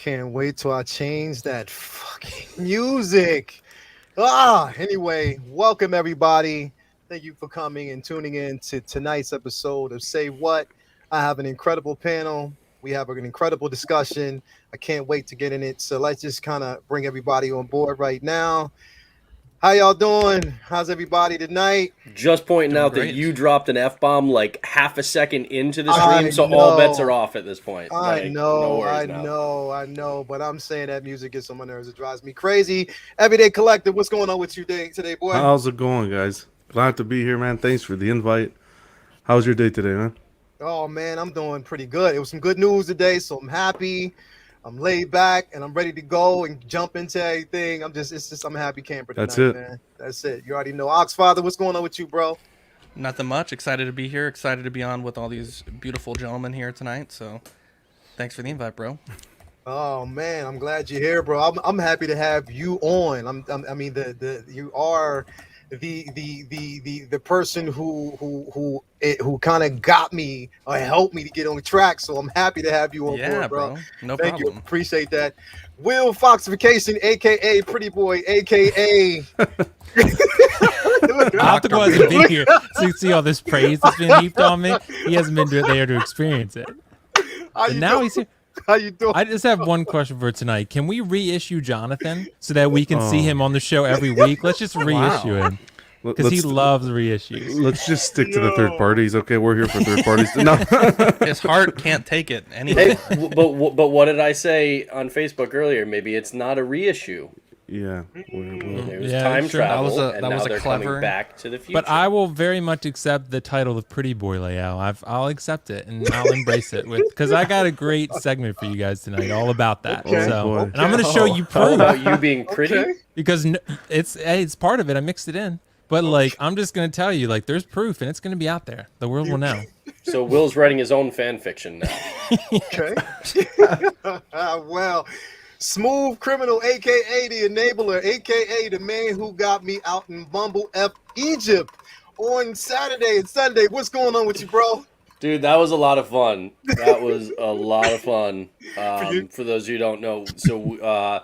can't wait till I change that fucking music. Anyway, welcome everybody. Thank you for coming and tuning in to tonight's episode of Say What. I have an incredible panel. We have an incredible discussion. I can't wait to get in it. So let's just kind of bring everybody on board right now. How y'all doing? How's everybody tonight? Just pointing Doing out great. that you dropped an F-bomb like half a second into the stream, so all bets are off at this point. I Like, know, no worries I now. know, but I'm saying that music gets on my nerves. It drives me crazy. Everyday Collective, what's going on with you today, boy? How's it going, guys? Glad to be here, man. Thanks for the invite. How's your day today, man? Oh, man, I'm doing pretty good. It was some good news today, so I'm happy. I'm laid back, and I'm ready to go and jump into everything. I'm a happy camper tonight, That's it. man. That's it. You already know. Oxfather, what's going on with you, bro? Nothing much. Excited to be here. Excited to be on with all these beautiful gentlemen here tonight. So, thanks for the invite, bro. Oh man, I'm glad you're here, bro. I'm happy to have you on. You are the person who kind of got me or helped me to get on the track. So I'm happy to have you on board, bro. No Thank problem. you. Appreciate that. Will Foxification, aka Pretty Boy, aka Optical hasn't been here to see all this praise that's been heaped on me. He hasn't been there to experience it. And now he's here. How you doing? I just have one question for tonight. Can we reissue Jonathan so that we can see him on the show every week? Let's just reissue him because he loves reissues. Let's just stick to the third parties. Okay, we're here for third parties. No. His heart can't take it anymore. Hey, but what did I say on Facebook earlier? Maybe it's not a reissue. Yeah. It was Yeah, time sure. travel, That and was now a they're clever- coming back to the future. But I will very much accept the title of Pretty Boy Layout. I'll accept it and I'll embrace it because I got a great segment for you guys tonight, all about that. Okay. So, boy. and I'm going to show you All proof about you being pretty. Okay. because it's part of it. I mixed it in, but like I'm just going to tell you, like there's proof and it's going to be out there. The world will know. So Will's writing his own fan fiction now. Okay. Well, Smooth Criminal, aka the Enabler, aka the man who got me out in Bumble F Egypt on Saturday and Sunday. What's going on with you, bro? Dude, that was a lot of fun. That was a lot of fun. For those of you who don't know, so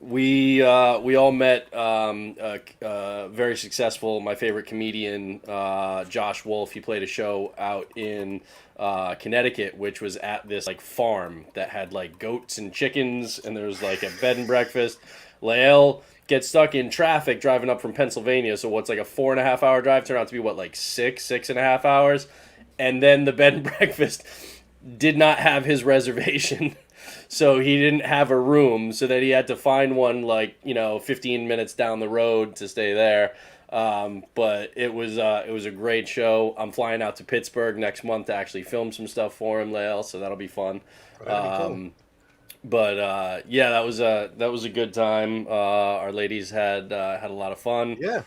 we all met very successful, my favorite comedian, Josh Wolf. He played a show out in Connecticut, which was at this like farm that had like goats and chickens, and there was like a bed and breakfast. Lael gets stuck in traffic driving up from Pennsylvania, so what's like a 4.5 hour drive turned out to be what, like 6.5 hours, and then the bed and breakfast did not have his reservation. So he didn't have a room, so that he had to find one 15 minutes down the road to stay there. But it was a great show. I'm flying out to Pittsburgh next month to actually film some stuff for him, Lael, so that'll be fun. Cool. But yeah, that was a good time. Our ladies had a lot of fun. Yeah.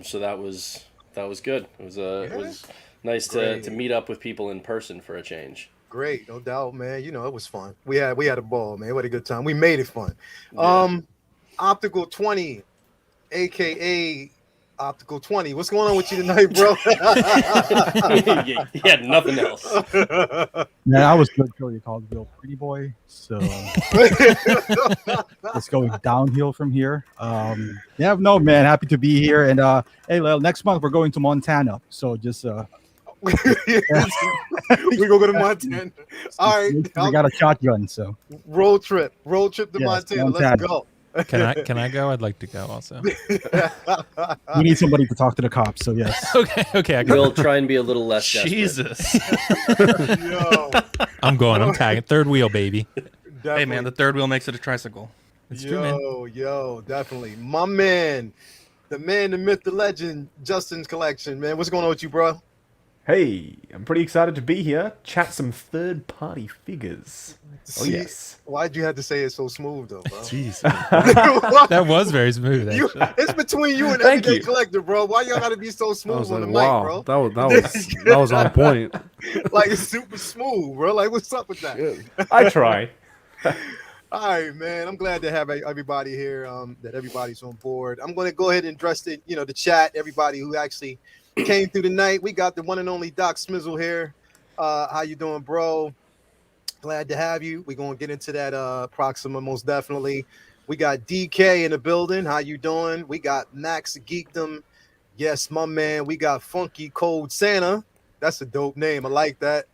So that was good. It was nice to meet up with people in person for a change. Great, no doubt, man. You know, it was fun. We had a ball, man. We had a good time. We made it fun. Yeah. Optical 20, aka Optical 20. What's going on with you tonight, bro? He had nothing else. Man, I was good till you called Will Pretty Boy. So it's going downhill from here. Yeah, no, man, happy to be here. And hey, Lel, next month we're going to Montana. So just We gonna go to Montana. All right, we got a shotgun. So road trip to Yes, Montana. Montana. Let's go. Can I go? I'd like to go also. we need somebody to talk to the cops. So yes. Okay. I We'll try and be a little less desperate. Jesus. Yo, I'm going. I'm tagging third wheel, baby. Hey, man, the third wheel makes it a tricycle. It's true, man. Yo, definitely, my man, the myth, the legend, Justin's collection, man. What's going on with you, bro? Hey, I'm pretty excited to be here. Chat some third-party figures. Oh, See, yes. Why'd you have to say it so smooth, though, bro? Jeez. That was very smooth, actually. It's between you and Thank Everyday you. Collector, bro. Why y'all gotta be so I smooth was on the like, mic, wow, bro? that was on point. Like, it's super smooth, bro. Like, what's up with that? I try. All right, man. I'm glad to have everybody here. That everybody's on board. I'm going to go ahead and address the chat. Everybody who actually came through the night. We got the one and only Doc Smizzle here. How you doing, bro? glad to have you. We're gonna get into that Proxima most definitely. We got DK in the building. How you doing? We got Max Geekdom. Yes, my man. We got Funky Cold Santa. That's a dope name. I like that.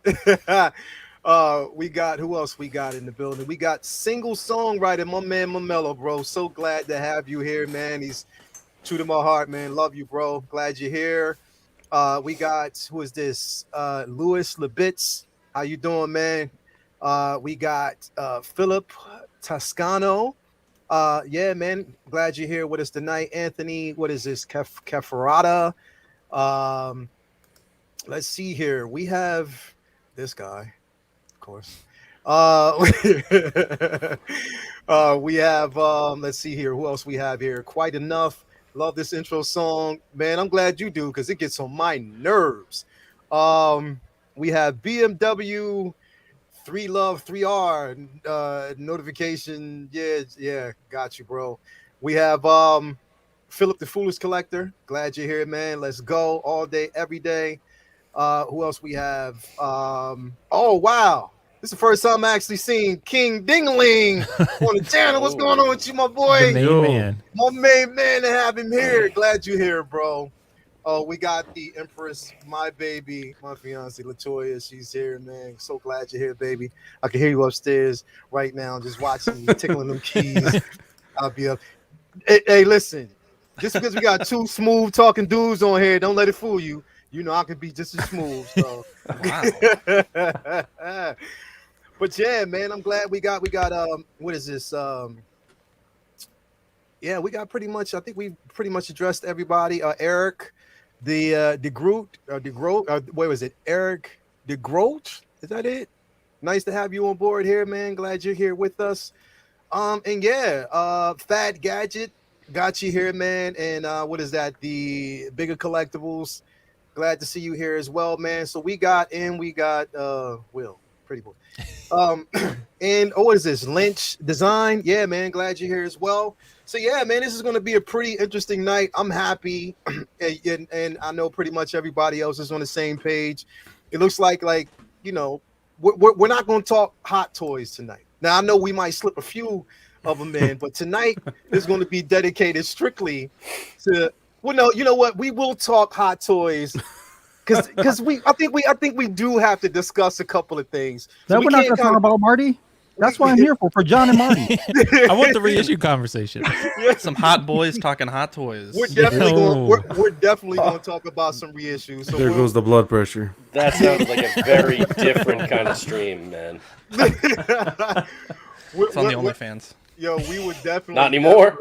We got who else we got in the building? We got single songwriter, my man Mamelo, bro. So glad to have you here, man. He's true to my heart, man. Love you, bro. Glad you're here. We got who is this? Louis Lebitz. How you doing, man? We got Philip Toscano. Yeah, man. Glad you're here with us tonight. Anthony, what is this? Kefarada. Let's see here. We have this guy, of course. We have let's see here. Who else we have here? Quite enough. Love this intro song, man. I'm glad you do because it gets on my nerves. We have BMW 3 Love 3R notification. Yeah, got you, bro. We have Philip the Foolish Collector. Glad you're here, man. Let's go all day, every day. Who else we have? Oh wow. This is the first time I actually seen King Dingling on the channel. What's going on with you, my boy? The main man. My main man to have him here. Glad you're here, bro. Oh, we got the Empress, my baby, my fiance Latoya. She's here, man. So glad you're here, baby. I can hear you upstairs right now, just watching you, tickling them keys. I'll be up. Hey, listen. Just because we got two smooth talking dudes on here, don't let it fool you. You know I can be just as smooth. So. Wow. But yeah, man, I'm glad we got what is this? Yeah, we got pretty much. I think we pretty much addressed everybody. Eric, the Groot, the Groot. Where was it? Eric, the Groot. Is that it? Nice to have you on board here, man. Glad you're here with us. And yeah, Fat Gadget got you here, man. And what is that? The Bigger Collectibles. Glad to see you here as well, man. So we got Will, pretty boy. And what is this? Lynch Design. Yeah, man. Glad you're here as well. So yeah, man, this is going to be a pretty interesting night. I'm happy, and I know pretty much everybody else is on the same page. It looks like you know, we're not going to talk hot toys tonight. Now I know we might slip a few of them in, but tonight is going to be dedicated strictly to. Well, no, you know what? We will talk hot toys because I think we do have to discuss a couple of things. Then we're not going to talk about Marty. That's what I'm here for John and Marty. I want the reissue conversation. Some hot boys talking hot toys. We're definitely going to talk about some reissues. So there goes the blood pressure. That sounds like a very different kind of stream, man. It's on the OnlyFans. Yo, we would definitely not anymore.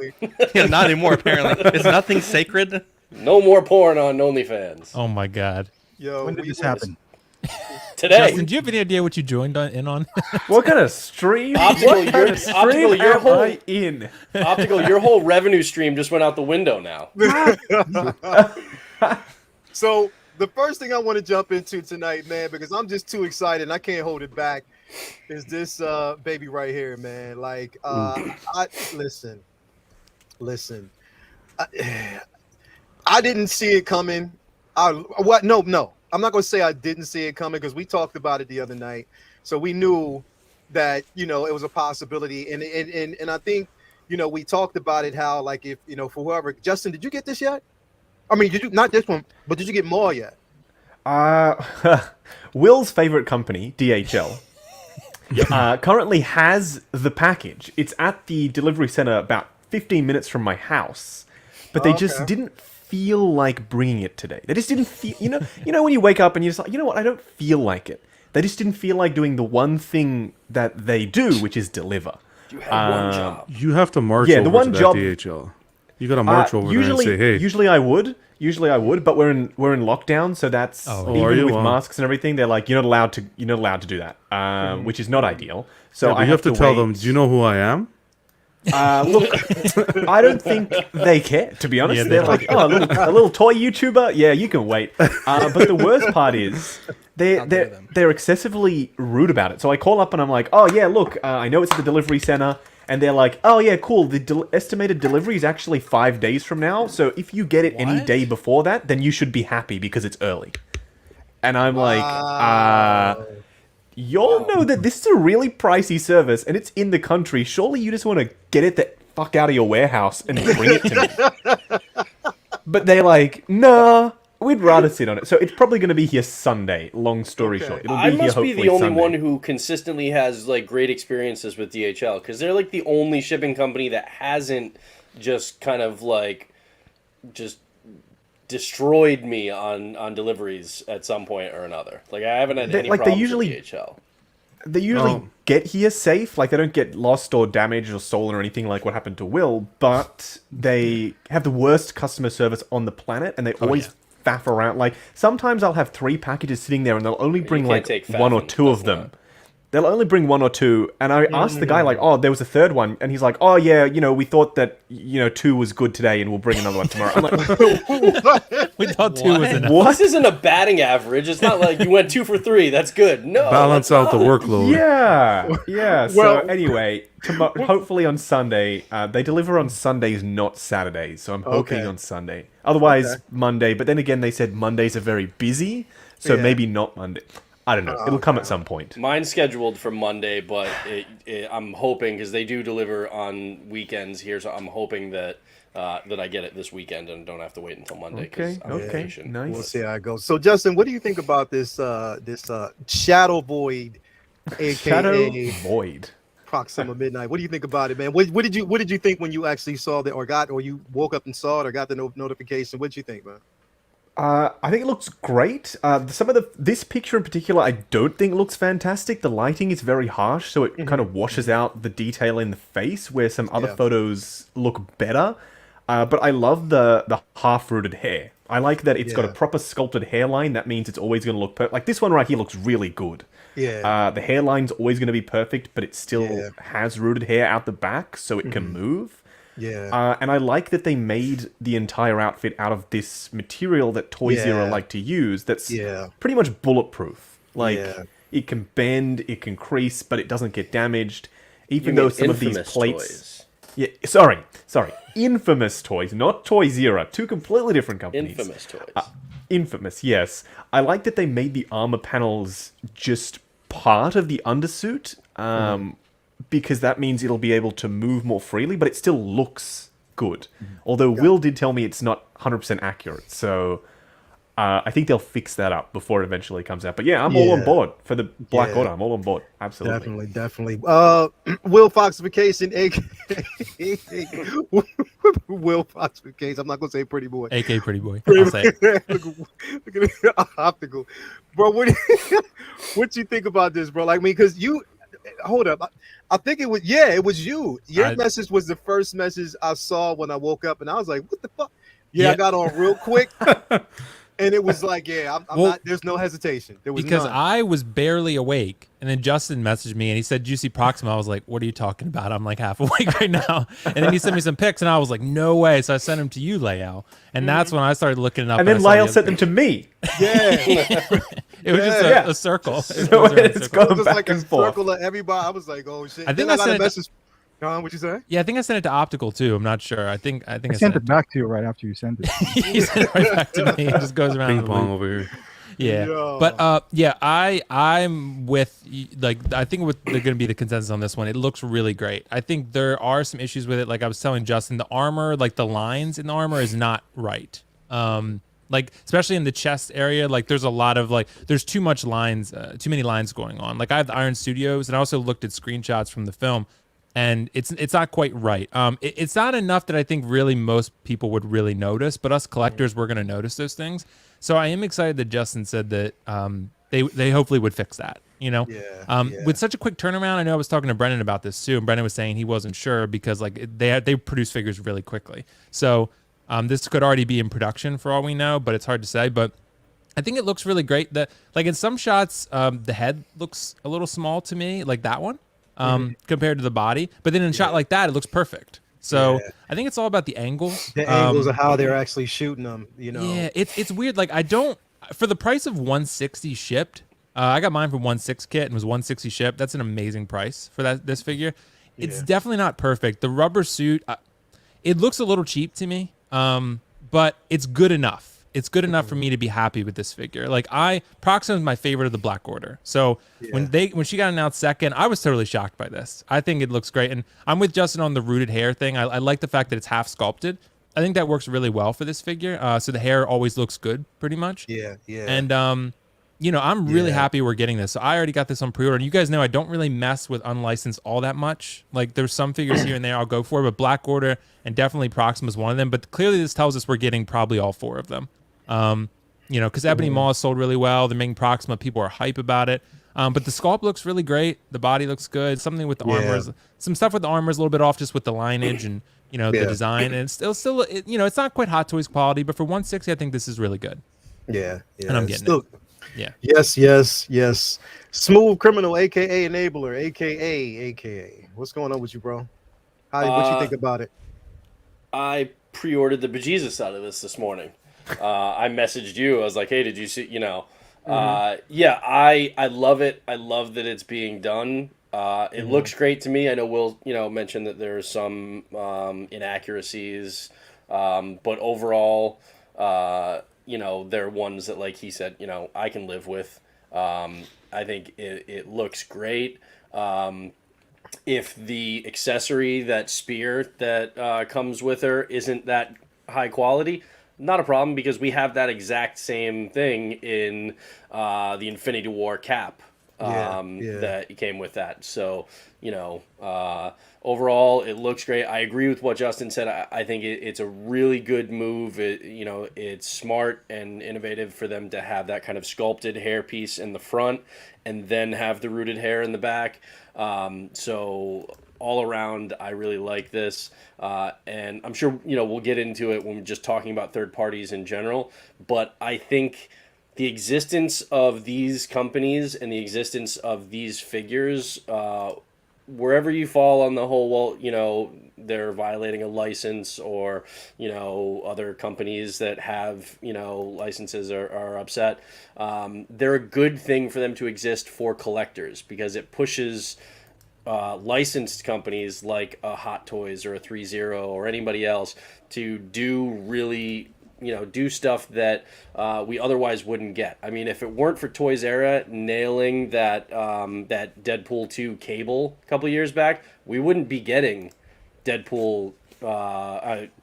Yeah, not anymore. Apparently, is nothing sacred? No more porn on OnlyFans. Oh my god. Yo, when did this happen? Today. Justin, do you have any idea what you joined in on? What kind of stream? Optical, your whole revenue stream just went out the window now. So the first thing I want to jump into tonight, man, because I'm just too excited and I can't hold it back, is this baby right here, man. Like, listen. I didn't see it coming. No. I'm not going to say I didn't see it coming because we talked about it the other night. So we knew that, you know, it was a possibility. And I think, you know, we talked about it, how, like, if, you know, for whoever. Justin, did you get this yet? I mean, did you, not this one, but did you get more yet? Will's favorite company, DHL, currently has the package. It's at the delivery center about 15 minutes from my house. But they just didn't feel like bringing it today. They just didn't feel, you know when you wake up and you're just like, you know what, I don't feel like it. They just didn't feel like doing the one thing that they do, which is deliver. You had one job. You have to march the over one to job, that DHL. You got to march over there and say, hey. Usually I would, but we're in lockdown, so that's even with masks and everything. They're like, you're not allowed to do that, which is not ideal. So I have to tell them, do you know who I am? Look, I don't think they care, to be honest. They're like, oh, a little toy YouTuber? Yeah, you can wait. But the worst part is they're excessively rude about it. So I call up and I'm like, oh, yeah, look, I know it's at the delivery center. And they're like, oh, yeah, cool. The estimated delivery is actually 5 days from now. So if you get it any day before that, then you should be happy because it's early. And I'm like, y'all know that this is a really pricey service and it's in the country. Surely you just want to get it the fuck out of your warehouse and bring it to me. But they're like, nah, we'd rather sit on it. So it's probably going to be here Sunday. Long story short, it'll be I here must be hopefully the only Sunday. one who consistently has like great experiences with DHL because they're like the only shipping company that hasn't just kind of like just destroyed me on deliveries at some point or another. Like I haven't had any problems with DHL. They usually get here safe, like they don't get lost or damaged or stolen or anything like what happened to Will, but they have the worst customer service on the planet and they always faff around. Like sometimes I'll have 3 packages sitting there and they'll only bring like 1 or 2 of them. They'll only bring 1 or 2, and I asked the guy, like, oh, there was a 3rd one, and he's like, oh, yeah, you know, we thought that, you know, 2 was good today, and we'll bring another one tomorrow. I'm like, We thought 2 was enough. what? This isn't a batting average. It's not like you went 2 for 3. That's good. No. Balance out the workload. Yeah. So anyway, hopefully on Sunday, they deliver on Sundays, not Saturdays. So I'm hoping on Sunday. Otherwise, Monday. But then again, they said Mondays are very busy, so maybe not Monday. I don't know. It'll come at some point. Mine's scheduled for Monday, but I'm hoping because they do deliver on weekends here, so I'm hoping that that I get it this weekend and don't have to wait until Monday. Okay. Nice. We'll see how it goes. So, Justin, what do you think about this Shadow Void, aka Shadow Void? Proxima Midnight? What do you think about it, man? What did you think when you actually saw it, or you woke up and saw it, or got the notification? What did you think, man? I think it looks great. This picture in particular, I don't think looks fantastic. The lighting is very harsh, so it kind of washes out the detail in the face, where some other photos look better. But I love the half-rooted hair. I like that it's got a proper sculpted hairline. That means it's always going to look perfect. Like this one right here looks really good. Yeah. The hairline's always going to be perfect, but it still has rooted hair out the back, so it can move. Yeah. And I like that they made the entire outfit out of this material that Toy Zero like to use that's pretty much bulletproof. Like, it can bend, it can crease, but it doesn't get damaged. Even though some of these plates... Toys. Yeah, sorry. Infamous Toys, not Toy Zero. 2 completely different companies. Infamous Toys. Infamous, yes. I like that they made the armor panels just part of the undersuit. Because that means it'll be able to move more freely, but it still looks good. Although Will did tell me it's not 100% accurate, so I think they'll fix that up before it eventually comes out. But yeah, I'm all on board for the Black Order. I'm all on board. Absolutely. Definitely. Will Foxification, aka Will Foxification. I'm not gonna say Pretty Boy. AK Pretty Boy. I'll say it. Look at it. Optical, bro. What you think about this, bro? Like, because you. Hold up. I think it was it was you. Your message was the first message I saw when I woke up, and I was like, "What the fuck?" I got on real quick, and it was like, I'm not. There's no hesitation. There was because none. I was barely awake, and then Justin messaged me, and he said, "Do you see Proxima?" I was like, "What are you talking about? I'm like half awake right now." And then he sent me some pics, and I was like, "No way!" So I sent them to you, Layao, and that's when I started looking up. And then Lyle sent them to me. It was just a circle. So it's it was like a circle of everybody. I was like, "Oh shit!" I think then I got sent a message. What'd you say? Yeah, I think I sent it to Optical too. I'm not sure. I think I sent it back to you right after you sent it. He sent it right back to me. It just goes around Ping pong over here. Yeah. Yo. But I'm with, like, I think they're going to be the consensus on this one. It looks really great. I think there are some issues with it. Like I was telling Justin, the armor, like the lines in the armor is not right. Like especially in the chest area, like there's a lot of there's too many lines going on. Like I have the Iron Studios, and I also looked at screenshots from the film, and it's not quite right. It's not enough that I think really most people would really notice, but us collectors, we're going to notice those things. So I am excited that Justin said that they hopefully would fix that. You know, with such a quick turnaround. I know I was talking to Brendan about this too, and Brendan was saying he wasn't sure because they produce figures really quickly. So this could already be in production for all we know, but it's hard to say. But I think it looks really great. That in some shots, the head looks a little small to me, like that one, compared to the body. But then in a shot like that, it looks perfect. So I think it's all about the angles. The angles of how they're actually shooting them. You know. Yeah, it's weird. Like for the price of 160 shipped. I got mine from 1.6 kit and was 160 shipped. That's an amazing price for this figure. It's definitely not perfect. The rubber suit, it looks a little cheap to me, but it's good enough. it's good enough for me to be happy with this figure. Like Proxima is my favorite of the Black Order. So when she got announced second, I was totally shocked by this. I think it looks great, and I'm with Justin on the rooted hair thing. I like the fact that it's half sculpted. I think that works really well for this figure. So the hair always looks good, pretty much. Yeah. And I'm really happy we're getting this. So I already got this on pre-order. And you guys know I don't really mess with unlicensed all that much. Like there's some figures here and there I'll go for, but Black Order and definitely Proxima is one of them. But clearly this tells us we're getting probably all 4 of them. Because Ebony Maw is sold really well. They're making Proxima. People are hype about it. But the sculpt looks really great. The body looks good. Something with the armor, some stuff with the armor is a little bit off, just with the lineage and the design. And it's still it's not quite Hot Toys quality, but for 160, I think this is really good. Yeah. And I'm getting it. Yeah. Yes. Smooth Criminal, aka Enabler, aka. What's going on with you, bro? What you think about it? I pre-ordered the bejesus out of this morning. I messaged you. I was like, hey, did you see? I love it. I love that it's being done. It looks great to me. I know Will, mentioned that there's some inaccuracies, but overall, they're ones that, like he said, I can live with. I think it looks great. If the accessory, that spear that comes with her, isn't that high quality, not a problem, because we have that exact same thing in the Infinity War cap that came with that. So, overall, it looks great. I agree with what Justin said. I think it's a really good move. It's smart and innovative for them to have that kind of sculpted hair piece in the front and then have the rooted hair in the back. So all around, I really like this. And I'm sure, we'll get into it when we're just talking about third parties in general. But I think the existence of these companies and the existence of these figures, wherever you fall on the whole, they're violating a license, or, other companies that have, licenses are upset. They're a good thing for them to exist for collectors, because it pushes licensed companies like a Hot Toys or a 3-0 or anybody else to do really, do stuff that we otherwise wouldn't get. I mean, if it weren't for Toys Era nailing that Deadpool 2 cable a couple years back, we wouldn't be getting Deadpool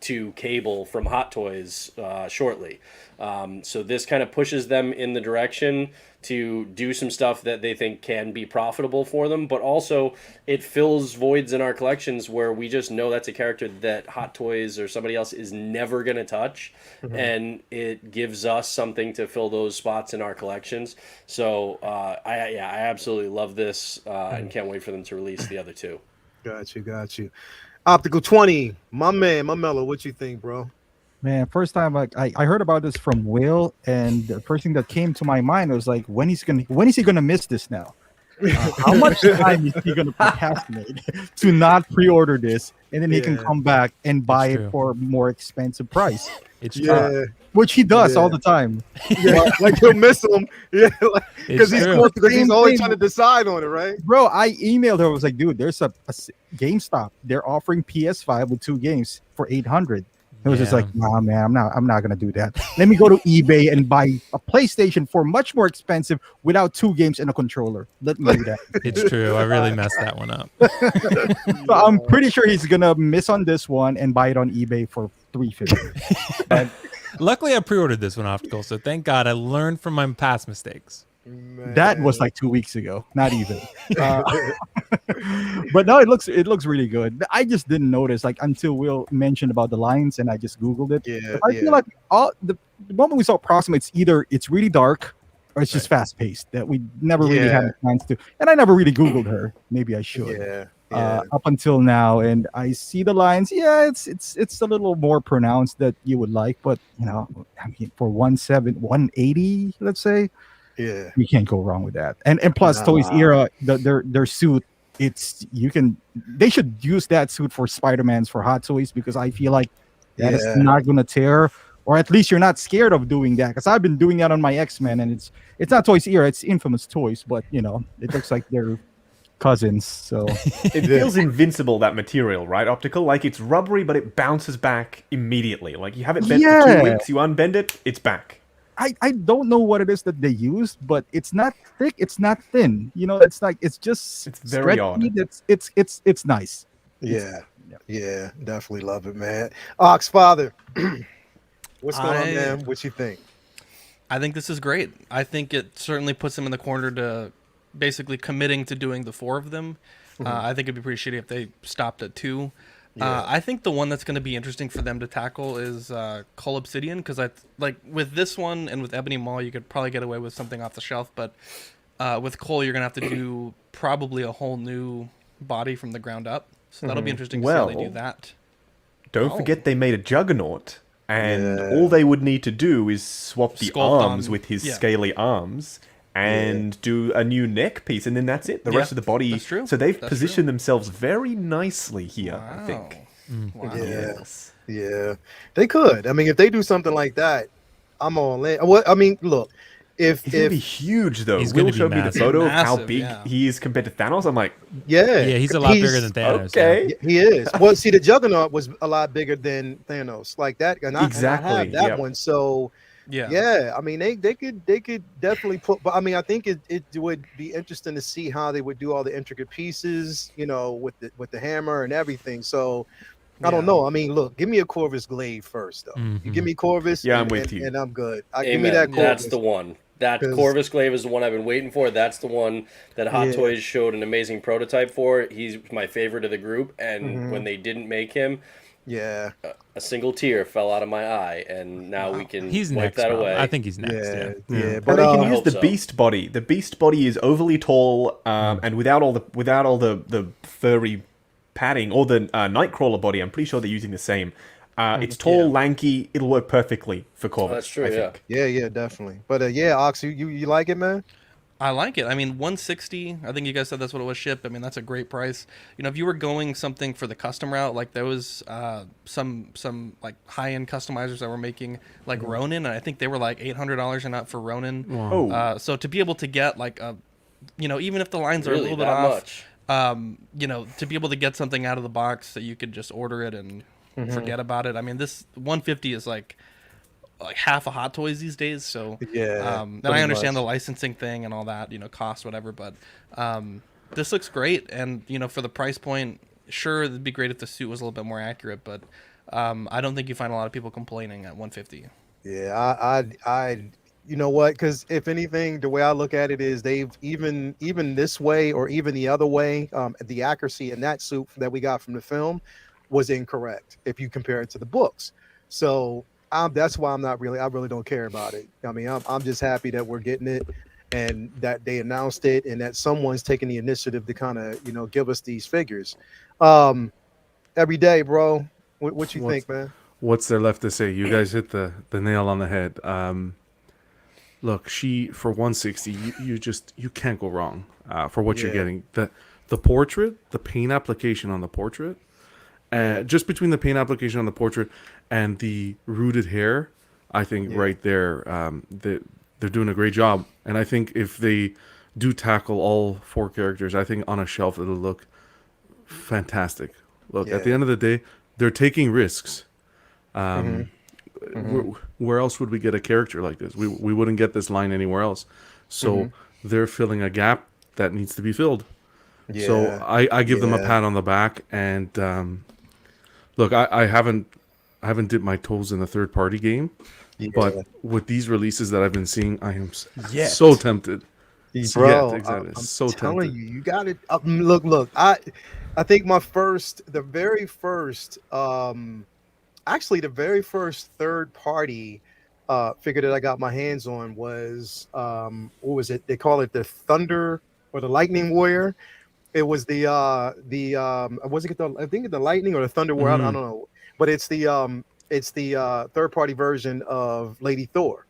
2 cable from Hot Toys shortly. So this kind of pushes them in the direction to do some stuff that they think can be profitable for them, but also it fills voids in our collections where we just know that's a character that Hot Toys or somebody else is never going to touch, and it gives us something to fill those spots in our collections. So I absolutely love this, and can't wait for them to release the other 2. Got you. Optical 20, my man, my mellow, what you think, bro? Man, first time I heard about this from Will, and the first thing that came to my mind was like, when is he gonna miss this now? How much time is he gonna procrastinate to not pre-order this, and then he can come back and buy it for a more expensive price? It's true. Which he does all the time. Yeah, like he'll miss them. Yeah, because he's always trying to decide on it, right? Bro, I emailed her. I was like, dude, there's a GameStop. They're offering PS5 with 2 games for $800. It was just like, nah, man, I'm not gonna do that. Let me go to eBay and buy a PlayStation for much more expensive without 2 games and a controller. Let me do that. It's true. I really messed that one up. So I'm pretty sure he's gonna miss on this one and buy it on eBay for $350. Luckily, I pre-ordered this one, Optical, so thank God I learned from my past mistakes. Man. That was like 2 weeks ago, not even. But no, it looks really good. I just didn't notice until Will mentioned about the lines, and I just Googled it. Yeah, I feel like the moment we saw Proxima, it's really dark or it's just fast paced that we never really had a chance to. And I never really Googled her. Maybe I should. Up until now, and I see the lines. Yeah, it's a little more pronounced that you would like, but I mean, for 180, let's say. Yeah, you can't go wrong with that. And plus, Toys Era, their suit, they should use that suit for Spider-Man's for Hot Toys, because I feel like that is not gonna tear, or at least you're not scared of doing that, because I've been doing that on my X-Men, and it's not Toys Era, it's Infamous Toys, but it looks like they're cousins. So It feels invincible, that material, right? Optical, like it's rubbery, but it bounces back immediately. Like you have it bent for 2 weeks, you unbend it, it's back. I don't know what it is that they use, but it's not thick, it's not thin. You know, it's like it's just It's very odd. It's nice. Yeah. Yeah, definitely love it, man. Ox Father, what's going on, man? What you think? I think this is great. I think it certainly puts them in the corner to basically committing to doing the 4 of them. I think it'd be pretty shitty if they stopped at 2. I think the one that's going to be interesting for them to tackle is Cull Obsidian, because like with this one and with Ebony Maw, you could probably get away with something off the shelf, but with Cull, you're going to have to do probably a whole new body from the ground up. So that'll be interesting to see how they do that. Don't forget they made a Juggernaut, and all they would need to do is swap the arms with his scaly arms and do a new neck piece, and then that's it. The rest of the body. That's true. So they've positioned themselves very nicely here, I think. Wow. Yeah, they could. I mean, if they do something like that, I'm all in. What I mean, look, if He's gonna be huge though. He's Will gonna be showed me the massive. photo of how Massive, big he is compared to Thanos. I'm like, Yeah, he's a lot bigger than Thanos. okay. he is. Well, see, the Juggernaut was a lot bigger than Thanos, like that, and I have that Yep. one. So yeah. I mean, they could definitely put. But I mean, I think it would be interesting to see how they would do all the intricate pieces, you know, with the hammer and everything. So. I don't know. I mean, look, give me a Corvus Glaive first, though. You give me Corvus, I'm with you, and I'm good. Amen. Give me that Corvus. That's the one. That Corvus Glaive is the one I've been waiting for. That's the one that Hot Toys showed an amazing prototype for. He's my favorite of the group, and when they didn't make him, a single tear fell out of my eye, and now we can He's wipe next. that Probably. away. I think he's next. Yeah. But they can I use hope the so. Beast Body. The Beast Body is overly tall, and without all the furry padding, or the Nightcrawler body. I'm pretty sure they're using the same. It's tall, lanky. It'll work perfectly for Corvus. That's true. I think. Yeah, definitely. But Ox, you like it, man? I like it. I mean, 160. I think you guys said that's what it was shipped. I mean, that's a great price. You know, if you were going something for the custom route, like there was some like high-end customizers that were making like Ronin, and I think they were like $800 and up for Ronin. Oh. So to be able to get like a, you know, even if the lines are a Really, little bit that off, much? you know, to be able to get something out of the box that you could just order it and forget about it. I mean, this 150 is like half a Hot Toys these days. So and I understand the licensing thing and all that, you know, cost whatever, but this looks great. And you know, for the price point, sure, it'd be great if the suit was a little bit more accurate, but I don't think you find a lot of people complaining at 150. Yeah, I you know what? Because if anything, the way I look at it is they've even this way or even the other way, the accuracy in that suit that we got from the film was incorrect if you compare it to the books. So that's why I really don't care about it. I mean, I'm just happy that we're getting it and that they announced it and that someone's taking the initiative to kind of, you know, give us these figures. Every day, bro. What you think, man? What's there left to say? You guys hit the nail on the head. Look, for 160, you can't go wrong for what you're getting. The portrait, the paint application on the portrait, just between the paint application on the portrait and the rooted hair, I think right there, they're doing a great job. And I think if they do tackle all 4 characters, I think on a shelf it'll look fantastic. Look, at the end of the day, they're taking risks. Where else would we get a character like this? We wouldn't get this line anywhere else. So they're filling a gap that needs to be filled. Yeah. So I give them a pat on the back. And look, I haven't dipped my toes in the third party game, but with these releases that I've been seeing, I am so tempted. Bro, exactly. I'm So telling tempted. you got it. Look. I think the very first third party figure that I got my hands on was what was it? They call it the Thunder or the Lightning Warrior. It was the was it I think the Lightning or the Thunder Warrior. I don't know, but it's the third party version of Lady Thor.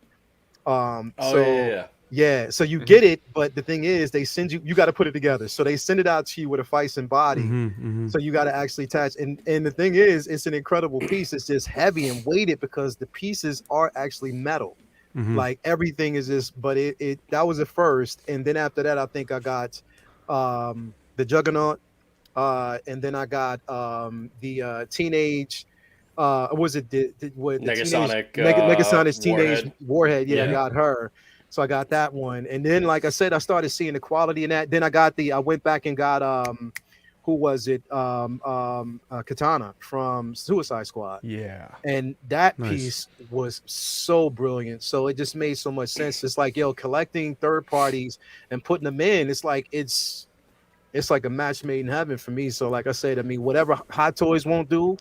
So you get it, but the thing is, they send you got to put it together. So they send it out to you with a Fison body. So you got to actually attach. And the thing is, it's an incredible piece. It's just heavy and weighted because the pieces are actually metal. Like everything is just, but it that was the first. And then after that, I think I got the Juggernaut, and then I got the teenage. Was it what the Negasonic, Negasonic's teenage Warhead. warhead? Yeah, I Yeah. got her. So I got that one, and then like I said, I started seeing the quality in that. Then I went back and got who was it? Katana from Suicide Squad. Yeah. And that Nice. piece was so brilliant. So it just made so much sense. It's like, yo, collecting third parties and putting them in, it's like like a match made in heaven for me. So like I said, I mean, whatever Hot Toys won't do,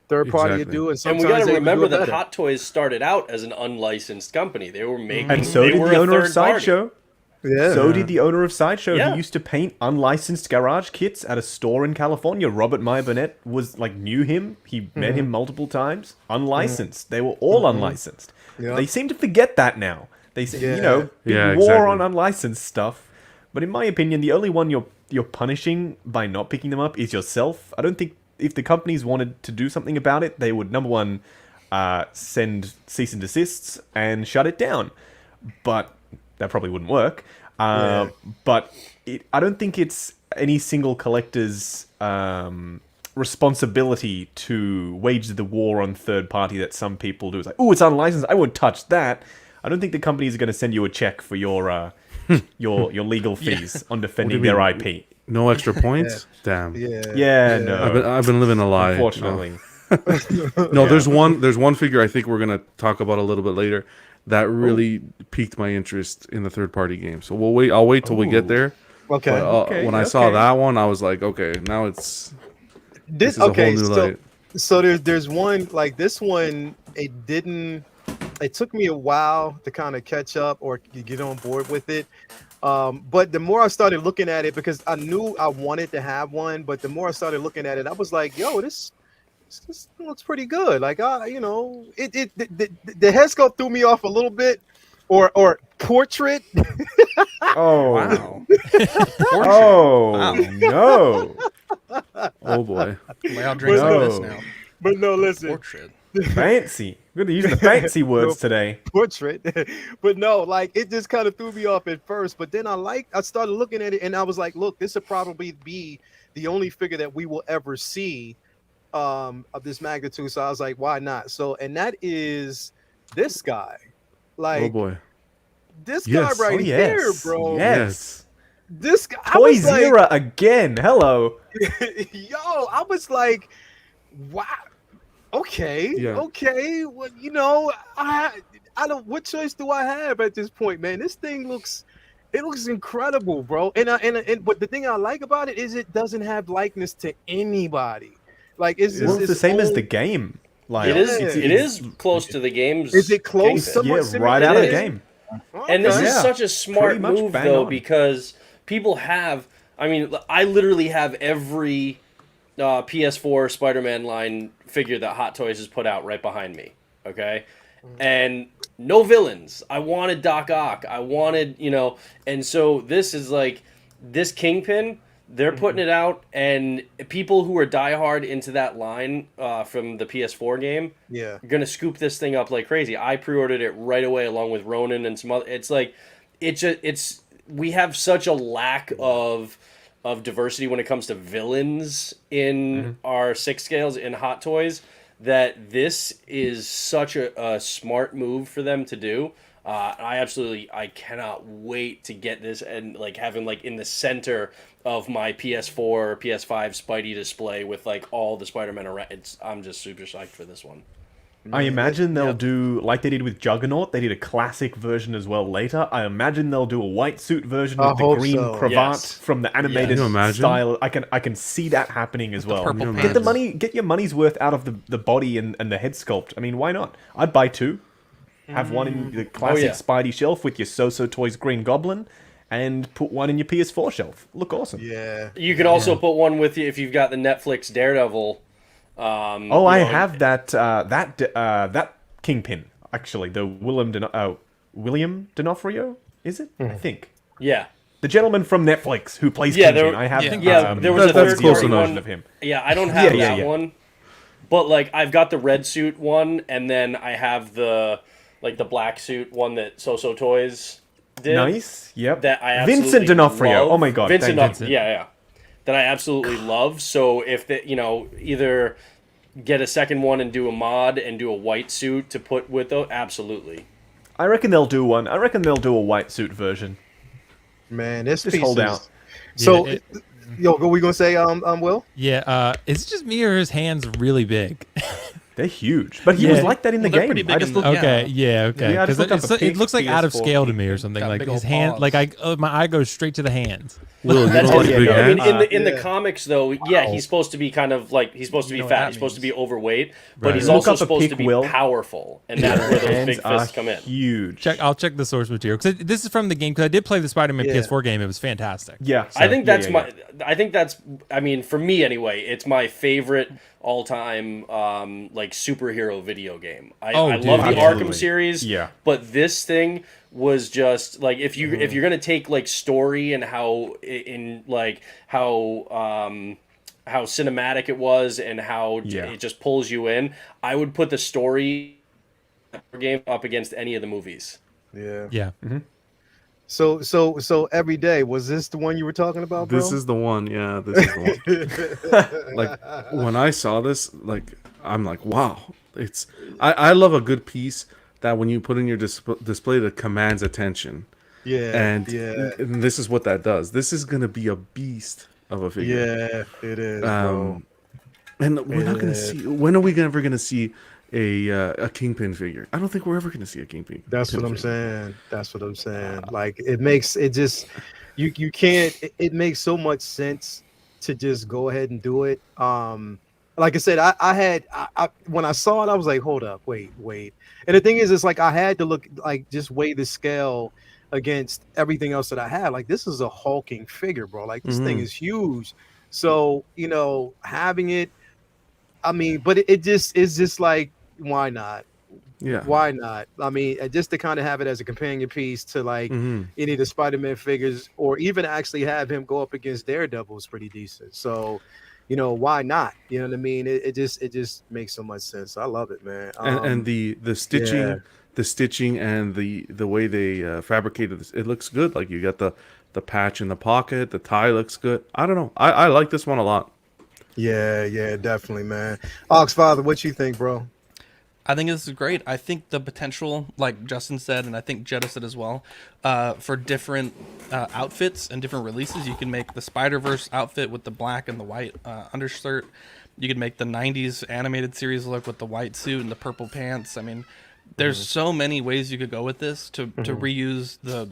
third party Exactly. will do. And And sometimes we got to they even do remember it that better. Hot Toys started out as an unlicensed company. They were making, And so they did were the a owner of third party. Sideshow. Yeah. So did the owner of Sideshow, Yeah. who used to paint unlicensed garage kits at a store in California. Robert Meyer Burnett knew him. He met him multiple times. Unlicensed. They were all unlicensed. Yeah. They seem to forget that now. They say, Yeah. big Yeah, war exactly. on unlicensed stuff. But in my opinion, the only one you're punishing by not picking them up is yourself. I don't think if the companies wanted to do something about it, they would, number one, send cease and desists and shut it down. But that probably wouldn't work. But I don't think it's any single collector's responsibility to wage the war on third party that some people do. It's like, oh, it's unlicensed, I won't touch that. I don't think the companies are going to send you a check for your legal fees on defending What do you their mean? IP. No extra points? Damn. Yeah. No. I've been living a lie. Unfortunately. No, there's one figure I think we're gonna talk about a little bit later that really piqued my interest in the third party game. So I'll wait till we get there. Okay. But, when I saw that one, I was like, okay, now this is a whole new light. So there's one like this one. It took me a while to kind of catch up or get on board with it. But the more I started looking at it, because I knew I wanted to have one, but the more I started looking at it, I was like, yo, this looks pretty good. Like, the head sculpt threw me off a little bit, or portrait. Oh. Wow. Oh, Wow. no. Oh boy. Wow, drinks No. like this now. But no, listen, Portrait. Fancy. We're going to use the fancy words today. portrait. But no, like it just kind of threw me off at first. But then I started looking at it, and I was like, look, this will probably be the only figure that we will ever see of this magnitude. So I was like, why not? So, and that is this guy. Like, Oh boy. this Yes. guy right Oh, here, yes. bro. Yes. This guy. I Toy was like, Zera again. Hello. yo, I was like, wow. Okay. Yeah. Okay. Well, I don't. What choice do I have at this point, man? This thing looks incredible, bro. And but the thing I like about it is it doesn't have likeness to anybody. Like it's just Well, it's the its same as own- the game. Like, It is. Yeah. It is close to the game's. Is it close? Kingpin. Somewhat yeah, similar right to out of the it is. game. And this Okay. is Yeah. such a smart Pretty much move, bang though, on. because people have. I mean, I literally have every PS4 Spider-Man line figure that Hot Toys has put out right behind me. Okay, and no villains. I wanted Doc Ock. I wanted, and so this is like this Kingpin. They're putting it out, and people who are diehard into that line from the PS4 game, Yeah. are gonna scoop this thing up like crazy. I pre-ordered it right away along with Ronan and some other. It's like, we have such a lack of diversity when it comes to villains in our 6 scales in Hot Toys that this is such a smart move for them to do. I cannot wait to get this and like have him like in the center of my PS4, PS5 Spidey display with like all the Spider-Man around. I'm just super psyched for this one. I imagine they'll do, like they did with Juggernaut, they did a classic version as well later. I imagine they'll do a white suit version I with the hope green so. cravat Yes. from the animated Can you imagine? style. I can see that happening as well. purple Get the pants. money, get your money's worth out of the body and the head sculpt. I mean, why not? I'd buy 2. Have one in the classic yeah. Spidey shelf with your So-So Toys Green Goblin, and put one in your PS4 shelf. Look awesome. Yeah. You could also put one with you if you've got the Netflix Daredevil. Oh, I have that Kingpin, actually. The William D'Onofrio, is it? I think. Yeah. The gentleman from Netflix who plays Yeah, Kingpin. there- I have. yeah, there was a that's third close party enough. one of him. Yeah, I don't have Yeah, that yeah. one, but like I've got the red suit one, and then I have the black suit one that So-So Toys did. Nice. Yep. That I Vincent absolutely D'Onofrio. love. Oh my god. Vincent. thank you. Yeah, yeah. that I absolutely love. So if they, either get a second one and do a mod and do a white suit to put with those, absolutely. I reckon they'll do one. I reckon they'll do a white suit version. Man, this Just piece hold is... out. So, Yeah, yo, what we gonna say? Will? Yeah, is it just me or his hands really big? They're huge, but he was like that in the they're game. pretty big I just in the- looked, Okay, yeah, okay. Yeah, I just Because looked up a it looks like out of PS4 scale to me or something. Got Like big his old hand, paws. like my eye goes straight to the hands. Will, you That's know what, his big I mean, hands? in the Yeah. comics though, yeah, he's supposed to be kind of like he's supposed to be You know what fat. that He's supposed to be means. overweight, but Right. he's Look also up a supposed pic, to be Will. powerful, and that's where those hands big are fists come in. huge. I'll check the source material because this is from the game. Because I did play the Spider-Man Yeah. PS4 game. It was fantastic. Yeah, I think yeah, that's yeah, I think that's. I mean, for me anyway, it's my favorite all-time like superhero video game. I Dude, love the absolutely. Arkham series. Yeah. But this thing was just like if you're gonna take like story and how how cinematic it was and how Yeah. it just pulls you in. I would put the story game up against any of the movies. Yeah. Yeah. So every day, was this the one you were talking about, bro? This is the one. Yeah, this is the one. Like when I saw this, like I'm like, wow. I love a good piece that when you put in your display that commands attention. Yeah. And, yeah. and this is what that does. This is gonna be a beast of a figure. Yeah, it is, bro. And we're not gonna see. When are we ever gonna see a Kingpin figure? I don't think we're ever gonna see a Kingpin. That's what I'm figure. saying. That's what I'm saying. Like it makes it just you can't. It makes so much sense to just go ahead and do it. Like I said, I when I saw it, I was like, hold up, wait. And the thing is, it's like I had to look like just weigh the scale against everything else that I had. Like this is a hulking figure, bro. Like this thing is huge. So having it, I mean, but it just is just like, why not? Yeah. Why not? I mean, just to kind of have it as a companion piece to like any of the Spider-Man figures, or even actually have him go up against Daredevil is pretty decent. So, why not? You know what I mean? It just makes so much sense. I love it, man. And the stitching, yeah. the stitching, and the way they fabricated this, it looks good. Like you got the patch in the pocket, the tie looks good. I don't know. I like this one a lot. Yeah, definitely, man. Oxfather, what you think, bro? I think this is great. I think the potential, like Justin said, and I think Jetta said as well, for different outfits and different releases. You can make the Spider-Verse outfit with the black and the white undershirt. You could make the 90s animated series look with the white suit and the purple pants. I mean, there's so many ways you could go with this to reuse the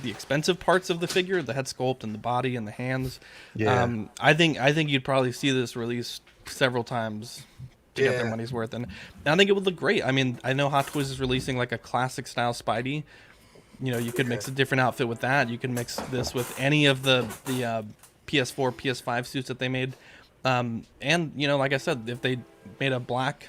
expensive parts of the figure, the head sculpt and the body and the hands. Yeah. I think you'd probably see this released several times to get their money's worth, and I think it would look great. I mean, I know Hot Toys is releasing like a classic style Spidey. You could mix a different outfit with that. You can mix this with any of the PS4, PS5 suits that they made. And like I said, if they made a black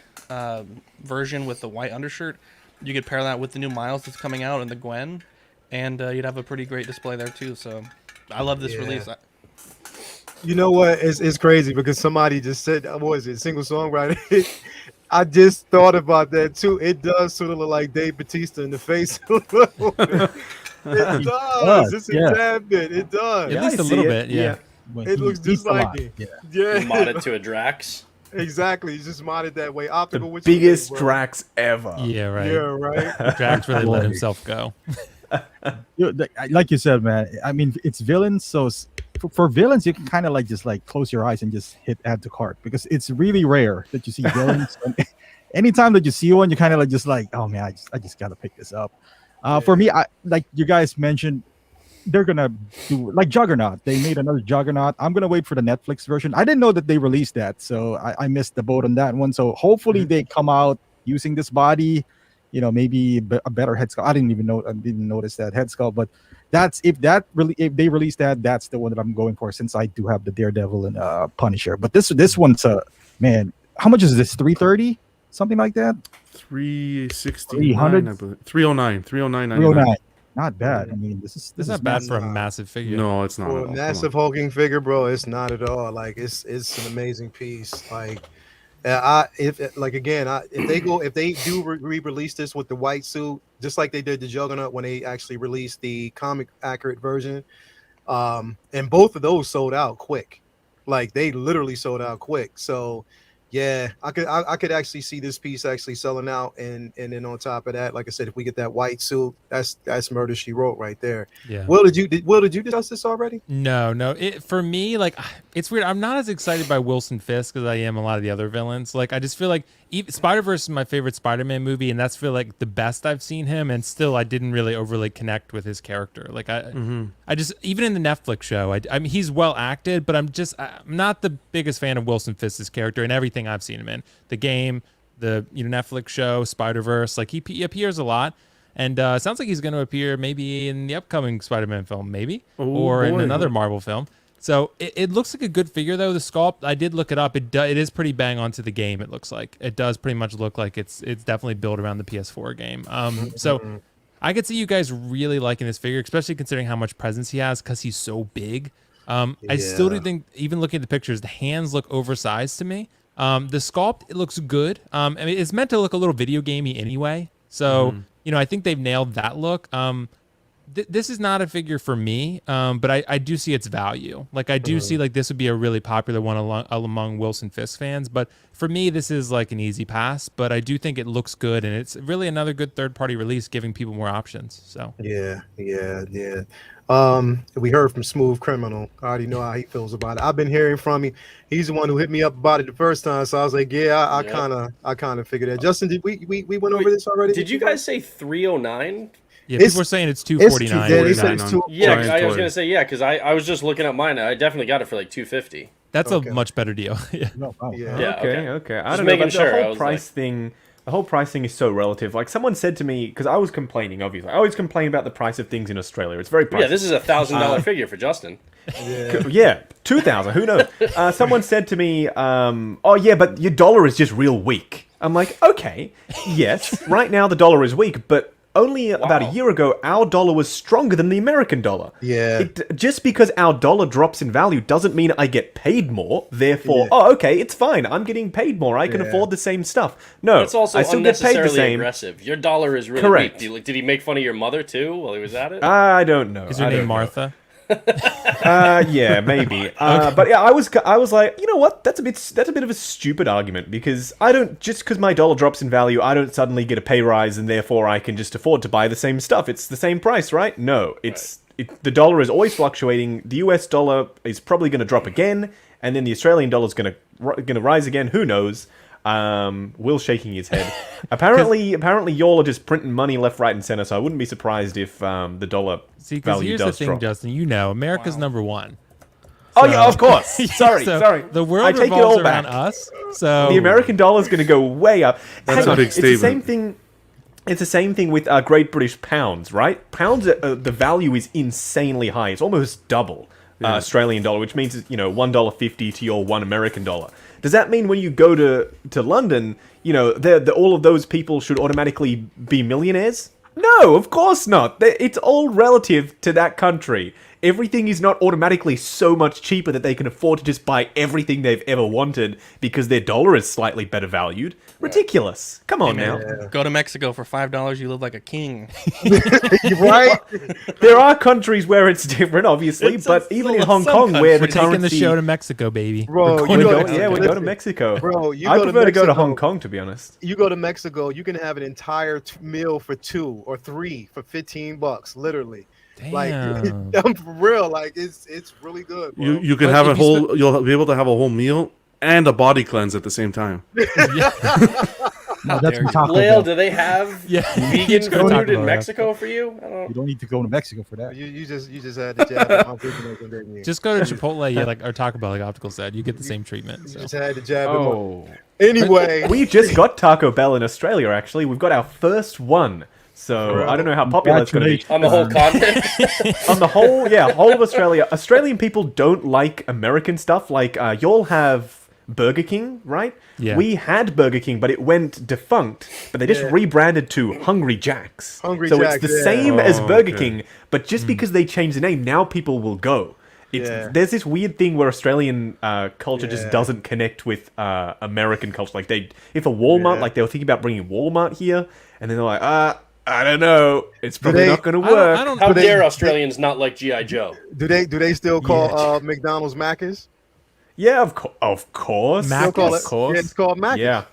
version with the white undershirt, you could pair that with the new Miles that's coming out and the Gwen, and you'd have a pretty great display there too. So I love this release. You know what? It's crazy because somebody just said, what was it, single songwriter? I just thought about that too. It does sort of look like Dave Bautista in the face. It does. It's a tad bit. It does. At least a little bit, yeah. It looks just like it. Yeah. Modded to a Drax. Exactly. He's just modded that way. Optical, The biggest Drax ever. Yeah, right. Yeah, right. Drax really let himself go. Like you said, man. I mean, it's villains, so for villains, you can kind of just close your eyes and just hit add to cart, because it's really rare that you see villains. And anytime that you see one, you kind of just oh man, I just gotta pick this up. For me, I like you guys mentioned, they're gonna do like Juggernaut. They made another Juggernaut. I'm gonna wait for the Netflix version. I didn't know that they released that, so I missed the boat on that one. So hopefully they come out using this body, maybe a better head sculpt. I didn't notice that head sculpt, but if they release that, that's the one that I'm going for, since I do have the Daredevil and Punisher. But this one's man, how much is this? 330, something like that. 369, I believe. 309, 309. Not bad. I mean, this is not bad for a massive figure. No, it's not. For at a all. massive hulking figure, bro, it's not at all. Like it's an amazing piece. Like if they do re-release this with the white suit, just like they did the Juggernaut when they actually released the comic accurate version, and both of those sold out quick. Like they literally sold out quick. So yeah, I could actually see this piece actually selling out, and then on top of that, like I said, if we get that white suit, that's Murder She Wrote right there. Yeah. Will, did you discuss this already? No. For me, like, it's weird. I'm not as excited by Wilson Fisk as I am a lot of the other villains. Like, I just feel like Spider-Verse is my favorite Spider-Man movie, and that's feel like the best I've seen him. And still, I didn't really overly connect with his character. Like, I just even in the Netflix show, I mean, he's well acted, but I'm not the biggest fan of Wilson Fisk's character and everything I've seen him in. The game, the Netflix show, Spider-Verse, like he appears a lot. And sounds like he's going to appear maybe in the upcoming Spider-Man film, maybe, or in another Marvel film. So it looks like a good figure, though. The sculpt, I did look it up. It is pretty bang on to the game. It looks like it does pretty much look like it's definitely built around the PS4 game. So I could see you guys really liking this figure, especially considering how much presence he has because he's so big. I still do think, even looking at the pictures, the hands look oversized to me. The sculpt, it looks good. I mean, it's meant to look a little video gamey anyway. So, I think they've nailed that look. This is not a figure for me, but I do see its value. Like, I do see, like, this would be a really popular one among Wilson Fisk fans. But for me, this is, like, an easy pass. But I do think it looks good, and it's really another good third-party release, giving people more options. So Yeah. We heard from Smooth Criminal. I already know how he feels about it. I've been hearing from him. He's the one who hit me up about it the first time. So I was like, I kind of figured that. Justin, did we went over this already? Did you guys say 309? yeah, people were saying it's $249. They said it's Yeah, Giant I was toy. gonna say because I was just looking at mine. And I definitely got it for like $250. That's Okay. a much better deal. Yeah. No, wow. Yeah. Okay. I Just don't know. making But sure. the I whole was price thing. The whole price thing is so relative. Like someone said to me, because I was complaining. Obviously, I always complain about the price of things in Australia. It's very pricey. Yeah, this is $1,000 figure for Justin. Yeah, 2,000. Who knows? Someone said to me, "Oh yeah, but your dollar is just real weak." I'm like, okay, yes. Right now the dollar is weak, but only about a year ago, our dollar was stronger than the American dollar. Yeah. Just because our dollar drops in value doesn't mean I get paid more. Therefore, okay, it's fine. I'm getting paid more. I can afford the same stuff. No, It's also I still get paid the unnecessarily same. aggressive. Your dollar is really Correct. weak. Did he make fun of your mother too while he was at it? I don't know. Is your I name don't know. Martha? Yeah, maybe. But yeah, I was like, you know what? That's a bit of a stupid argument because I don't just because my dollar drops in value, I don't suddenly get a pay rise and therefore I can just afford to buy the same stuff. It's the same price, right? No, the dollar is always fluctuating. The US dollar is probably going to drop again, and then the Australian dollar is going to rise again. Who knows? Will shaking his head. Apparently, y'all are just printing money left, right, and center. So I wouldn't be surprised if the dollar See, because value here's the does thing, drop. Justin. America's number one. Oh yeah, of course. Sorry. The I world take it revolves all around back. us. So The American dollar is going to go way up. That's a big It's the same statement. thing. It's the same thing with Great British pounds, right? Pounds, the value is insanely high. It's almost double Australian dollar, which means $1.50 to your $1 American dollar. Does that mean when you go to London, all of those people should automatically be millionaires? No, of course not. It's all relative to that country. Everything is not automatically so much cheaper that they can afford to just buy everything they've ever wanted because their dollar is slightly better valued. Ridiculous. Come on now. Go to Mexico for $5. You live like a king. Right? There are countries where it's different, obviously, but even in Hong Kong, where the we're taking the currency... show to Mexico, baby. Bro, we go to Mexico. Bro, I prefer to go to Hong Kong, to be honest. You go to Mexico, you can have an entire meal for 2 or 3 for $15, literally. Damn. Like, I'm for real. Like, it's really good. Bro. You can But have if a you whole. You'll be able to have a whole meal and a body cleanse at the same time. No, that's from Taco Lael, Bell. do they have vegan Just go to Taco food in Bell. Mexico for you? I don't You don't need to go to Mexico for that. You just had to jab it on veganism, didn't you? Just go to Chipotle, or Taco Bell, like Optical said. You get the same treatment. You So. just had to jab it on. Oh. Anyway, We just got Taco Bell in Australia, actually. We've got our first one. So I don't know how popular it's going to be. on the whole continent. On the whole, whole of Australia. Australian people don't like American stuff. Like, y'all have Burger King, right? Yeah. We had Burger King, but it went defunct. But they just rebranded to Hungry Jack's. Hungry so Jack's, it's the yeah. same as Burger okay. King, but just because they changed the name, now people will go. There's this weird thing where Australian culture just doesn't connect with American culture. Like if a Walmart, like they were thinking about bringing Walmart here, and then they're like, I don't know, it's probably not going to work. I don't How they- dare Australians not like G.I. Joe? do they still call McDonald's Macca's? Yeah, of course. Macca's? Call Of course. Yeah, it's called Macca's. Yeah.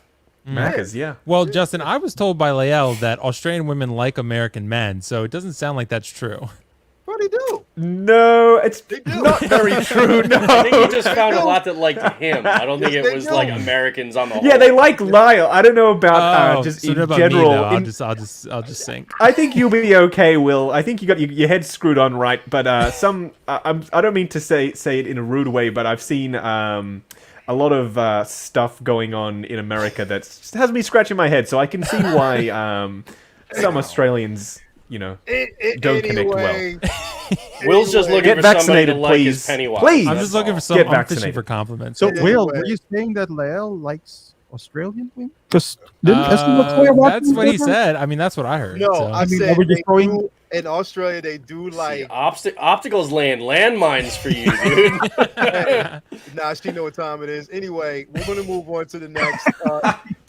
Macca's, yeah. Well, Justin, I was told by Lael that Australian women like American men, so it doesn't sound like that's true. What do they do? No, it's They do. not very true. No. I think he just found a lot that liked him. I don't think it was like Americans on the whole. Yeah, they like Lyle. I don't know about just so in what about general. Me, though? I'll just sink. I think you'll be okay, Will. I think you got your head screwed on right, but I don't mean to say it in a rude way, but I've seen a lot of stuff going on in America that just has me scratching my head. So I can see why some Australians, don't connect well. Will's just looking Get for somebody to vaccinated, like his please. Pennywise. Please. I'm that's just looking all. for some. Get I'm fishing vaccinated. for compliments. So, Yeah, Will, anyway. were you saying that Lael likes Australian women? Because Latoya That's what he said. I mean, that's what I heard. No, so. I mean, said are we just they throwing- do, in Australia they do like. Opticals land landmines for you, dude. Nah, she know what time it is. Anyway, we're gonna move on to the next.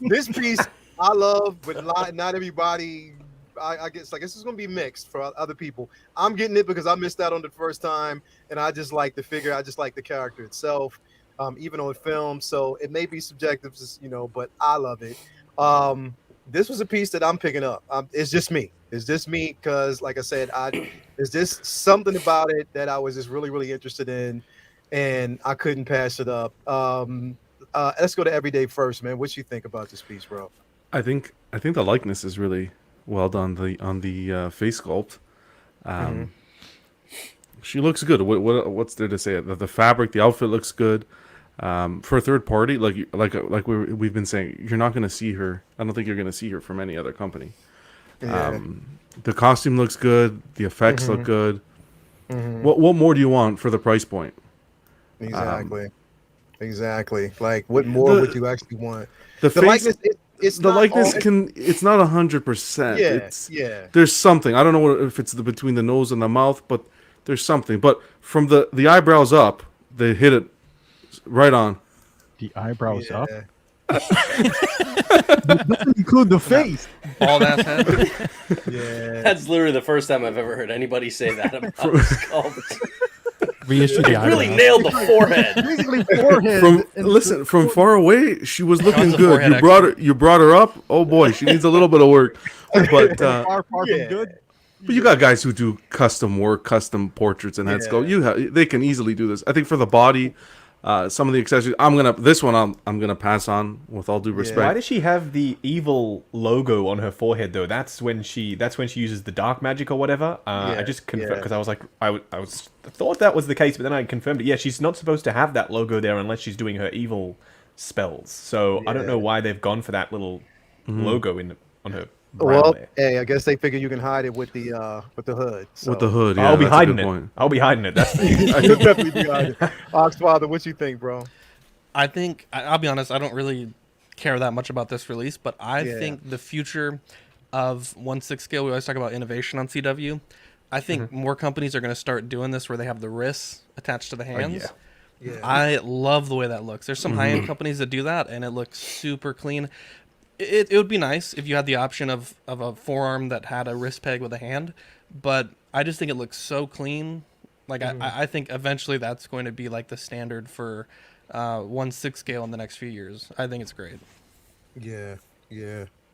This piece I love, but not everybody. I guess it's gonna be mixed for other people. I'm getting it because I missed out on the first time, and I just like the figure. I just like the character itself, even on film. So it may be subjective, but I love it. This was a piece that I'm picking up. It's just me. It's just me because, like I said, there's just something about it that I was just really, really interested in, and I couldn't pass it up. Let's go to Everyday first, man. What you think about this piece, bro? I think the likeness is really well done on the face sculpt. She looks good. What's there to say? The fabric, the outfit looks good. For a third party, like we've been saying, you're not going to see her. I don't think you're going to see her from any other company. Yeah. The costume looks good. The effects look good. What more do you want for the price point? Exactly. Like, what more would you actually want? The face, likeness. It's the not likeness all- it's not 100%. Yeah. There's something. I don't know if it's between the nose and the mouth, but there's something. But from the eyebrows up, they hit it right on. The eyebrows up. Yeah. Doesn't include the face. Bald ass head. Yeah. That's literally the first time I've ever heard anybody say that about the sculpt. Reissue the Really eyebrows. nailed the forehead. Basically forehead. From far away, she was looking a good. forehead You brought her up. Oh boy, she needs a little bit of work. But far from good. but you got guys who do custom work, custom portraits and head sculpt. They can easily do this. I think for the body, some of the accessories, I'm gonna pass on with all due respect. Why does she have the evil logo on her forehead though? That's when she uses the dark magic or whatever. I just confirmed because I was like, I thought that was the case, but then I confirmed it. Yeah, she's not supposed to have that logo there unless she's doing her evil spells. So I don't know why they've gone for that little logo on her. Well, there. hey, I guess they figure you can hide it with the hood. So. With the hood, yeah, I'll be that's a hiding good it. point. I'll be hiding it. That's You'll definitely be hiding it. Oxfather, what you think, bro? I think I'll be honest. I don't really care that much about this release, but I Yeah. think the future of 1/6 scale. We always talk about innovation on CW. I think more companies are going to start doing this where they have the wrists attached to the hands. Yeah. I love the way that looks. There's some high-end companies that do that, and it looks super clean. It would be nice if you had the option of a forearm that had a wrist peg with a hand, but I just think it looks so clean. Like I think eventually that's going to be like the standard for 1/6 scale in the next few years. I think it's great. Yeah,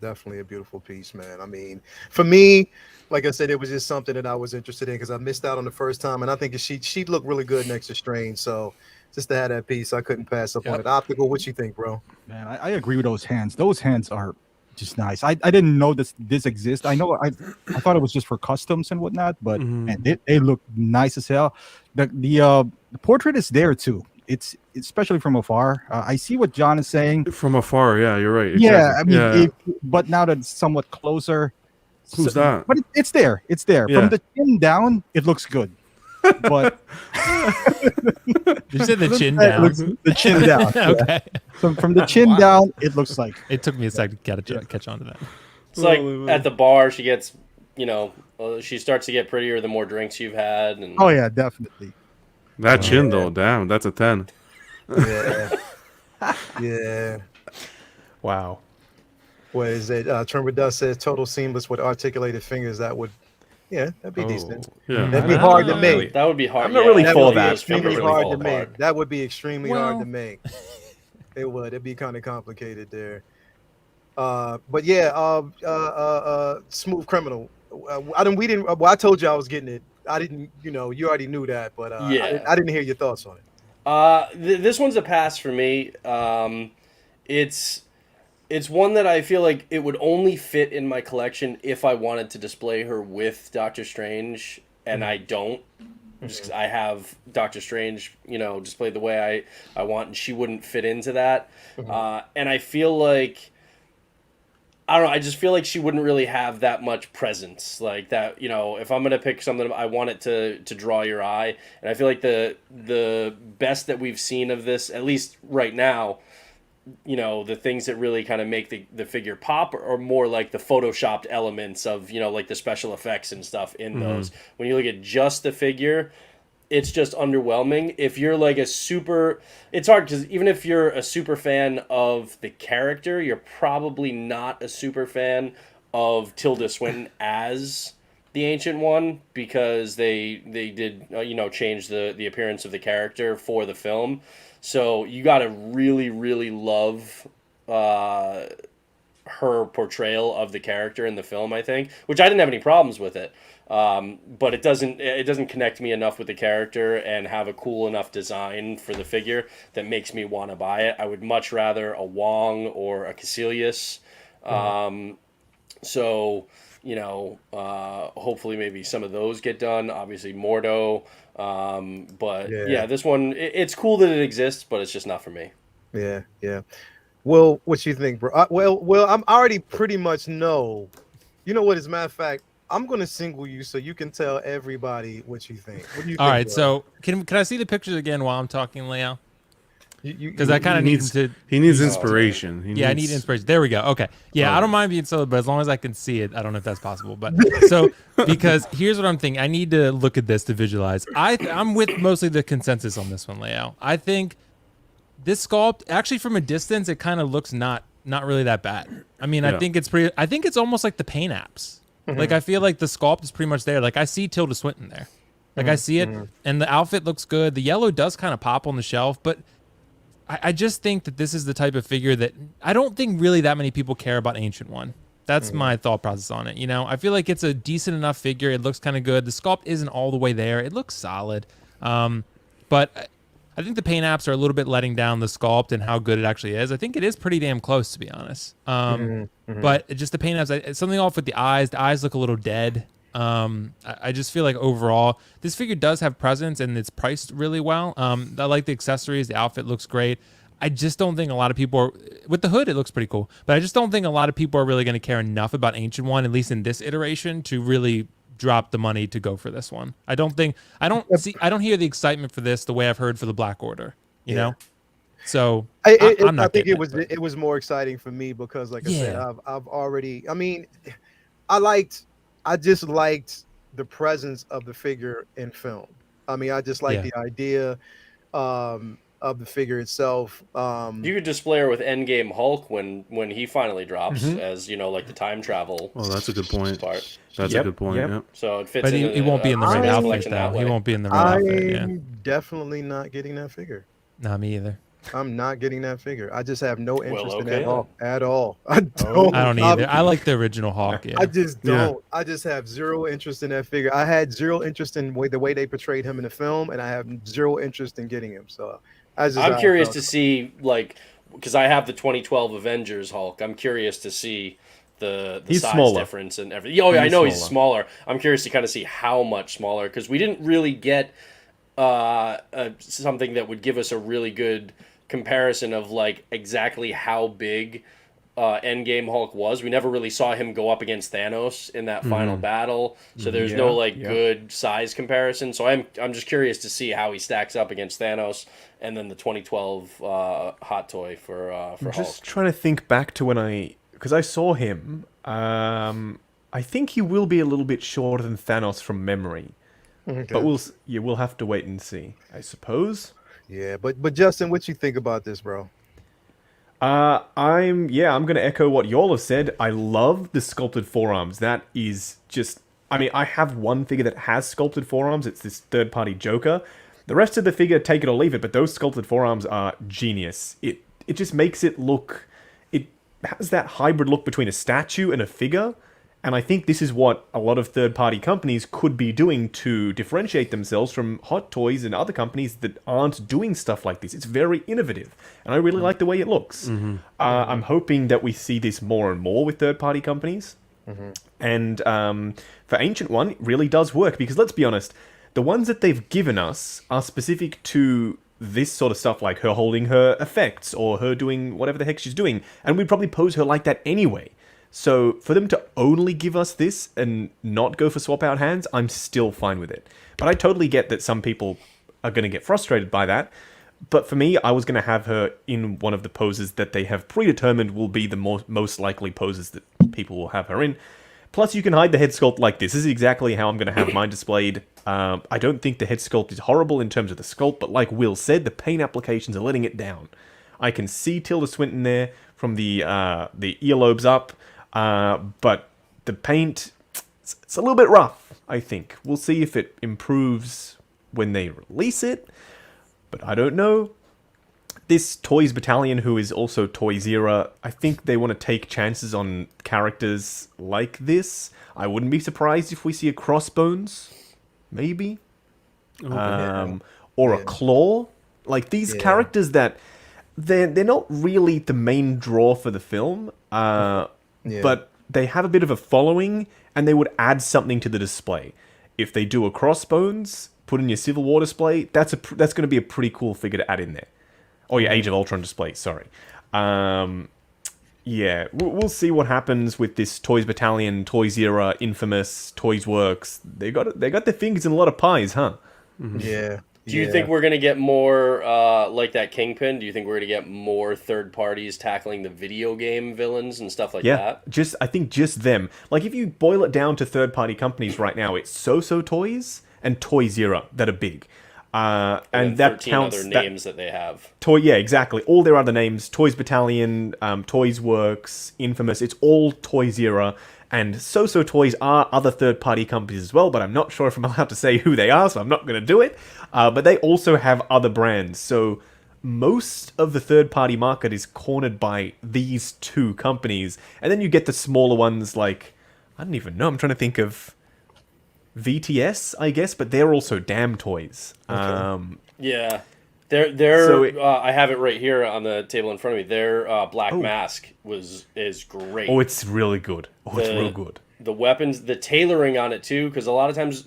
definitely a beautiful piece, man. I mean, for me, like I said, it was just something that I was interested in because I missed out on the first time, and I think she'd look really good next to Strange. So just to have that piece, I couldn't pass up on it. Optical, what you think, bro? Man, I agree with those hands. Those hands are just nice. I didn't know this exists. I know I thought it was just for customs and whatnot, but man, they look nice as hell. The portrait is there too. It's especially from afar. I see what John is saying. From afar, yeah, you're right. Yeah, exactly. I mean, but now that it's somewhat closer, Who's that? But it's there. It's there. Yeah. From the chin down, it looks good. But You said the chin it down. looks- the chin down. yeah. Okay. From the chin down, it looks like It took me a sec to catch on to that. It's like at the bar, she gets, she starts to get prettier the more drinks you've had. And oh yeah, definitely. That chin though, damn, that's a 10. Yeah, yeah. wow. What is it? Trevor Dust says total seamless with articulated fingers. That would Yeah, that'd be decent. Yeah. That'd be hard to not make. really. That would be hard. I'm not really That for would be that. extremely I'm not really hard for to that. make. That would be extremely hard to Well- make. It would. It'd be kind of complicated there. But yeah, Smooth Criminal. We didn't. Well, I told you I was getting it. I didn't. You know, you already knew that, but Yeah. I didn't hear your thoughts on it. This one's a pass for me. It's one that I feel like it would only fit in my collection if I wanted to display her with Doctor Strange, and I don't. Just 'cause I have Doctor Strange, displayed the way I want, and she wouldn't fit into that. And I feel like, I don't know, I just feel like she wouldn't really have that much presence. Like that, if I'm going to pick something, I want it to draw your eye. And I feel like the best that we've seen of this, at least right now, the things that really kind of make the figure pop are more like the photoshopped elements of, like the special effects and stuff in those. When you look at just the figure, it's just underwhelming. If you're like it's hard because even if you're a super fan of the character, you're probably not a super fan of Tilda Swinton as the Ancient One, because they did, change the appearance of the character for the film. So you got to really, really love her portrayal of the character in the film, I think, which I didn't have any problems with it. But it doesn't connect me enough with the character and have a cool enough design for the figure that makes me want to buy it. I would much rather a Wong or a Caecilius. So, hopefully maybe some of those get done. Obviously Mordo. But yeah, this one, it's cool that it exists, but it's just not for me. Yeah. Well, what you think, bro? Well, I'm already pretty much know. You know what? As a matter of fact, I'm gonna single you so you can tell everybody what you think. What do you All think, right, bro? so can I see the pictures again while I'm talking, Leo? Because I kind of He need needs to. he needs inspiration. I need inspiration. There we go. Okay. Yeah, I don't mind being solo, but as long as I can see it, I don't know if that's possible. But so, because here's what I'm thinking. I need to look at this to visualize. I'm with mostly the consensus on this one, Leo. I think this sculpt, actually from a distance, it kind of looks not really that bad. I mean, I think it's almost like the paint apps. Like, I feel like the sculpt is pretty much there. Like, I see Tilda Swinton there. Like, I see it, and the outfit looks good. The yellow does kind of pop on the shelf, but I just think that this is the type of figure that I don't think really that many people care about Ancient One. That's my thought process on it. I feel like it's a decent enough figure. It looks kind of good. The sculpt isn't all the way there. It looks solid. But I think the paint apps are a little bit letting down the sculpt and how good it actually is. I think it is pretty damn close, to be honest. But just the paint apps, something off with the eyes. The eyes look a little dead. I just feel like overall this figure does have presence and it's priced really well. I like the accessories. The outfit looks great. I just don't think a lot of people with the hood, it looks pretty cool, but I just don't think a lot of people are really going to care enough about Ancient One, at least in this iteration, to really drop the money to go for this one. I don't hear the excitement for this the way I've heard for the Black Order, you know? So I'm not I think getting it was more exciting for me because, like I said, Yeah. I've already. I mean, I just liked the presence of the figure in film. I mean, I just like the idea of the figure itself. You could display her with Endgame Hulk when he finally drops, as like the time travel. Oh, that's a good point. Part. That's a good point. Yep. So it fits. But he won't be in the right outfit though. He won't be in the right outfit. Yeah. I'm definitely not getting that figure. Not me either. I'm not getting that figure. I just have no interest in okay. that at all. I don't. I don't either. I like the original Hawk. Yeah. I just don't. I just have zero interest in that figure. I had zero interest in the way they portrayed him in the film, and I have zero interest in getting him. So I'm curious to see, because I have the 2012 Avengers Hulk. I'm curious to see the size smaller. difference and everything. Oh, yeah, I know he's smaller. I'm curious to kind of see how much smaller, because we didn't really get something that would give us a really good comparison of exactly how big Endgame Hulk was. We never really saw him go up against Thanos in that final battle, so there's no good size comparison. So I'm just curious to see how he stacks up against Thanos, and then the 2012 hot toy for I'm Hulk. just trying to think back to because I saw him. I think he will be a little bit shorter than Thanos from memory, but we'll have to wait and see, I suppose. Yeah, but Justin, what you think about this, bro? I'm gonna echo what y'all have said. I love the sculpted forearms. That is just I mean, I have one figure that has sculpted forearms. It's this third-party Joker. The rest of the figure, take it or leave it, but those sculpted forearms are genius. It just makes it look... It has that hybrid look between a statue and a figure, and I think this is what a lot of third-party companies could be doing to differentiate themselves from Hot Toys and other companies that aren't doing stuff like this. It's very innovative, and I really like the way it looks. I'm hoping that we see this more and more with third-party companies. And for Ancient One, it really does work, because let's be honest, the ones that they've given us are specific to this sort of stuff, like her holding her effects, or her doing whatever the heck she's doing, and we'd probably pose her like that anyway. So for them to only give us this and not go for swap out hands, I'm still fine with it. But I totally get that some people are going to get frustrated by that. But for me, I was going to have her in one of the poses that they have predetermined will be the most likely poses that people will have her in. Plus, you can hide the head sculpt like this. This is exactly how I'm going to have mine displayed. I don't think the head sculpt is horrible in terms of the sculpt, but like Will said, the paint applications are letting it down. I can see Tilda Swinton there from the earlobes up. But the paint, it's a little bit rough, I think. We'll see if it improves when they release it, but I don't know. This Toys Battalion, who is also Toys Era, I think they want to take chances on characters like this. I wouldn't be surprised if we see a Crossbones, maybe. Or a Claw. Like, these characters that, they're not really the main draw for the film, but they have a bit of a following, and they would add something to the display. If they do a Crossbones, put in your Civil War display, that's going to be a pretty cool figure to add in there. Or your Age of Ultron display, sorry. Yeah, we'll see what happens with this Toys Battalion, Toys Era, Infamous, Toys Works. They got their fingers in a lot of pies, huh? Yeah. Do you think we're going to get more like that Kingpin? Do you think we're going to get more third parties tackling the video game villains and stuff like that? I think just them. Like, if you boil it down to third-party companies right now, it's So-So Toys and Toys Era that are big. And that counts other names that they have. Yeah, exactly. All their other names, Toys Battalion, Toys Works, Infamous, it's all Toys Era. And So-So Toys are other third-party companies as well, but I'm not sure if I'm allowed to say who they are, so I'm not going to do it. But they also have other brands. So most of the third-party market is cornered by these two companies. And then you get the smaller ones like, I don't even know, I'm trying to think of VTS, I guess, but they're also Damn Toys. Okay. Yeah. They're I have it right here on the table in front of me. Their Black Mask is great. Oh, it's really good. It's real good. The weapons, the tailoring on it too, because a lot of times,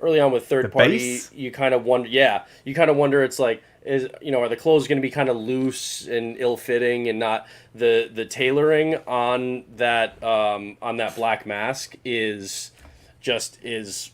early on with third party, you kind of wonder. Yeah, you kind of wonder. It's like, are the clothes going to be kind of loose and ill fitting, and not the tailoring on that Black Mask is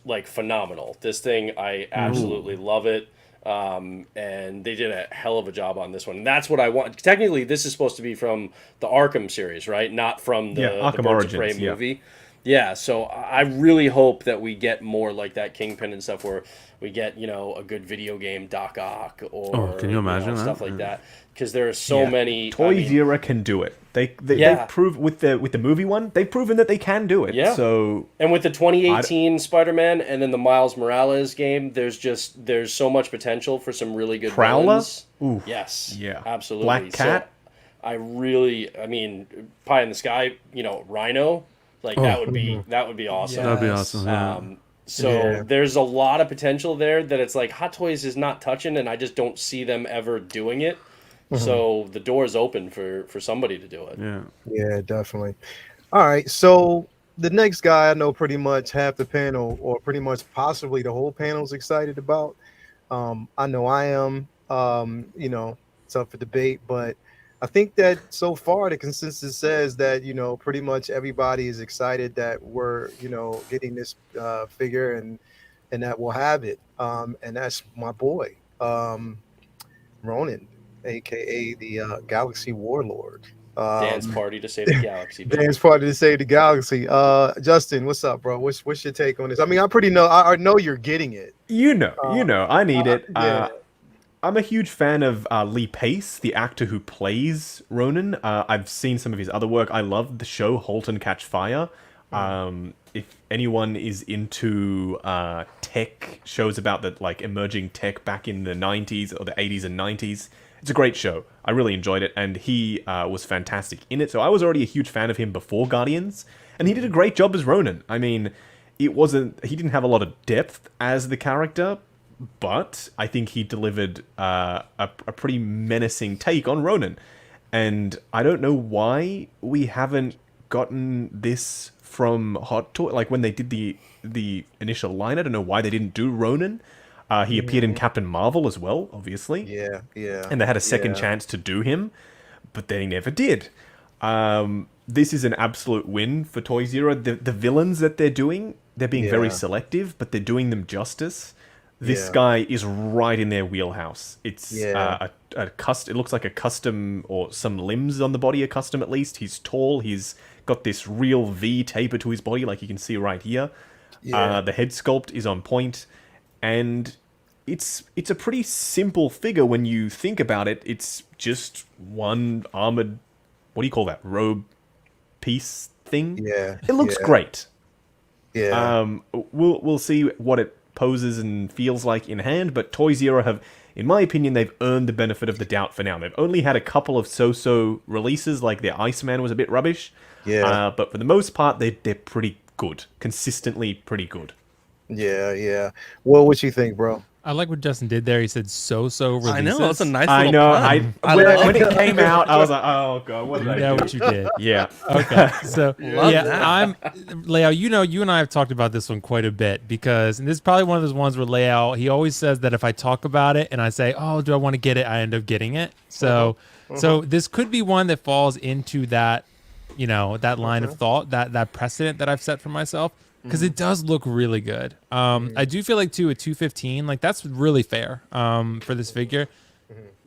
like phenomenal. This thing, I absolutely love it. And they did a hell of a job on this one. And that's what I want. Technically, this is supposed to be from the Arkham series, right? Not from the Arkham Birds Origins, of Prey movie. Yeah, so I really hope that we get more like that Kingpin and stuff, where we get, a good video game Doc Ock or can you imagine stuff like that. Because there are so many. Toys Era can do it. They've proved with the movie one, they've proven that they can do it. Yeah. So, and with the 2018 Spider-Man and then the Miles Morales game, there's so much potential for some really good Prowler? villains. Ooh. Yes. Yeah. Absolutely. Black Cat? So Pie in the Sky, Rhino, like that would be awesome. That'd be awesome. Yeah. There's a lot of potential there that it's like Hot Toys is not touching, and I just don't see them ever doing it. So the door is open for somebody to do it. Yeah, definitely. All right, so the next guy I know pretty much half the panel, or pretty much possibly the whole panel, is excited about. I know I am. It's up for debate, but I think that so far the consensus says that pretty much everybody is excited that we're getting this figure and that we'll have it. And that's my boy, Ronan, aka the Galaxy Warlord. Dance party to save the galaxy. Dance party to save the galaxy. Justin, what's up, bro? What's your take on this? I mean, I know you're getting it. I need it. Yeah. I'm a huge fan of Lee Pace, the actor who plays Ronan. I've seen some of his other work. I love the show *Halt and Catch Fire*. if anyone is into tech shows about the like emerging tech back in the 90s or the 80s and 90s, it's a great show. I really enjoyed it, and he was fantastic in it. So I was already a huge fan of him before Guardians, and he did a great job as Ronan. I mean, he didn't have a lot of depth as the character, but I think he delivered a pretty menacing take on Ronan. And I don't know why we haven't gotten this from Hot Toy. Like when they did the initial line, I don't know why they didn't do Ronan. He appeared in Captain Marvel as well, obviously. Yeah. And they had a second chance to do him, but they never did. This is an absolute win for Toy Zero. The villains that they're doing, they're being very selective, but they're doing them justice. This guy is right in their wheelhouse. It's it looks like a custom, or some limbs on the body are custom at least. He's tall. He's got this real V taper to his body, like you can see right here. The head sculpt is on point, and it's a pretty simple figure when you think about it. It's just one armored, what do you call that, robe piece thing? Yeah. It looks great. Yeah. We'll see what it poses and feels like in hand, but Toy Zero have, in my opinion, they've earned the benefit of the doubt for now. They've only had a couple of so-so releases, like their Iceman was a bit rubbish. But for the most part, they're pretty good. Consistently pretty good. Yeah. Well, what you think, bro? I like what Justin did there. He said so releases. I know, that's a nice I little know. pun. When it came out, I was like, oh god, what did I do? What you did. Yeah. Okay. So that. I'm Leo, you and I have talked about this one quite a bit, because and this is probably one of those ones where Leo, he always says that if I talk about it and I say, oh, do I want to get it, I end up getting it. So so this could be one that falls into that, that line of thought, that precedent that I've set for myself. Because it does look really good. I do feel like, too, at $215, like, that's really fair for this figure.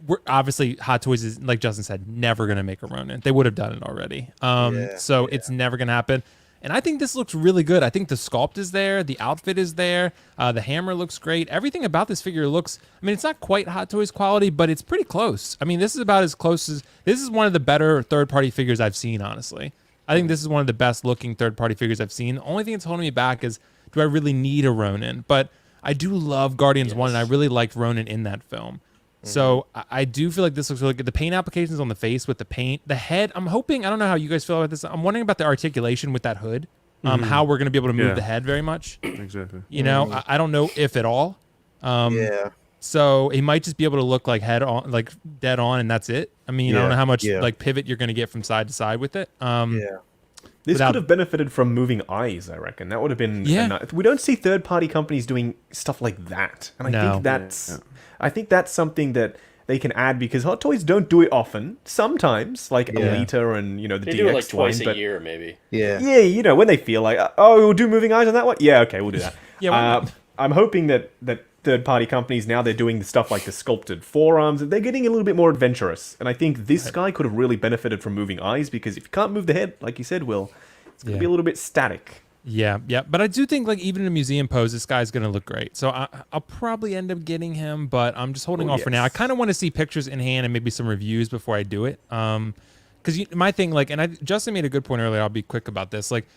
We're obviously, Hot Toys is, like Justin said, never going to make a Ronin. They would have done it already. It's never going to happen. And I think this looks really good. I think the sculpt is there. The outfit is there. The hammer looks great. Everything about this figure looks, I mean, it's not quite Hot Toys quality, but it's pretty close. I mean, this is about as close as, this is one of the better third-party figures I've seen, honestly. I think this is one of the best looking third-party figures I've seen. The only thing that's holding me back is, do I really need a Ronin? But I do love Guardians 1, and I really liked Ronin in that film. So I do feel like this looks really good. The paint applications on the face with the paint. The head, I'm hoping, I don't know how you guys feel about this. I'm wondering about the articulation with that hood. How we're going to be able to move the head very much. Exactly. I don't know if at all. So it might just be able to look like head on, like dead on, and that's it. I mean, I don't know how much like pivot you're going to get from side to side with it. This could have benefited from moving eyes, I reckon. That would have been... we don't see third-party companies doing stuff like that. And I think that's something that they can add, because Hot Toys don't do it often. Sometimes, like Alita and, the They DX do it like twice line, a year, maybe. Yeah, when they feel like, oh, we'll do moving eyes on that one? Yeah, okay, we'll do that. I'm hoping that third-party companies, now they're doing the stuff like the sculpted forearms, they're getting a little bit more adventurous. And I think this guy could have really benefited from moving eyes, because if you can't move the head, like you said, Will, it's going to be a little bit static. Yeah. But I do think, like, even in a museum pose, this guy's going to look great. So I'll probably end up getting him, but I'm just holding off for now. I kind of want to see pictures in hand and maybe some reviews before I do it. Because my thing, like, and Justin made a good point earlier, I'll be quick about this, like,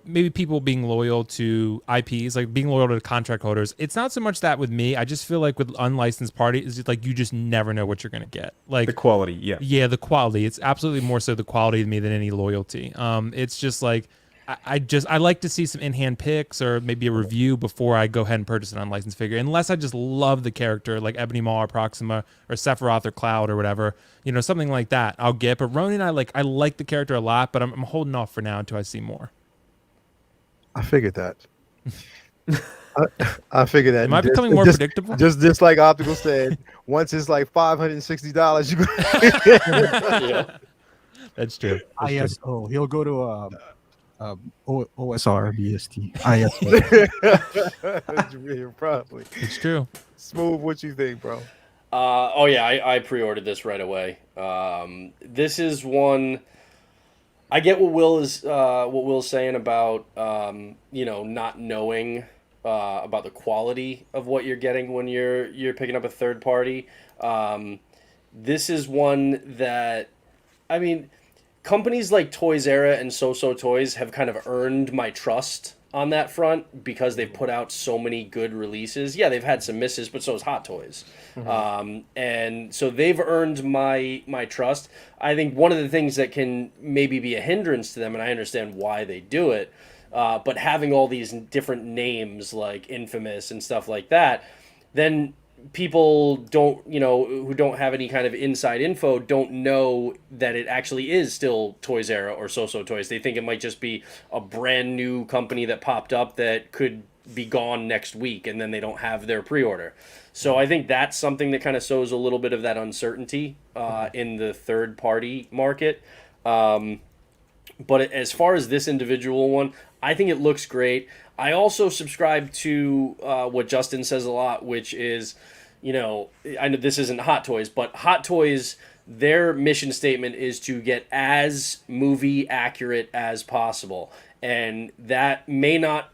maybe people being loyal to IPs, like being loyal to the contract holders. It's not so much that with me. I just feel like with unlicensed parties, it's like you just never know what you're going to get. Like the quality, Yeah, the quality. It's absolutely more so the quality to me than any loyalty. It's just like, I like to see some in-hand pics or maybe a review before I go ahead and purchase an unlicensed figure. Unless I just love the character, like Ebony Maw or Proxima or Sephiroth or Cloud or whatever, something like that, I'll get. But Ronin, I like the character a lot, but I'm holding off for now until I see more. I figured that. I figured that. Am I becoming more predictable? Just like Optical said, once it's like $560, you go. That's true. ISO. He'll go to OSR BST. ISO. Probably. It's true. Smooth. What you think, bro? I pre-ordered this right away. This is one. I get what Will's saying about not knowing about the quality of what you're getting when you're picking up a third party. This is one that, companies like Toys R Us and So Toys have kind of earned my trust on that front because they've put out so many good releases. Yeah, they've had some misses, but so has Hot Toys. And so they've earned my trust. I think one of the things that can maybe be a hindrance to them, and I understand why they do it, but having all these different names like Infamous and stuff like that, then people don't, who don't have any kind of inside info don't know that it actually is still Toys Era or So-So Toys. They think it might just be a brand new company that popped up that could be gone next week, and then they don't have their pre-order. So I think that's something that kind of sows a little bit of that uncertainty in the third-party market. But as far as this individual one, I think it looks great. I also subscribe to what Justin says a lot, which is, I know this isn't Hot Toys, but Hot Toys, their mission statement is to get as movie accurate as possible. And that may not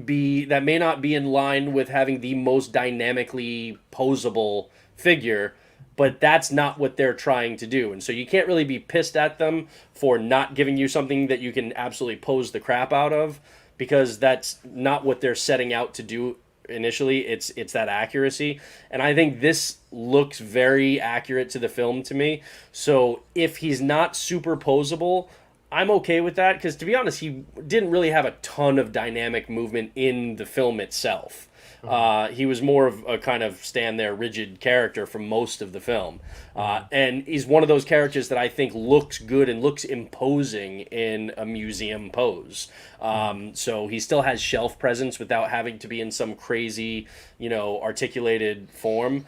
be in line with having the most dynamically posable figure, but that's not what they're trying to do. And so you can't really be pissed at them for not giving you something that you can absolutely pose the crap out of, because that's not what they're setting out to do initially. It's that accuracy. And I think this looks very accurate to the film to me. So if he's not super posable, I'm okay with that, because to be honest, he didn't really have a ton of dynamic movement in the film itself. He was more of a kind of stand there rigid character for most of the film. And he's one of those characters that I think looks good and looks imposing in a museum pose. So he still has shelf presence without having to be in some crazy, articulated form.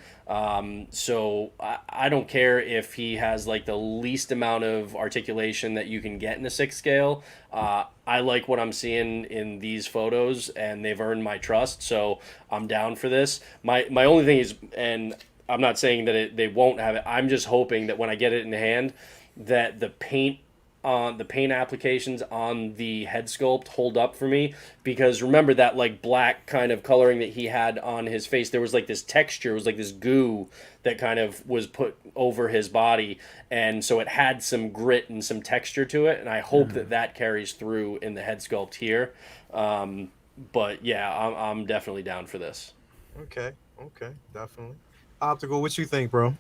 So I don't care if he has like the least amount of articulation that you can get in a 6 scale. I like what I'm seeing in these photos, and they've earned my trust, so I'm down for this. My only thing is, and I'm not saying that they won't have it, I'm just hoping that when I get it in hand, that the paint applications on the head sculpt hold up for me, because remember that like black kind of coloring that he had on his face, there was like this texture, it was like this goo that kind of was put over his body, and so it had some grit and some texture to it, and I hope that carries through in the head sculpt here. But yeah, I'm definitely down for this. Okay, definitely. Optical, what you think, bro?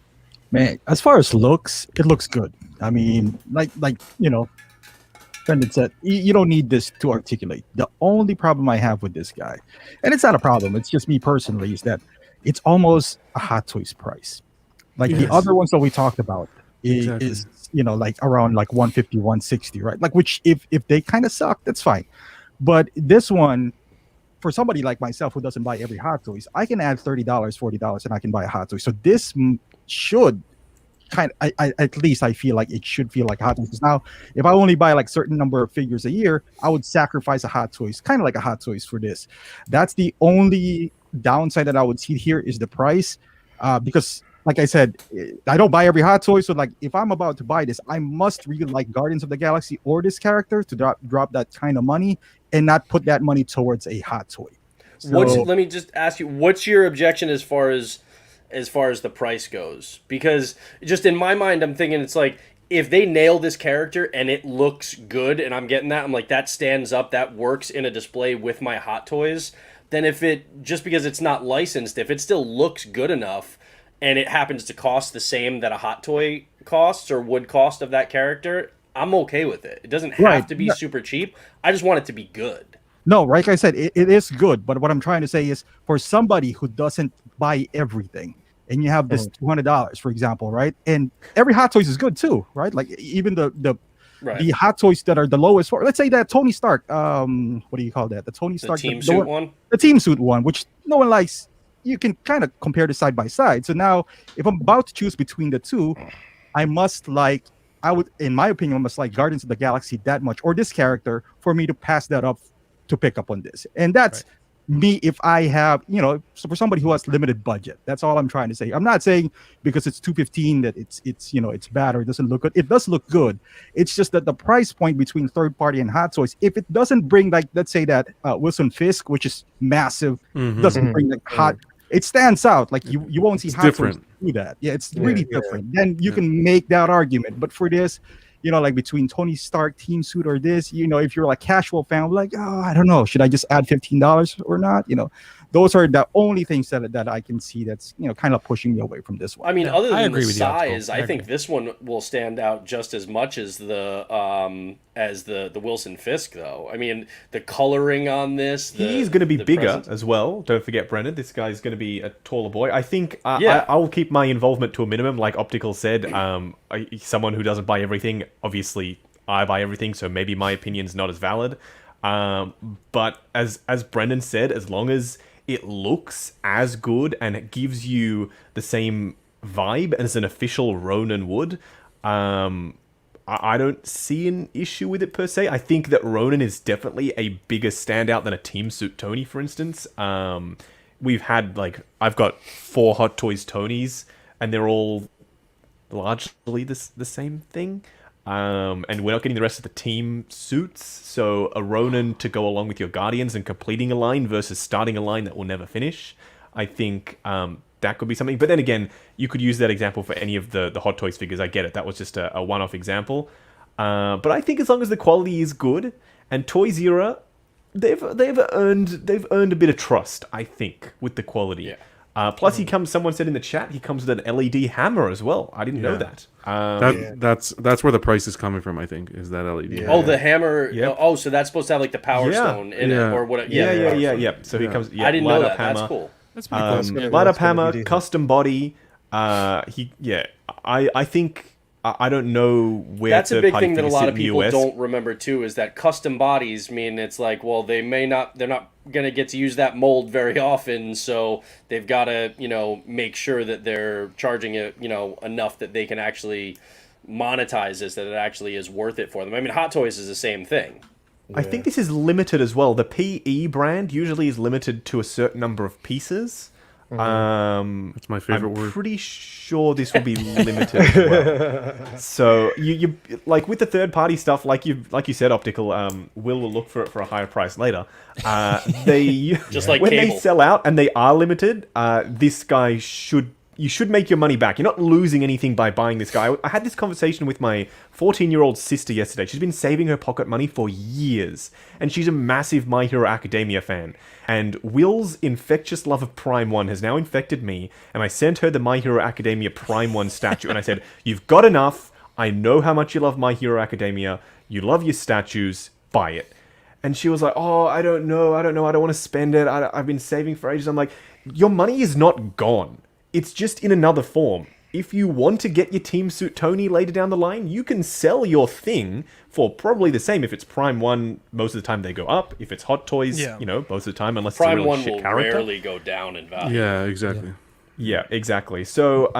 Man, as far as looks, it looks good. I mean, like Brendan said, you don't need this to articulate. The only problem I have with this guy, and it's not a problem, it's just me personally, is that it's almost a Hot Toys price. Like the other ones that we talked about is like around like 150, 160, right? Like, which if they kind of suck, that's fine. But this one, for somebody like myself who doesn't buy every Hot Toys, I can add $30, $40, and I can buy a Hot Toy. So this should at least I feel like it should feel like Hot Toys. Now, if I only buy like certain number of figures a year, I would sacrifice a Hot Toys, kind of like a Hot Toys for this. That's the only downside that I would see here is the price, because like I said, I don't buy every Hot Toy. So like if I'm about to buy this, I must really like Guardians of the Galaxy or this character to drop that kind of money and not put that money towards a Hot Toy. So, let me just ask you, what's your objection as far as the price goes? Because just in my mind, I'm thinking it's like, if they nail this character and it looks good and I'm getting that, I'm like, that stands up, that works in a display with my Hot Toys, then if it, just because it's not licensed, if it still looks good enough and it happens to cost the same that a Hot Toy costs or would cost of that character, I'm okay with it. It doesn't have to be super cheap. I just want it to be good. No, like I said, it is good. But what I'm trying to say is, for somebody who doesn't buy everything, and you have this $200, for example, right? And every Hot Toys is good too, right? Like even the Hot Toys that are the lowest, let's say that Tony Stark, what do you call that? The Tony Stark team suit one? The team suit one, which no one likes. You can kind of compare the side by side. So now, if I'm about to choose between the two, I would, in my opinion, I must like Guardians of the Galaxy that much, or this character, for me to pass that up to pick up on this. And that's me if I have, so for somebody who has limited budget. That's all I'm trying to say. I'm not saying because it's $215 that it's bad or it doesn't look good. It does look good. It's just that the price point between third party and Hot Toys, if it doesn't bring, like, let's say that Wilson Fisk, which is massive, doesn't bring like hot, it stands out. Like you won't see Hot Toys do that. Yeah, it's really different. Then you can make that argument. But for this, like between Tony Stark team suit or this, if you're like casual fan, like, oh, I don't know, should I just add $15 or not? Those are the only things that I can see that's kind of pushing me away from this one. I mean, other I than agree the with you, size, Optical. I think this one will stand out just as much as the Wilson Fisk, though. I mean, the coloring on this. He's going to be the bigger presence- as well. Don't forget, Brendan. This guy's going to be a taller boy. I think Yeah. I will keep my involvement to a minimum. Like Optical said, someone who doesn't buy everything, obviously I buy everything, so maybe my opinion's not as valid. But as Brendan said, as long as it looks as good and it gives you the same vibe as an official Ronan would, I don't see an issue with it per se. I think that Ronan is definitely a bigger standout than a Team Suit Tony, for instance. We've had, I've got 4 Hot Toys Tonys, and they're all largely the same thing. And we're not getting the rest of the team suits, so a Ronan to go along with your Guardians and completing a line versus starting a line that will never finish, I think that could be something. But then again, you could use that example for any of the Hot Toys figures. I get it. That was just a one-off example. But I think as long as the quality is good, and Toys Era, they've earned a bit of trust, I think, with the quality. Yeah. Plus, someone said in the chat, he comes with an LED hammer as well. I didn't know that. That's where the price is coming from, I think, is that LED. Yeah. Oh, the hammer. Yep. Oh, so that's supposed to have like the Power Yeah. Stone in it, or what? Yeah. So he comes. Yeah, I didn't know light that. up hammer. That's cool. That's pretty cool. Light up That's gonna be hammer, decent. custom body. I think I don't know where That's a big third-party thing that a figures lot sit of in the people US. don't remember too, is that custom bodies mean it's like, well, they're not going to get to use that mold very often, so they've got to, make sure that they're charging it, enough that they can actually monetize this, that it actually is worth it for them. I mean, Hot Toys is the same thing. I think this is limited as well. The PE brand usually is limited to a certain number of pieces. That's my favorite I'm word. pretty sure this will be limited as well. So you like with the third party stuff, like you said, Optical. Will look for it for a higher price later. They Just like when Cable. they sell out and they are limited. This guy you should make your money back. You're not losing anything by buying this guy. I had this conversation with my 14-year-old sister yesterday. She's been saving her pocket money for years, and she's a massive My Hero Academia fan. And Will's infectious love of Prime 1 has now infected me, and I sent her the My Hero Academia Prime 1 statue, and I said, you've got enough. I know how much you love My Hero Academia. You love your statues. Buy it. And she was like, oh, I don't know. I don't want to spend it. I've been saving for ages. I'm like, your money is not gone. It's just in another form. If you want to get your Team Suit Tony later down the line, you can sell your thing for probably the same. If it's Prime 1, most of the time they go up. If it's Hot Toys, most of the time, unless Prime it's a really 1 shit will character. rarely go down in value. Yeah, exactly. Yeah, exactly. So,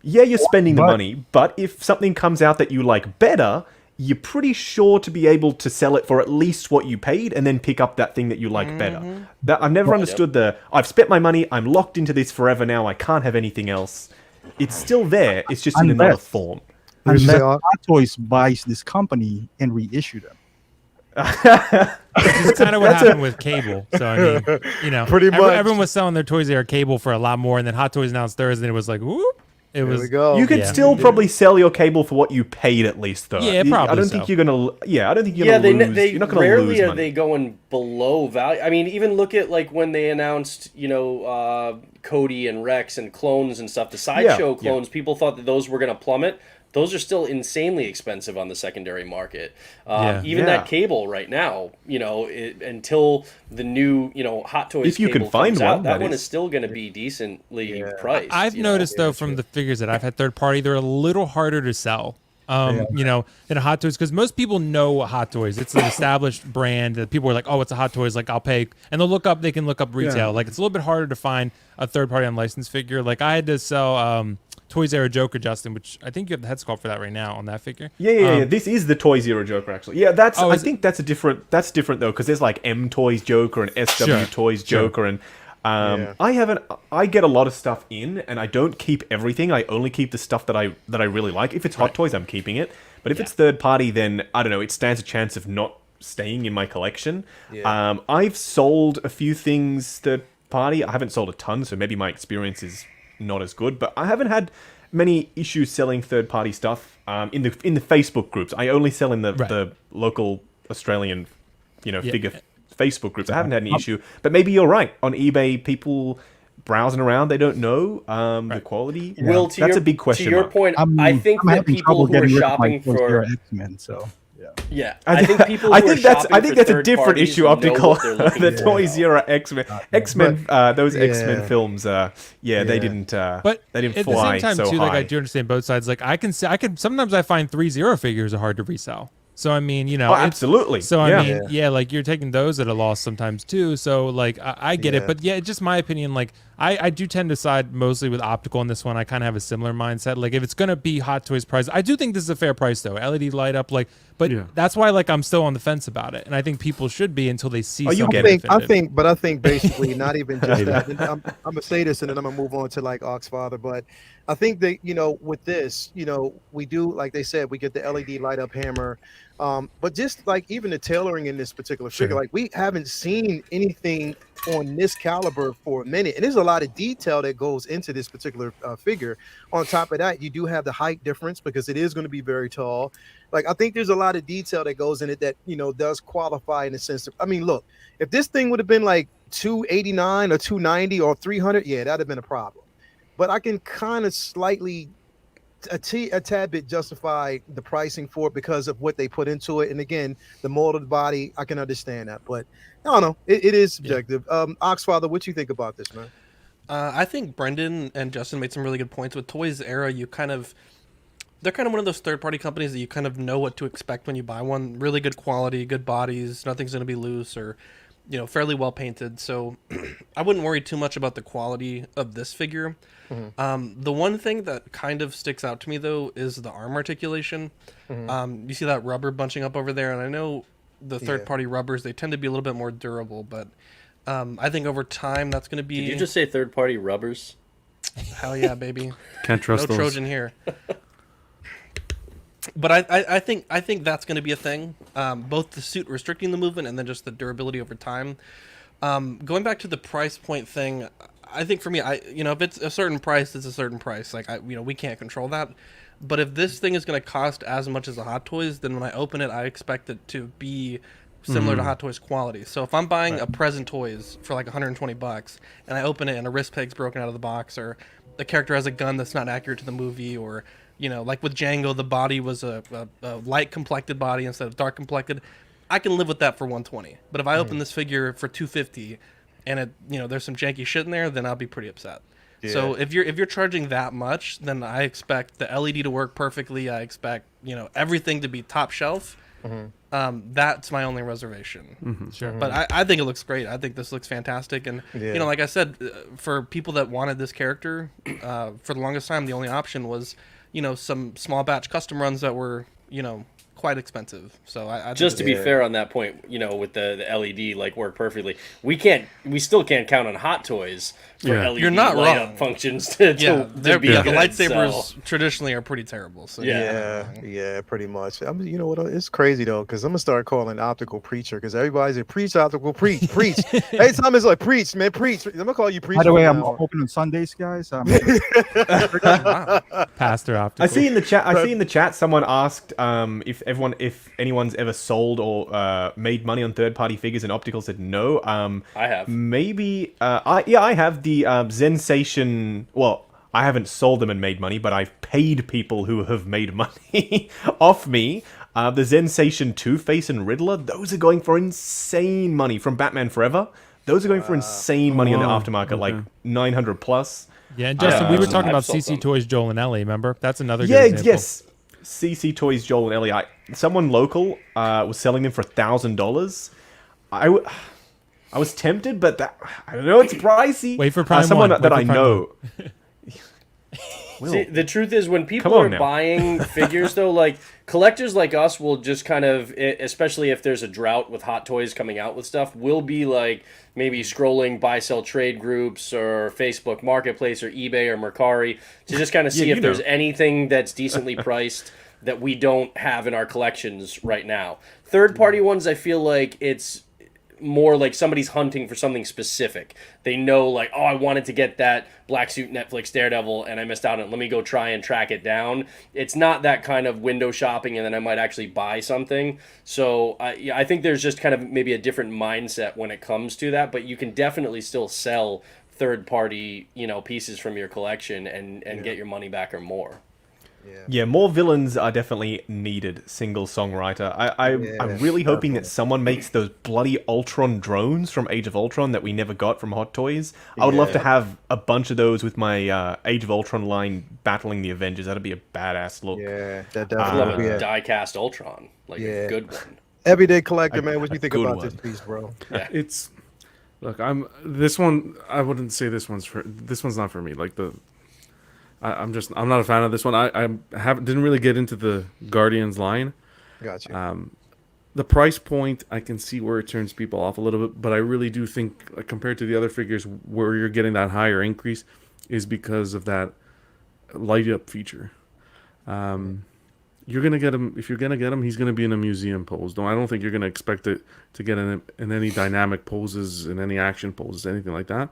you're spending the money, but if something comes out that you like better, you're pretty sure to be able to sell it for at least what you paid and then pick up that thing that you like better. That I've never understood I've spent my money, I'm locked into this forever now, I can't have anything else. It's still there, it's just in another form. Unless Hot Toys buys this company and reissue them. It's kind of what happened with Cable. So I mean, Pretty much. everyone was selling their Toys Air Cable for a lot more, and then Hot Toys announced theirs, and it was like, whoop. It There was. we go. You could still probably sell your cable for what you paid at least, though. Yeah, probably I don't so. think you're gonna. Yeah, I don't think you're Yeah, gonna lose. they You're not gonna rarely lose are money. they going below value. I mean, even look at like when they announced, Cody and Rex and clones and stuff. The sideshow clones, people thought that those were going to plummet. Those are still insanely expensive on the secondary market. Even that cable right now, until the new, Hot Toys If you cable can find comes out, one, that that one is. is still going to be decently priced. I've noticed though from the figures that I've had third party, they're a little harder to sell. Than a Hot Toys, because most people know Hot Toys. It's an established brand that people are like, oh, it's a Hot Toys, like I'll pay, and they can look up retail. Yeah. Like it's a little bit harder to find a third party unlicensed figure. Like I had to sell Toys Era Joker, Justin, which I think you have the head sculpt for that right now on that figure. Yeah. This is the Toys Era Joker, actually. Yeah, that's. Oh, I think that's different though, because there's like M Toys Joker and SW Toys Joker, and I get a lot of stuff in, and I don't keep everything. I only keep the stuff that I really like. If it's Hot Toys, I'm keeping it. But if it's third party, then I don't know. It stands a chance of not staying in my collection. Yeah. I've sold a few things third party. I haven't sold a ton, so maybe my experience is not as good. But I haven't had many issues selling third-party stuff in the Facebook groups. I only sell in the local Australian, figure Facebook groups. I haven't had any issue, but maybe you're right. On eBay, people browsing around, they don't know the quality. Will, that's a big question. To your mark. point, I think I'm that having people trouble who are getting rid of my shopping for X-Men, so yeah, I think people. I who think are that's shopping for a third different parties issue. know Optical, what they're looking the for. Toys era X-Men, those X-Men films. They didn't. But they didn't at the fly same time, so too, high. like I do understand both sides. Like I can sometimes I find 3-0 figures are hard to resell. So I mean, Oh, absolutely. So I mean, like you're taking those at a loss sometimes too. So like I get it, but it's just my opinion. Like I do tend to side mostly with optical on this one. I kind of have a similar mindset. Like if it's gonna be Hot Toys price, I do think this is a fair price though. LED light up, but that's why like I'm still on the fence about it, and I think people should be until they see. I think basically not even just that. And I'm gonna say this, and then I'm gonna move on to like Oxfather. But I think that with this, we do, like they said, we get the LED light up hammer. But just like even the tailoring in this particular figure, like we haven't seen anything on this caliber for a minute, and there's a lot of detail that goes into this particular figure. On top of that, you do have the height difference because it is going to be very tall. Like I think there's a lot of detail that goes in it that does qualify in the sense of, I mean, look, if this thing would have been like 289 or 290 or 300, that'd have been a problem. But I can kind of slightly a tad bit justify the pricing for it because of what they put into it. And again, the mold of the body, I can understand that. But I don't know. It is subjective. Oxfather, what you think about this, man? I think Brendan and Justin made some really good points. With Toys Era, they're kind of one of those third-party companies that you kind of know what to expect when you buy one. Really good quality, good bodies, nothing's going to be loose or, fairly well painted. So I wouldn't worry too much about the quality of this figure. Mm-hmm. The one thing that kind of sticks out to me, though, is the arm articulation. Mm-hmm. You see that rubber bunching up over there, and I know the third-party rubbers, they tend to be a little bit more durable, but I think over time that's going to be... Did you just say third-party rubbers? Hell yeah, baby. Can't trust no those. Trojan here. But I think that's going to be a thing. Both the suit restricting the movement and then just the durability over time. Going back to the price point thing, I think for me, if it's a certain price, it's a certain price. Like we can't control that. But if this thing is going to cost as much as a Hot Toys, then when I open it, I expect it to be similar to Hot Toys quality. So if I'm buying a present Toys for like $120 and I open it and a wrist peg's broken out of the box, or the character has a gun that's not accurate to the movie, or like with Django, the body was a light complected body instead of dark complected, I can live with that for $120. But if I open this figure for $250 and it there's some janky shit in there, then I'll be pretty upset. Yeah. So if you're charging that much, then I expect the LED to work perfectly. I expect everything to be top shelf. Mm-hmm. That's my only reservation. Mm-hmm. Sure. But I think it looks great. I think this looks fantastic. And like I said, for people that wanted this character, for the longest time, the only option was some small batch custom runs that were quite expensive. So I just to be fair on that point, with the LED like work perfectly. We still can't count on Hot Toys for LED You're not light wrong. up functions to be the good, lightsabers traditionally are pretty terrible. So yeah, pretty much. I mean, you know what? It's crazy though, because I'm gonna start calling optical preacher because everybody's a preach optical preach. Every time it's like preach, man, preach. I'm gonna call you preacher. By the way, I'm open on Sundays, guys. Pastor optical. I see in the chat someone asked if anyone's ever sold or made money on third-party figures, and Optical said no. I have. Maybe I have the Zensation. Well, I haven't sold them and made money, but I've paid people who have made money off me. The Zensation Two-Face and Riddler, those are going for insane money from Batman Forever. Those are going for insane money on the aftermarket, like 900 plus. Yeah, and Justin, we were talking about CC Toys, Joel and Ellie. Remember? That's another. Good example. Yes. CC Toys, Joel and Ellie. Someone local was selling them for $1,000. I was tempted, but I don't know. It's pricey. Wait for Prime someone One. that I know. See, the truth is, when people are buying figures, though, like collectors like us will just kind of, especially if there's a drought with Hot Toys coming out with stuff, we'll be like maybe scrolling buy-sell trade groups or Facebook Marketplace or eBay or Mercari to just kind of see if there's anything that's decently priced that we don't have in our collections right now. Third-party ones, I feel like it's more like somebody's hunting for something specific. They know like, oh, I wanted to get that Black Suit Netflix Daredevil and I missed out on it. Let me go try and track it down. It's not that kind of window shopping and then I might actually buy something. So I think there's just kind of maybe a different mindset when it comes to that, but you can definitely still sell third party, pieces from your collection and get your money back or more. Yeah, more villains are definitely needed, single songwriter. I'm really hoping that someone makes those bloody Ultron drones from Age of Ultron that we never got from Hot Toys. I would love to have a bunch of those with my Age of Ultron line battling the Avengers. That'd be a badass look. Yeah, that I definitely love would be a die-cast Ultron, like a good one. Everyday collector, man. What do you think good about one. this piece, bro? Yeah. It's look, this one. I wouldn't say this one's not for me. Like I'm not a fan of this one. I didn't really get into the Guardians line. Gotcha. The price point, I can see where it turns people off a little bit, but I really do think, like, compared to the other figures where you're getting that higher increase, is because of that light up feature. You're gonna get him if you're gonna get him. He's gonna be in a museum pose. I don't think you're gonna expect it to get in any dynamic poses, in any action poses, anything like that.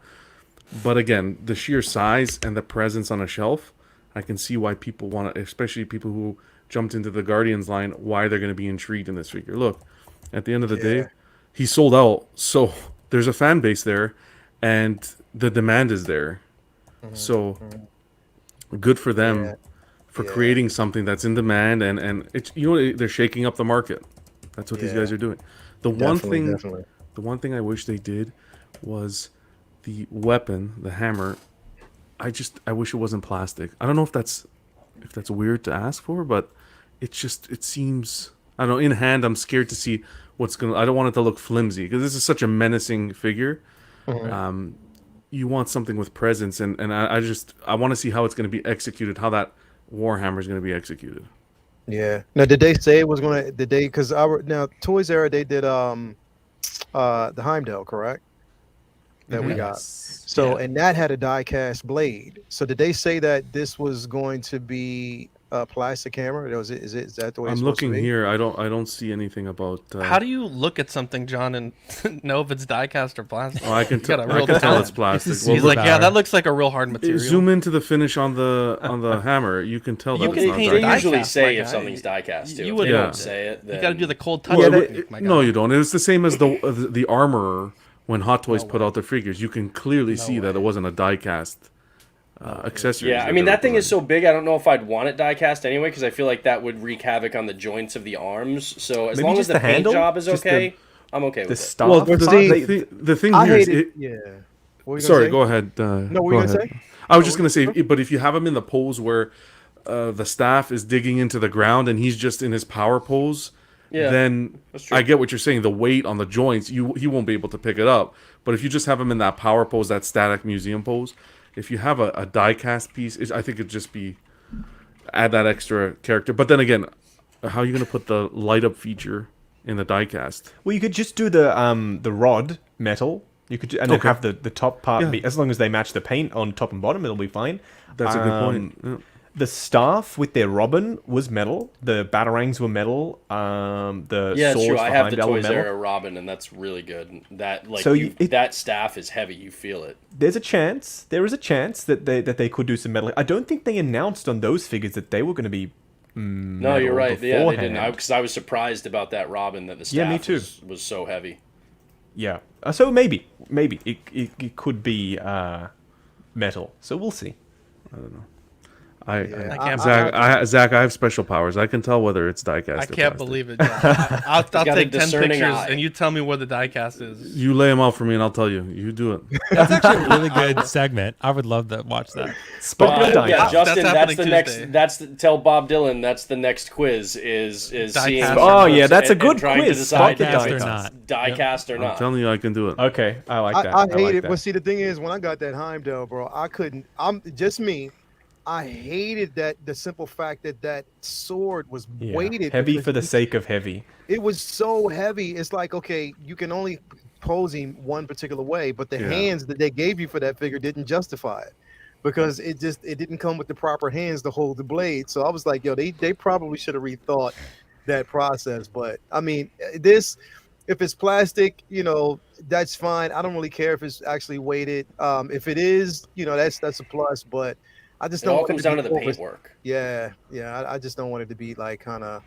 But again, the sheer size and the presence on a shelf, I can see why people want to, especially people who jumped into the Guardians line, why they're going to be intrigued in this figure. Look, at the end of the day, he sold out, so there's a fan base there, and the demand is there. So good for them for creating something that's in demand, and it's they're shaking up the market. That's what these guys are doing. The one thing I wish they did was the weapon, the hammer. I wish it wasn't plastic. I don't know if that's weird to ask for, but it seems, I don't know, in hand I'm scared to see I don't want it to look flimsy because this is such a menacing figure. You want something with presence, and I want to see how it's going to be executed, how that Warhammer is going to be executed. Yeah. Now, did they say it was going to, because now Toys R Us, they did the Heimdall, correct? That we got. So, and that had a die-cast blade. So, did they say that this was going to be a plastic hammer? Is that the way I'm it's looking supposed to be? here. I don't see anything about. How do you look at something, John, and know if it's die-cast or plastic? Oh, I can You gotta I reel can it tell down. it's plastic. He's like, yeah, that looks like a real hard material. Zoom into the finish on the hammer. You can tell that You it's can not paint They die-cast. usually die-cast, say my if guy. something's die-cast too. You If would they know. don't say it, then You got to do the cold touch Well, technique, my guy. no, you don't. It's the same as the armorer when Hot Toys put out their figures. You can clearly see that it wasn't a die-cast accessory. Yeah, I mean, that thing is so big, I don't know if I'd want it die-cast anyway, because I feel like that would wreak havoc on the joints of the arms. So as Maybe long as just the the paint handle? job is Just okay, I'm okay The with it. staff. Well, part, the thing I here is hate it. Yeah. What were you gonna sorry, say? go ahead. No, what were go you gonna ahead. say? I was just gonna say, but if you have him in the pose where the staff is digging into the ground and he's just in his power pose, then that's true. I get what you're saying. The weight on the joints, he won't be able to pick it up. But if you just have him in that power pose, that static museum pose, if you have a die-cast piece, I think it'd just be add that extra character. But then again, how are you gonna put the light-up feature in the die-cast? Well, you could just do the rod metal. You could then have the top part be, as long as they match the paint on top and bottom, it'll be fine. That's a good point. Yeah. The staff with their Robin was metal. The batarangs were metal. The Yeah, it's swords true. I have the behind were Toys metal. Era Robin, and that's really good. That So that staff is heavy. You feel it. There's a chance. There is a chance that they could do some metal. I don't think they announced on those figures that they were going to be. No, you're right. Yeah, they didn't. beforehand. Because I was surprised about that Robin that the staff Yeah, me too. Was so heavy. Yeah. So maybe it could be metal. So we'll see. Zach, I have special powers. I can tell whether it's diecast. I or can't plastic. believe it, John. I'll got a take 10 discerning pictures eye. and you tell me where the die-cast is. You lay them out for me, and I'll tell you. You do it. That's actually a really good segment. I would love to watch that. Yeah, Justin, that's happening the Tuesday. next. Tell Bob Dylan that's the next quiz is seeing. Die-cast. Oh, yeah, that's a and good trying to quiz. decide Spot the if die-cast it's or not. die-cast or I'm not. telling you, I can do it. Okay, I like that. I like hate it. that. But see, the thing is, when I got that Heimdall, bro, I couldn't. I'm just me. I hated that the simple fact that sword was Yeah, weighted. heavy because for the sake of heavy. It was so heavy. It's like, okay, you can only pose him one particular way, but the hands that they gave you for that figure didn't justify it because it didn't come with the proper hands to hold the blade. So I was like, yo, they probably should have rethought that process. But I mean, this if it's plastic, that's fine. I don't really care if it's actually weighted. If it is, that's a plus. But I just It don't all want comes it to down be to the paintwork. Yeah. I just don't want it to be like kind of,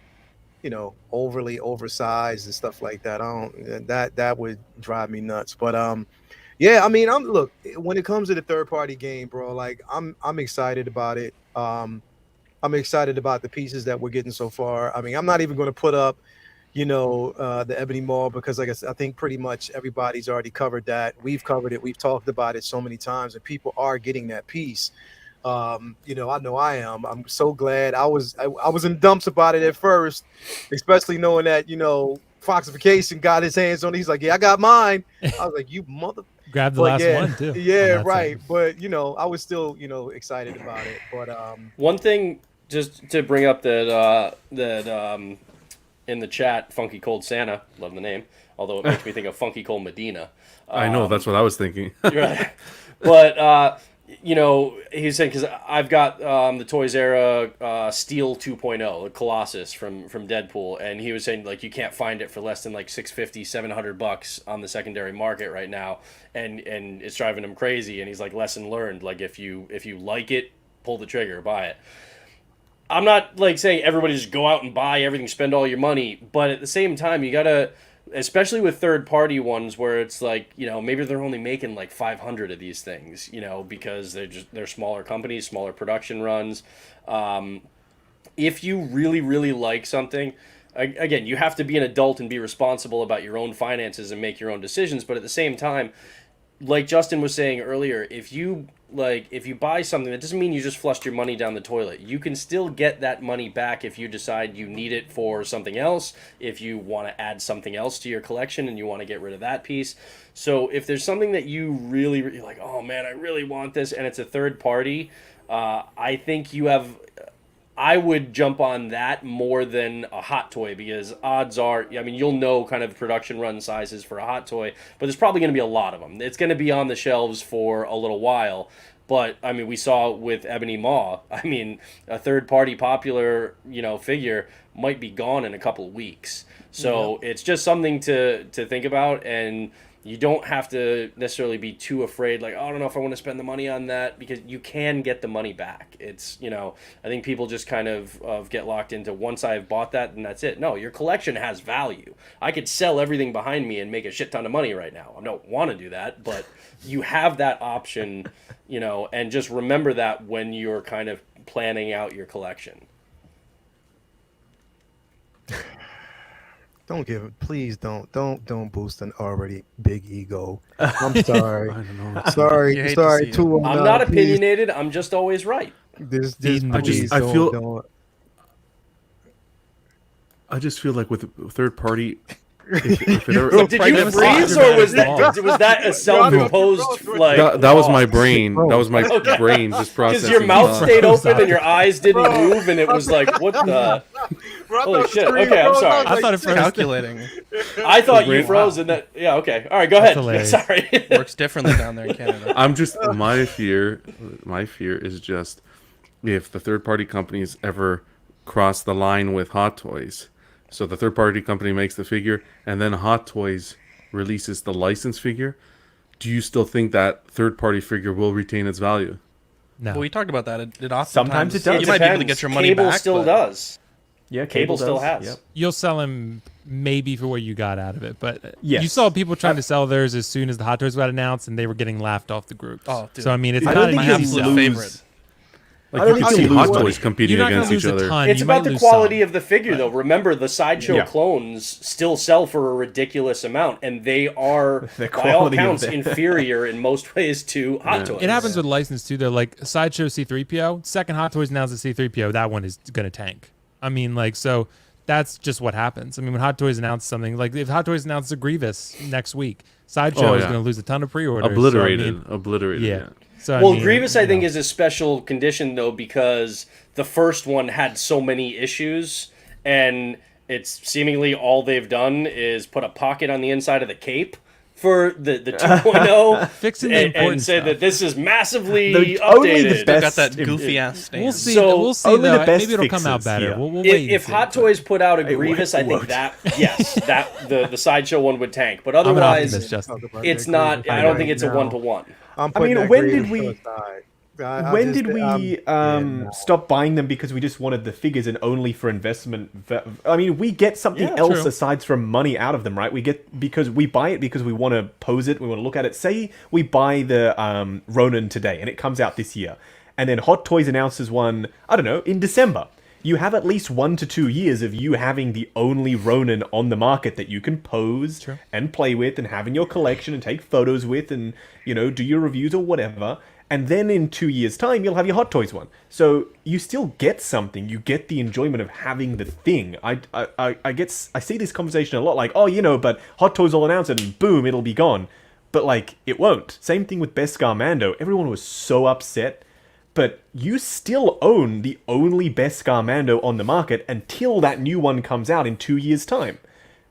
overly oversized and stuff like that. I don't. That would drive me nuts. But yeah. I mean, look, when it comes to the third party game, bro. Like I'm excited about it. I'm excited about the pieces that we're getting so far. I mean, I'm not even going to put up, the Ebony Mall because, like I think pretty much everybody's already covered that. We've covered it. We've talked about it so many times, and people are getting that piece. I know I am. I'm so glad. I was in dumps about it at first, especially knowing that Foxification got his hands on it. He's like, yeah, I got mine. I was like, you mother. Grab the But last yeah, one too. yeah, right. But I was still excited about it. But One thing, just to bring up that in the chat, Funky Cold Santa, love the name, although it makes me think of Funky Cold Medina. I know, that's what I was thinking. Right. But he's saying, because I've got the Toys Era Steel 2.0, the Colossus from Deadpool, and he was saying like you can't find it for less than like $650, $700 on the secondary market right now, and it's driving him crazy. And he's like, lesson learned, like if you like it, pull the trigger, buy it. I'm not like saying everybody just go out and buy everything, spend all your money, but at the same time, you gotta, especially with third-party ones where it's like, maybe they're only making like 500 of these things, because they're smaller companies, smaller production runs. If you really, really like something, again, you have to be an adult and be responsible about your own finances and make your own decisions. But at the same time, like Justin was saying earlier, if you buy something, that doesn't mean you just flushed your money down the toilet. You can still get that money back if you decide you need it for something else, if you want to add something else to your collection and you want to get rid of that piece. So if there's something that you really, really like, oh man, I really want this, and it's a third party, I think I would jump on that more than a hot toy, because odds are, I mean, you'll know kind of production run sizes for a hot toy, but there's probably going to be a lot of them. It's going to be on the shelves for a little while. But, I mean, we saw with Ebony Maw, I mean, a third-party popular, figure might be gone in a couple of weeks. So It's just something to think about, and you don't have to necessarily be too afraid, like, oh, I don't know if I want to spend the money on that, because you can get the money back. It's, I think people just kind of get locked into, once I've bought that, and that's it. No, your collection has value. I could sell everything behind me and make a shit ton of money right now. I don't want to do that, but you have that option, and just remember that when you're kind of planning out your collection. Please don't boost an already big ego. I'm sorry. I don't know. Sorry. I'm not opinionated. I'm just always right. I just feel like with third party, if it ever, Did you freeze, or was that a self-imposed like? That was my brain. That was my brain just processing. Because your mouth stayed open and your eyes didn't move, and it was like, what the? Holy shit! Okay, I'm sorry. I thought it froze calculating. I thought you froze, and that. Yeah. Okay. All right. Go ahead. Sorry. Works differently down there in Canada. I'm just my fear is just if the third party companies ever cross the line with Hot Toys. So the third party company makes the figure, and then Hot Toys releases the licensed figure. Do you still think that third party figure will retain its value? No. Well, we talked about that. It often Sometimes it does. You might be able to get your money Cable back. still does. Yeah, Cable still has. Yep. You'll sell them maybe for what you got out of it, but Yes. you saw people trying to sell theirs as soon as the Hot Toys got announced, and they were getting laughed off the groups. Oh, dude. So I mean, it's I not don't think an you'll easy absolute sell. favorite. Like I don't you can think see you'll Hot lose Toys money. competing You're not against gonna each lose a other. ton. It's You about might the lose quality some. of the figure, though. Remember, the Sideshow Yeah. clones still sell for a ridiculous amount, and they are, The by all quality of counts, it. inferior in most ways to Hot Toys. It happens with license too, though. Like Sideshow C3PO, second Hot Toys announces C3PO, that one is gonna tank. I mean, like, so that's just what happens. I mean, when Hot Toys announce something, like if Hot Toys announces a Grievous next week, Sideshow is gonna lose a ton of pre-orders. Obliterated. So, I mean, Obliterated. yeah. Yeah. So, Well, I mean, Grievous, I you think, know. is a special condition, though, because the first one had so many issues, and it's seemingly all they've done is put a pocket on the inside of the cape for the 2.0 Fixing the and important say stuff. that this is massively only the updated. Still got best that goofy ass stand. We'll see. So, we'll see. only Though. the best Maybe it'll come out fixes better. here. We'll wait. and If see, Hot but Toys put out a Grievous, I think won't. that the sideshow one would tank. But I'm an otherwise, optimist, Justin. it's not. I don't think it's a 1-to-1. I mean, when did we stop buying them because we just wanted the figures and only for investment? I mean, we get something else true. aside from money out of them, right? We get because we buy it because we want to pose it, we want to look at it. Say we buy the Ronan today and it comes out this year, and then Hot Toys announces one, I don't know, in December. You have at least 1 to 2 years of you having the only Ronin on the market that you can pose and play with and have in your collection and take photos with and, you know, do your reviews or whatever. And then in 2 years' time, you'll have your Hot Toys one. So you still get something. You get the enjoyment of having the thing. I see this conversation a lot like, oh, you know, but Hot Toys will announce it and boom, it'll be gone. But, like, it won't. Same thing with Beskar Mando. Everyone was so upset. But you still own the only Beskar Mando on the market until that new one comes out in 2 years' time.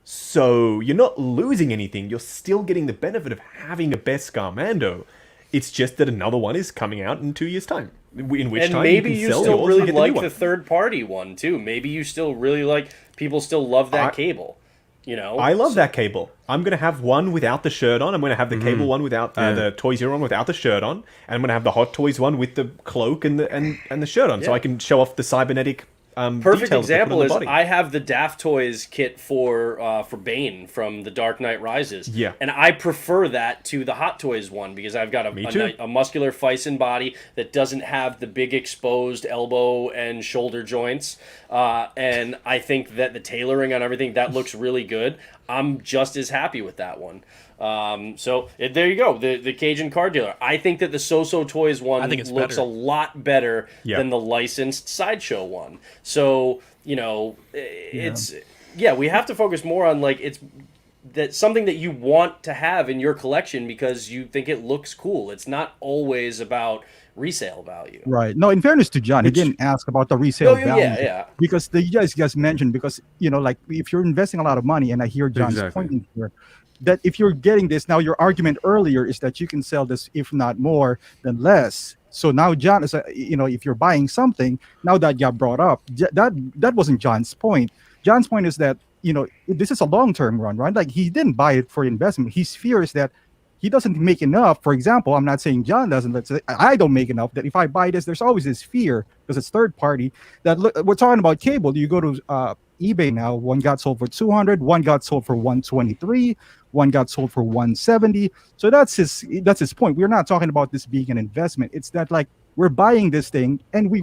So you're not losing anything. You're still getting the benefit of having a Beskar Mando. It's just that another one is coming out in 2 years' time. In which And time maybe you you can sell still yours really and get the like new the one. third-party one, too. Maybe you still really like... People still love that cable. You know? I love that cable. I'm going to have one without the shirt on. I'm going to have the cable one without the Toys R Us one without the shirt on. And I'm going to have the Hot Toys one with the cloak and the shirt on. So I can show off the cybernetic Perfect details they put example on the is body. I have the Daft Toys kit for Bane from The Dark Knight Rises. Yeah. And I prefer that to the Hot Toys one because I've got a muscular Fison body that doesn't have the big exposed elbow and shoulder joints. And I think that the tailoring on everything, that looks really good. I'm just as happy with that one. There you go. The Cajun car dealer. I think that the So Toys one looks better. a lot better than the licensed Sideshow one. So, you know, we have to focus more on it's something that you want to have in your collection because you think it looks cool. It's not always about resale value. Right. No, in fairness to John, he didn't ask about the resale value. Yeah. Because you guys mentioned, because, you know, like if you're investing a lot of money, and I hear John's point in here, that if you're getting this, now your argument earlier is that you can sell this, if not more, than less. So now John is, if you're buying something, now that got brought up, that wasn't John's point. John's point is that, this is a long-term run, right? Like he didn't buy it for investment. His fear is that he doesn't make enough. For example, I'm not saying John doesn't. Let's say I don't make enough. That if I buy this, there's always this fear because it's third party. That we're talking about cable. You go to eBay now. One got sold for 200. One got sold for 123. One got sold for 170. So that's his point. We're not talking about this being an investment. It's that like we're buying this thing and we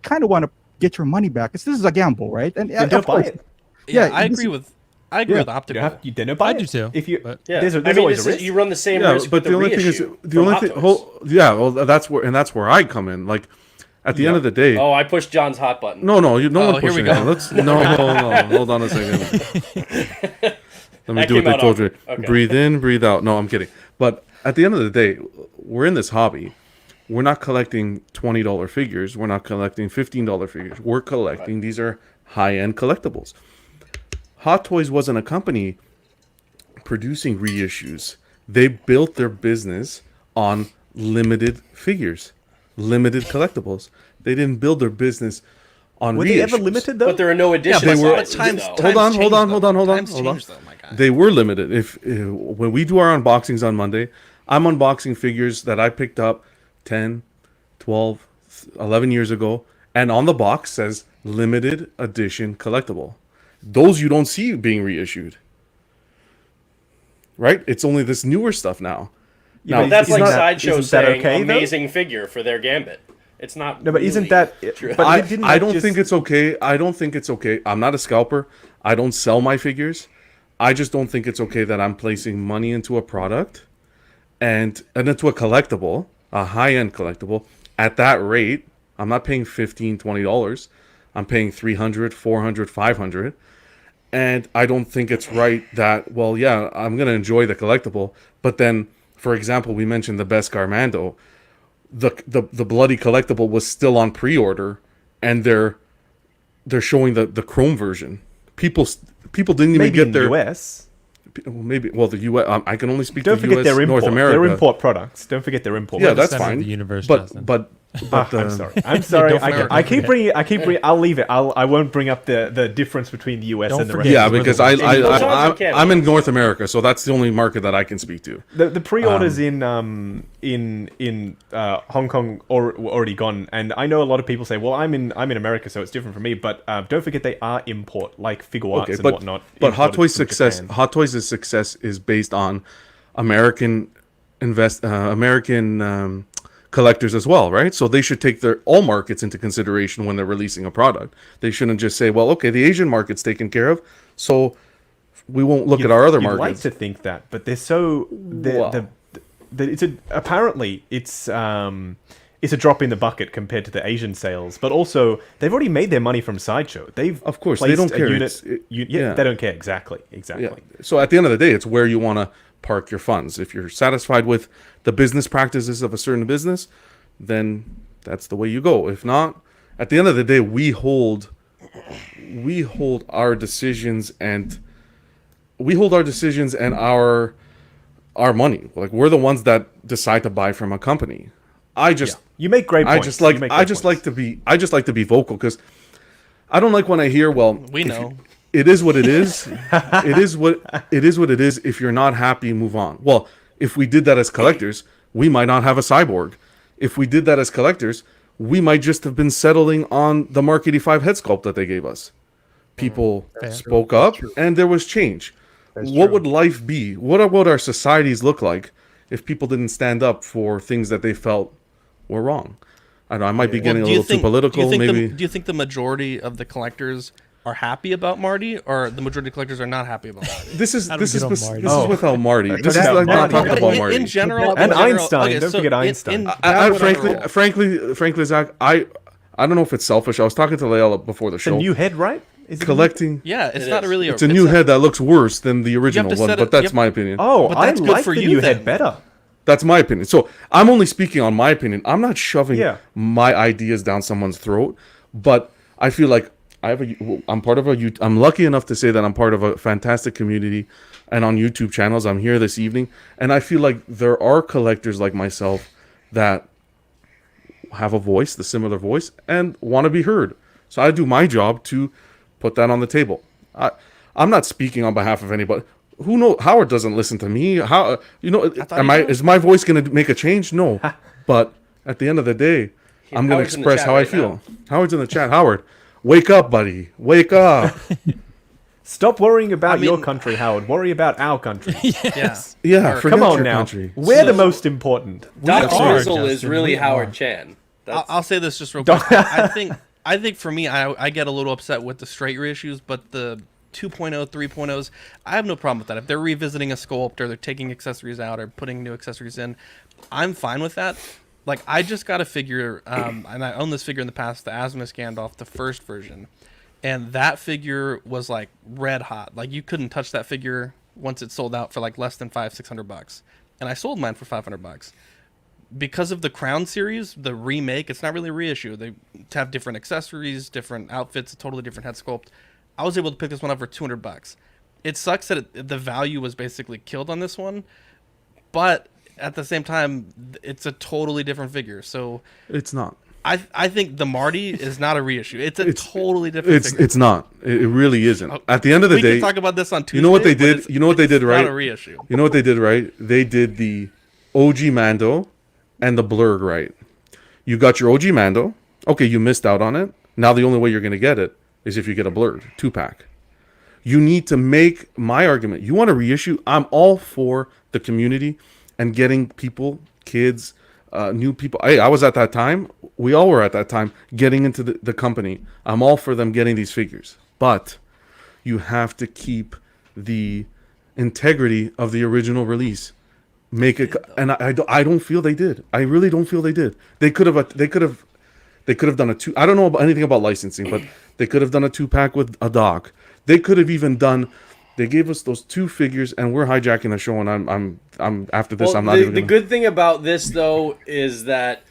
kind of want to get your money back. This is a gamble, right? And don't buy it. Yeah, I agree with optical. You don't buy I it. do too. If you, But, there's always a risk. You run the same risk. But with the only thing is, that's where I come in. Like at the end of the day. Oh, I pushed John's hot button. No, one here pushing we go. it. Hold on a second. Let me do what they told you. Okay. Breathe in, breathe out. No, I'm kidding. But at the end of the day, we're in this hobby. We're not collecting $20 figures. We're not collecting $15 figures. We're collecting, these are high-end collectibles. Hot Toys wasn't a company producing reissues. They built their business on limited figures, limited collectibles. They didn't build their business on Were reissues. they ever limited though? But there are no additions. they were- Times Hold on. changed, though, my guy. They were limited. If when we do our unboxings on Monday, I'm unboxing figures that I picked up 10, 12, 11 years ago, and on the box says limited edition collectible. Those you don't see being reissued. Right? It's only this newer stuff now. Yeah, That's Isn't like that- Sideshow isn't that saying okay, though? amazing figure for their Gambit. It's not. No, but isn't really that? true. But I didn't don't that just- think it's okay. I don't think it's okay. I'm not a scalper. I don't sell my figures. I just don't think it's okay that I'm placing money into a product and into a collectible, a high-end collectible, at that rate. I'm not paying $15, $20. I'm paying $300, $400, $500. And I don't think it's right that, well, yeah, I'm going to enjoy the collectible. But then, for example, we mentioned the Beskar Mando. The bloody collectible was still on pre-order, and they're showing the chrome version. People didn't even maybe get in their the US. maybe. Well, the U.S. I can only speak Don't to forget U.S. their import. North America. Their import products. Don't forget their import. Yeah, products. that's Center of fine. the universe, but Justin. but I'm sorry. I'm sorry. Don't forget, I don't keep forget. bringing. I'll leave it. I won't bring up the difference between the US Don't and the forget. rest. yeah, of the world. because I'm in North America, so that's the only market that I can speak to. The pre-orders in Hong Kong are already gone, and I know a lot of people say, "Well, I'm in America, so it's different for me." But don't forget they are import, like Figure Arts and whatnot. But Hot imported Toys from success, Japan. Hot Toys' success is based on American collectors as well, right? So they should take their all markets into consideration when they're releasing a product. They shouldn't just say, "Well, okay, the Asian market's taken care of, so we won't look at our other You'd like markets." to think that, but they're so apparently it's a drop in the bucket compared to the Asian sales, but also they've already made their money from Sideshow. They've Of course, they placed don't a care. unit- Yeah. they don't care exactly. Yeah. So at the end of the day, it's where you want to park your funds. If you're satisfied with the business practices of a certain business, then that's the way you go. If not, at the end of the day, we hold our decisions and our money. Like, we're the ones that decide to buy from a company. You make great points. I just like to be vocal, because I don't like when I hear, well, We know. it is what it is. It is what it is. If you're not happy, move on. Well, if we did that as collectors, we might not have a cyborg. If we did that as collectors, we might just have been settling on the Mark 85 head sculpt that they gave us. People spoke up, and there was change. What would life be? What would our societies look like if people didn't stand up for things that they felt were wrong? I don't know. I might be getting a little too political. Maybe. Do you think the majority of the collectors are happy about Marty, or the majority of collectors are not happy about Marty? This is get this on is Marty. this is without Marty. This is about like not Marty. talking about in, Marty. in general, And in general- Einstein. okay, Don't so forget in- Einstein. in I, general- frankly, Zach, I don't know if it's selfish. I was talking to Layla before the It's a show. new head, right? Is it Collecting. yeah, it's It not is. really. It's a new head that looks worse than the original to one, set but it- that's you have- my opinion. Oh, But I that's good like for the you new then. head better. That's my opinion. So I'm only speaking on my opinion. I'm not shoving Yeah. my ideas down someone's throat, but I feel like I'm lucky enough to say that I'm part of a fantastic community, and on YouTube channels. I'm here this evening, and I feel like there are collectors like myself that have a voice, the similar voice, and want to be heard. So I do my job to put that on the table. I'm not speaking on behalf of anybody. Who knows? Howard doesn't listen to me. How is my voice going to make a change? No. But at the end of the day, I'm going to Howard's in the express chat how I right feel. now. Howard's in the chat. Howard, wake up, buddy. Wake up. Stop worrying about your mean- country, Howard. Worry about our country. Yeah. Yeah, forget Come on your now. country. We're the most important. Doc are, Frizzle is Justin, really we Howard are. Chan. I'll say this just real quick. I think for me, I get a little upset with the straight reissues, but the 2.0, 3.0s, I have no problem with that. If they're revisiting a sculpt or they're taking accessories out or putting new accessories in, I'm fine with that. Like, I just got a figure, and I own this figure in the past, the Asmus Gandalf, the first version, and that figure was like red hot. Like, you couldn't touch that figure once it sold out for like less than $500-600, and I sold mine for $500. Because of the Crown series, the remake, it's not really a reissue. They have different accessories, different outfits, a totally different head sculpt. I was able to pick this one up for $200. It sucks that the value was basically killed on this one, but at the same time, it's a totally different figure. So It's not. I think the Marty is not a reissue. It's a totally different figure. It's not. It really isn't. At the end of the we day, can talk about this on Tuesday. you know what they but did? it's- You know what they did, it's right? Not a reissue. You know what they did, right? They did the OG Mando and the Blurg, right? You got your OG Mando. Okay, you missed out on it. Now the only way you're going to get it is if you get a Blurg 2-pack. You need to make my argument. You want to reissue? I'm all for the community and getting people, kids, new people. Hey, I was at that time. We all were at that time getting into the company. I'm all for them getting these figures. But you have to keep the integrity of the original release. Make it, and I don't feel they did. I really don't feel they did. They could have done a two. I don't know anything about licensing, but they could have done a 2-pack with a dog. They could have even done. They gave us those 2 figures, and we're hijacking the show. And I'm after this. Well, I'm not the even. the Gonna, good thing about this though is that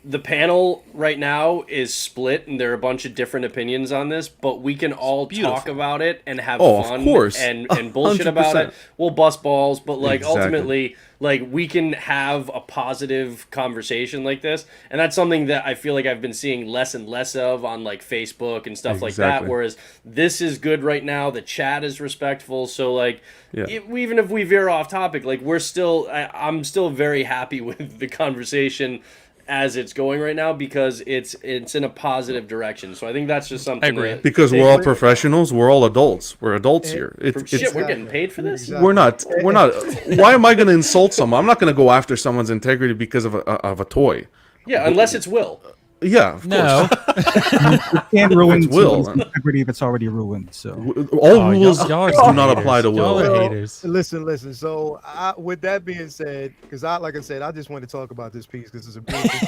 the panel right now is split, and there are a bunch of different opinions on this, but we can all talk about it and have fun, of course. and bullshit about it. We'll bust balls, but like Exactly. ultimately, like we can have a positive conversation like this, and that's something that I feel like I've been seeing less and less of on like Facebook and stuff like that. Exactly. Whereas this is good right now. The chat is respectful, so like Yeah. even if we veer off topic, like I'm still very happy with the conversation as it's going right now because it's in a positive direction. So I think that's just something. I agree. that- Because we're all professionals, we're all adults. We're adults here. Shit, we're getting paid for this. We're not. Why am I going to insult someone? I'm not going to go after someone's integrity because of a toy. Yeah, unless it's Will. Yeah, of No. You can't ruin It's Will. someone's integrity if it's already ruined. So course. All rules y'all are do some not haters. apply to Y'all Will. are haters. Listen. So, with that being said, because like I said, I just want to talk about this piece because it's a beautiful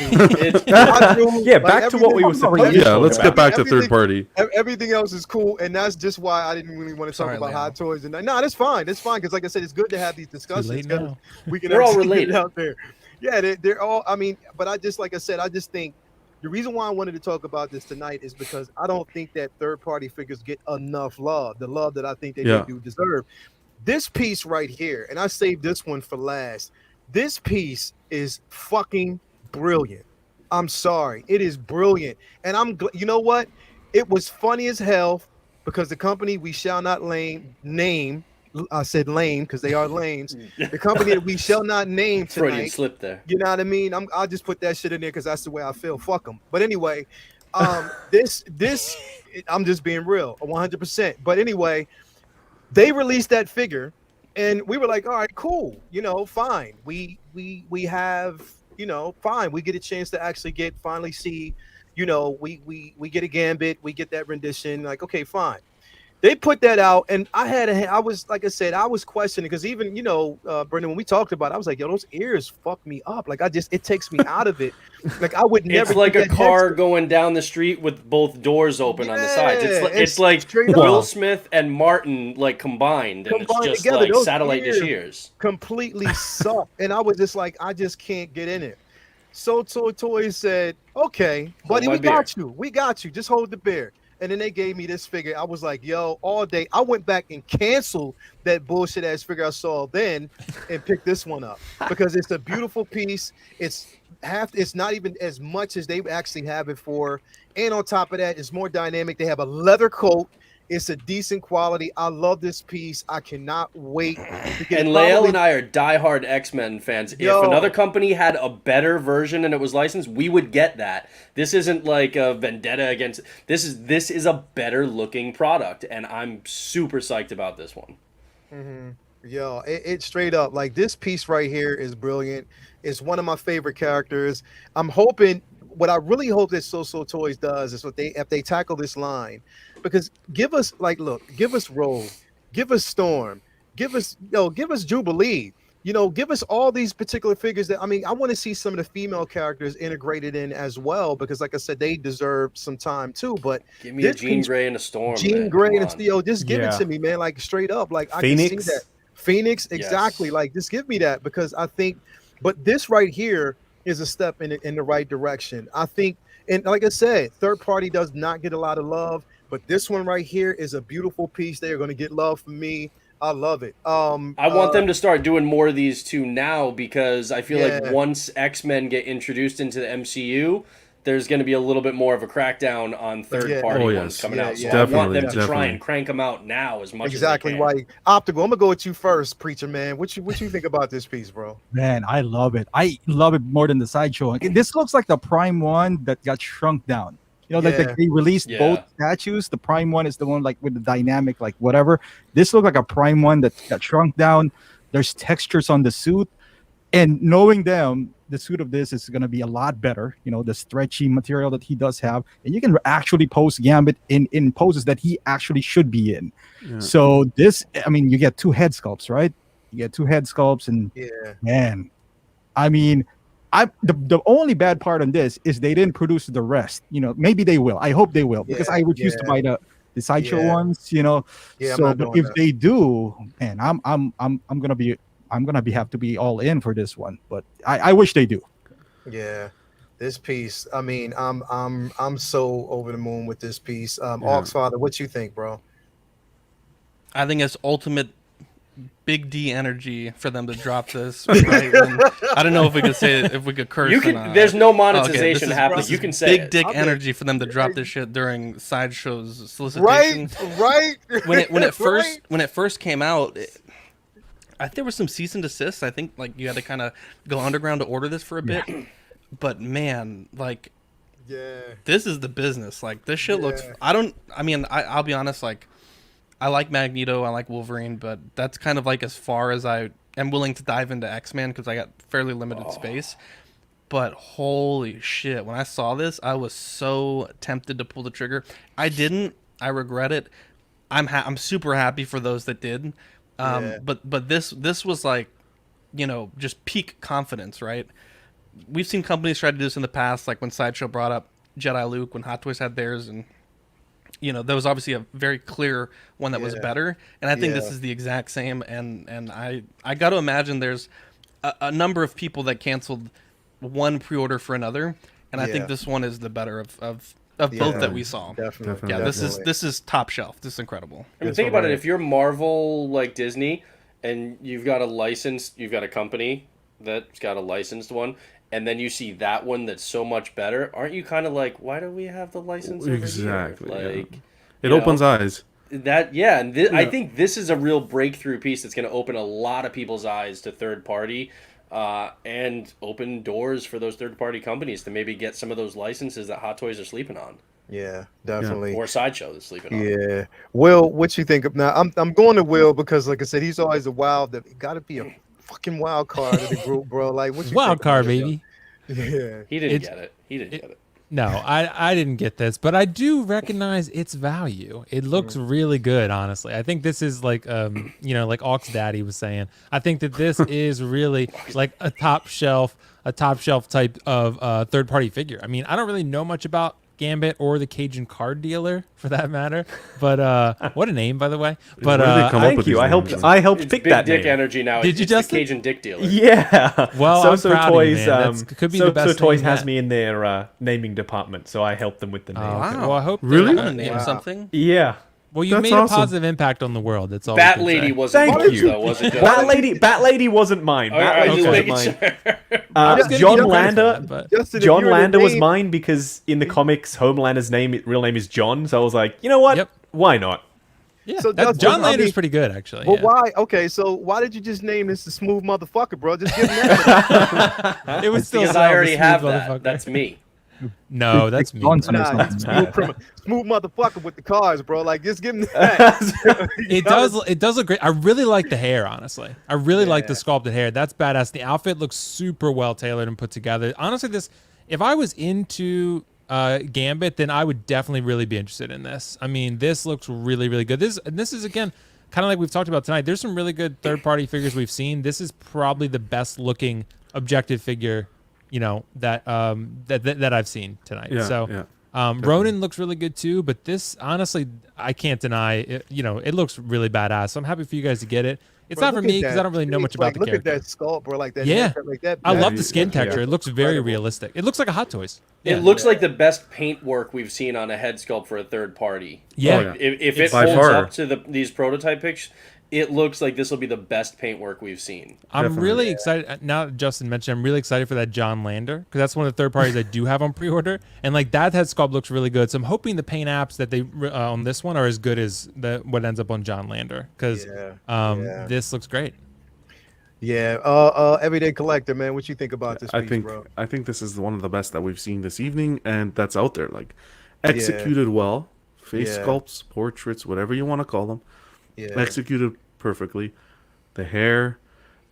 piece. Yeah, back to what we were supposed to Yeah, talk let's about. get back to third party. Everything else is cool, and that's just why I didn't really want to talk Sorry, about Leo. hot toys. And no, that's fine. That's fine because, like I said, it's good to have these discussions. late 'cause now. We can They're all actually get it related. out there. Yeah, they're all. I mean, but I just like I said, I just think the reason why I wanted to talk about this tonight is because I don't think that third party figures get enough love, the love that I think they do deserve. This piece right here, and I saved this one for last. This piece is fucking brilliant. I'm sorry, it is brilliant, and you know what? It was funny as hell because the company we shall not name. I said lame because they are lames. The company that we shall not name Freudian tonight. slip there. You know what I mean? I'll just put that shit in there because that's the way I feel. Fuck them. But anyway, this I'm just being real, 100%. But anyway, they released that figure, and we were like, all right, cool. You know, fine. We have, you know, fine. We get a chance to actually finally see, you know, we get a Gambit, we get that rendition. Like, okay, fine. They put that out, and I was like I said, I was questioning because even Brendan, when we talked about it, I was like, yo, those ears fuck me up. Like it takes me out of it. Like I would never. It's like do a that car next- going down the street with both doors open on the sides. It's Yeah, like straight Will up. Smith and Martin like combined, and it's just together. like Those satellite dish ears ears. completely suck, and I was just like, I just can't get in it. So Toy said, okay, buddy, my we got you. Just hold the beer. And then they gave me this figure. I was like, yo, all day. I went back and canceled that bullshit ass figure I saw then and picked this one up because it's a beautiful piece. It's not even as much as they actually have it for. And on top of that, it's more dynamic. They have a leather coat. It's a decent quality. I love this piece. I cannot wait to get And it. Lael Probably- and I are diehard X-Men fans. Yo. If another company had a better version and it was licensed, we would get that. This isn't like a vendetta against. This is a better looking product, and I'm super psyched about this one. Yo, it straight up like this piece right here is brilliant. It's one of my favorite characters. I'm hoping. What I really hope that So Toys does is if they tackle this line, because give us Rogue, give us Storm, give us Jubilee, give us all these particular figures that I want to see some of the female characters integrated in as well, because like I said, they deserve some time too. But Give me a Jean Grey and a Storm. Jean man. Grey Come and on. just give it to me, man, like straight up, like I Phoenix. can see that. Phoenix, exactly. Yes. Like just give me that because I think, but this right here is a step in the right direction. I think, and like I said, third party does not get a lot of love, but this one right here is a beautiful piece. They are going to get love from me. I love it. I want them to start doing more of these too now because I feel like once X-Men get introduced into the MCU, there's going to be a little bit more of a crackdown on third-party ones coming out. So I want them to try and crank them out now as much exactly as they can. right. Optical, I'm gonna go with you first, Preacher Man. What you think about this piece, bro? man, I love it. I love it more than the sideshow. This looks like the Prime one that got shrunk down. Like they released both statues. The Prime one is the one like with the dynamic, like whatever. This looked like a Prime one that got shrunk down. There's textures on the suit, and knowing them, the suit of this is going to be a lot better. The stretchy material that he does have, and you can actually pose Gambit in poses that he actually should be in. Yeah. So this, you get two head sculpts, right? You get two head sculpts, and man, the only bad part on this is they didn't produce the rest. Maybe they will. I hope they will because I refuse to buy the sideshow ones. So, but if they do, man, I'm gonna be have to be all in for this one. But I wish they do. Yeah. This piece, I mean, I'm so over the moon with this piece. Oxfather, what you think, bro? I think it's ultimate big D energy for them to drop this. Right when, I don't know if we could say it, if we could curse. You can. There's no monetization happening. You can say big it. dick energy for them to drop this shit during Sideshow's solicitation. Right. When it first came out, I think there was some cease and desist. I think like you had to kind of go underground to order this for a bit. But man, like, this is the business. Like this shit looks. I'll be honest. Like, I like Magneto, I like Wolverine, but that's kind of like as far as I am willing to dive into X-Men because I got fairly limited space. But holy shit, when I saw this, I was so tempted to pull the trigger. I didn't. I regret it. I'm super happy for those that did. But this was like, just peak confidence, right? We've seen companies try to do this in the past, like when Sideshow brought up Jedi Luke, when Hot Toys had theirs, and there was obviously a very clear one that was better, and I think this is the exact same. And I got to imagine there's a number of people that canceled one pre-order for another, and I think this one is the better of both that we saw. Definitely. Yeah, this is top shelf. This is incredible. I mean, think about it. If you're Marvel like Disney, and you've got a company that's got a licensed one, and then you see that one that's so much better, aren't you kind of like, why do we have the license exactly over here? Like, it opens eyes. I think this is a real breakthrough piece that's going to open a lot of people's eyes to third party, and open doors for those third party companies to maybe get some of those licenses that Hot Toys are sleeping on. Yeah, definitely. Or Sideshow is sleeping on. Yeah. Will, what you think of now? I'm going to Will because, like I said, he's always a wild. That got to be a fucking wild card of the group, bro. Like, what you Wild think card, about it, baby. Yeah. He didn't get it. Get it. No, I didn't get this, but I do recognize its value. It looks really good, honestly. I think this is like, like Ox Daddy was saying. I think that this is really like a top shelf type of third party figure. I mean, I don't really know much about Gambit or the Cajun card dealer for that matter, but what a name, by the way. But thank you. I helped pick big that dick name. energy now. Did you it's just the Cajun dick dealer? Yeah. Well, so I'm proud Toys, of you, man. Could be the best Toys name has yet. me in their naming department, so I helped them with the name. Okay. Well, I hope Really? I'm gonna name something. Yeah. Well, you That's made awesome. a positive impact on the world. That's all. Bat we can Lady say. wasn't Thank yours, you. though, was it? Bat Lady wasn't mine. Bat Lady wasn't mine. was gonna John give you credit for Lander. that, but- Justin, if John you're in the Lander was name- mine because in the comics, Homelander's real name is John. So I was like, you know what? Yep. Why not? Yeah, So that, Justin, John I Lander's mean- pretty good, actually. Well, yeah. why? Okay, so why did you just name this the smooth motherfucker, bro? Just give him that. It was still Because sell I the already smooth have motherfucker. that. That's me. No, that's me. Johnson or Nah, something. smooth motherfucker with the cars, bro. Like, just give him that. It does look great. I really like the hair, honestly. I really like the sculpted hair. That's badass. The outfit looks super well tailored and put together. Honestly, if I was into Gambit, then I would definitely really be interested in this. I mean, this looks really, really good. This is again kind of like we've talked about tonight. There's some really good third-party figures we've seen. This is probably the best looking objective figure, that I've seen tonight. Ronan looks really good too, but this, honestly, I can't deny it. It looks really badass. So I'm happy for you guys to get it. It's Bro, not for look me at because that I don't really know much face, about the look character. Look at that sculpt, bro. Like that. Yeah. haircut, like that. I love Yeah. the skin texture. It looks very Incredible. realistic. It looks like a Hot Toys. It looks like the best paint work we've seen on a head sculpt for a third party. Yeah. Like, if it By holds far. up to these prototype pictures, it looks like this will be the best paint work we've seen. I'm Definitely. really excited. Now that Justin mentioned, I'm really excited for that John Lander because that's one of the third parties I do have on pre-order, and like that head sculpt looks really good. So I'm hoping the paint apps that they on this one are as good as what ends up on John Lander because this looks great. Yeah. Everyday collector, man. What you think about this piece, bro? I think this is one of the best that we've seen this evening, and that's out there. Like, executed well, face sculpts, portraits, whatever you want to call them, executed perfectly. The hair,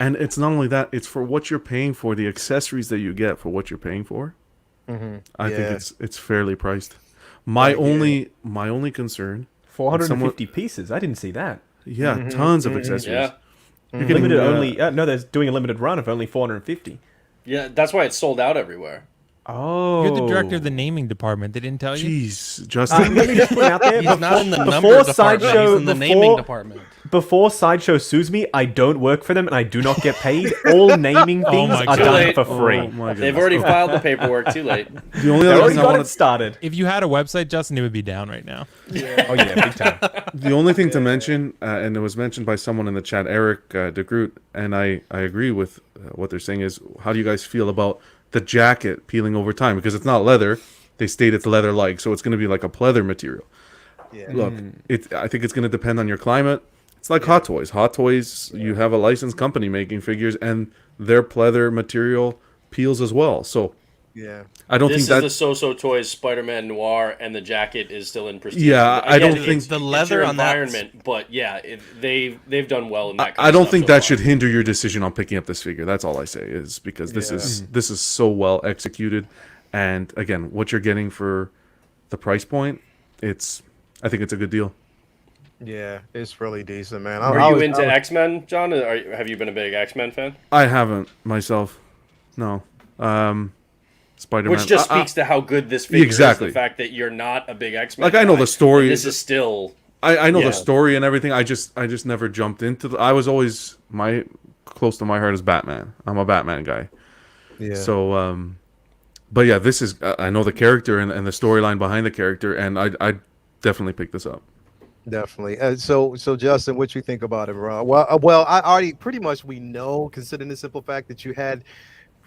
and it's not only that; it's for what you're paying for. The accessories that you get for what you're paying for. I think it's fairly priced. My only concern. 450 pieces. I didn't see that. Yeah, tons of accessories. Yeah. You're getting, They're doing a limited run of only 450. Yeah, that's why it's sold out everywhere. Oh, You're the director of the naming department. They didn't tell you. Jeez, Justin. let me just put it out there. He's not in the before number department. Sideshow, He's in the naming department. Before Sideshow sues me, I don't work for them and I do not get paid. All naming things my are God. done Late. for free. Oh my They've goodness. already filed the paperwork. Too late. The only They other already thing I got it wanted, started. If you had a website, Justin, it would be down right now. Oh yeah, big time. the only thing to mention, and it was mentioned by someone in the chat, Eric DeGroot, and I agree with what they're saying is, how do you guys feel about the jacket peeling over time? Because it's not leather. They state it's leather-like, so it's going to be like a pleather material. Yeah. Look, I think it's going to depend on your climate. It's like Hot Toys. Hot Toys, you have a licensed company making figures, and their pleather material peels as well. So Yeah. I don't This is think the that. So-So Toys Spider-Man Noir, and the jacket is still in prestige. Yeah, I don't Again, think- it's- The it's leather your on that- environment, but yeah, they've done well in that. Kind I of don't stuff think so that far. should hinder your decision on picking up this figure. That's all I say, is because this is so well executed, and again, what you're getting for the price point, I think it's a good deal. Yeah, it's really decent, man. Are you into X-Men, John? Have you been a big X-Men fan? I haven't myself. No. Spider-Man. Which just speaks to how good this figure Exactly. is. The fact that you're not a big X-Men Like, I know guy, the story. and this is still... I know Yeah. the story and everything. I just never jumped into I was always close to my heart is Batman. I'm a Batman guy. Yeah. So but yeah, this is I know the character and the storyline behind the character, and I definitely picked this up. Definitely. So Justin, what you think about it, Ron? Well, I already pretty much we know, considering the simple fact that you had,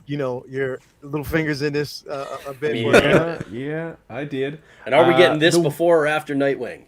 your little fingers in this a bit. Yeah, I did. And are we getting this the- before or after Nightwing?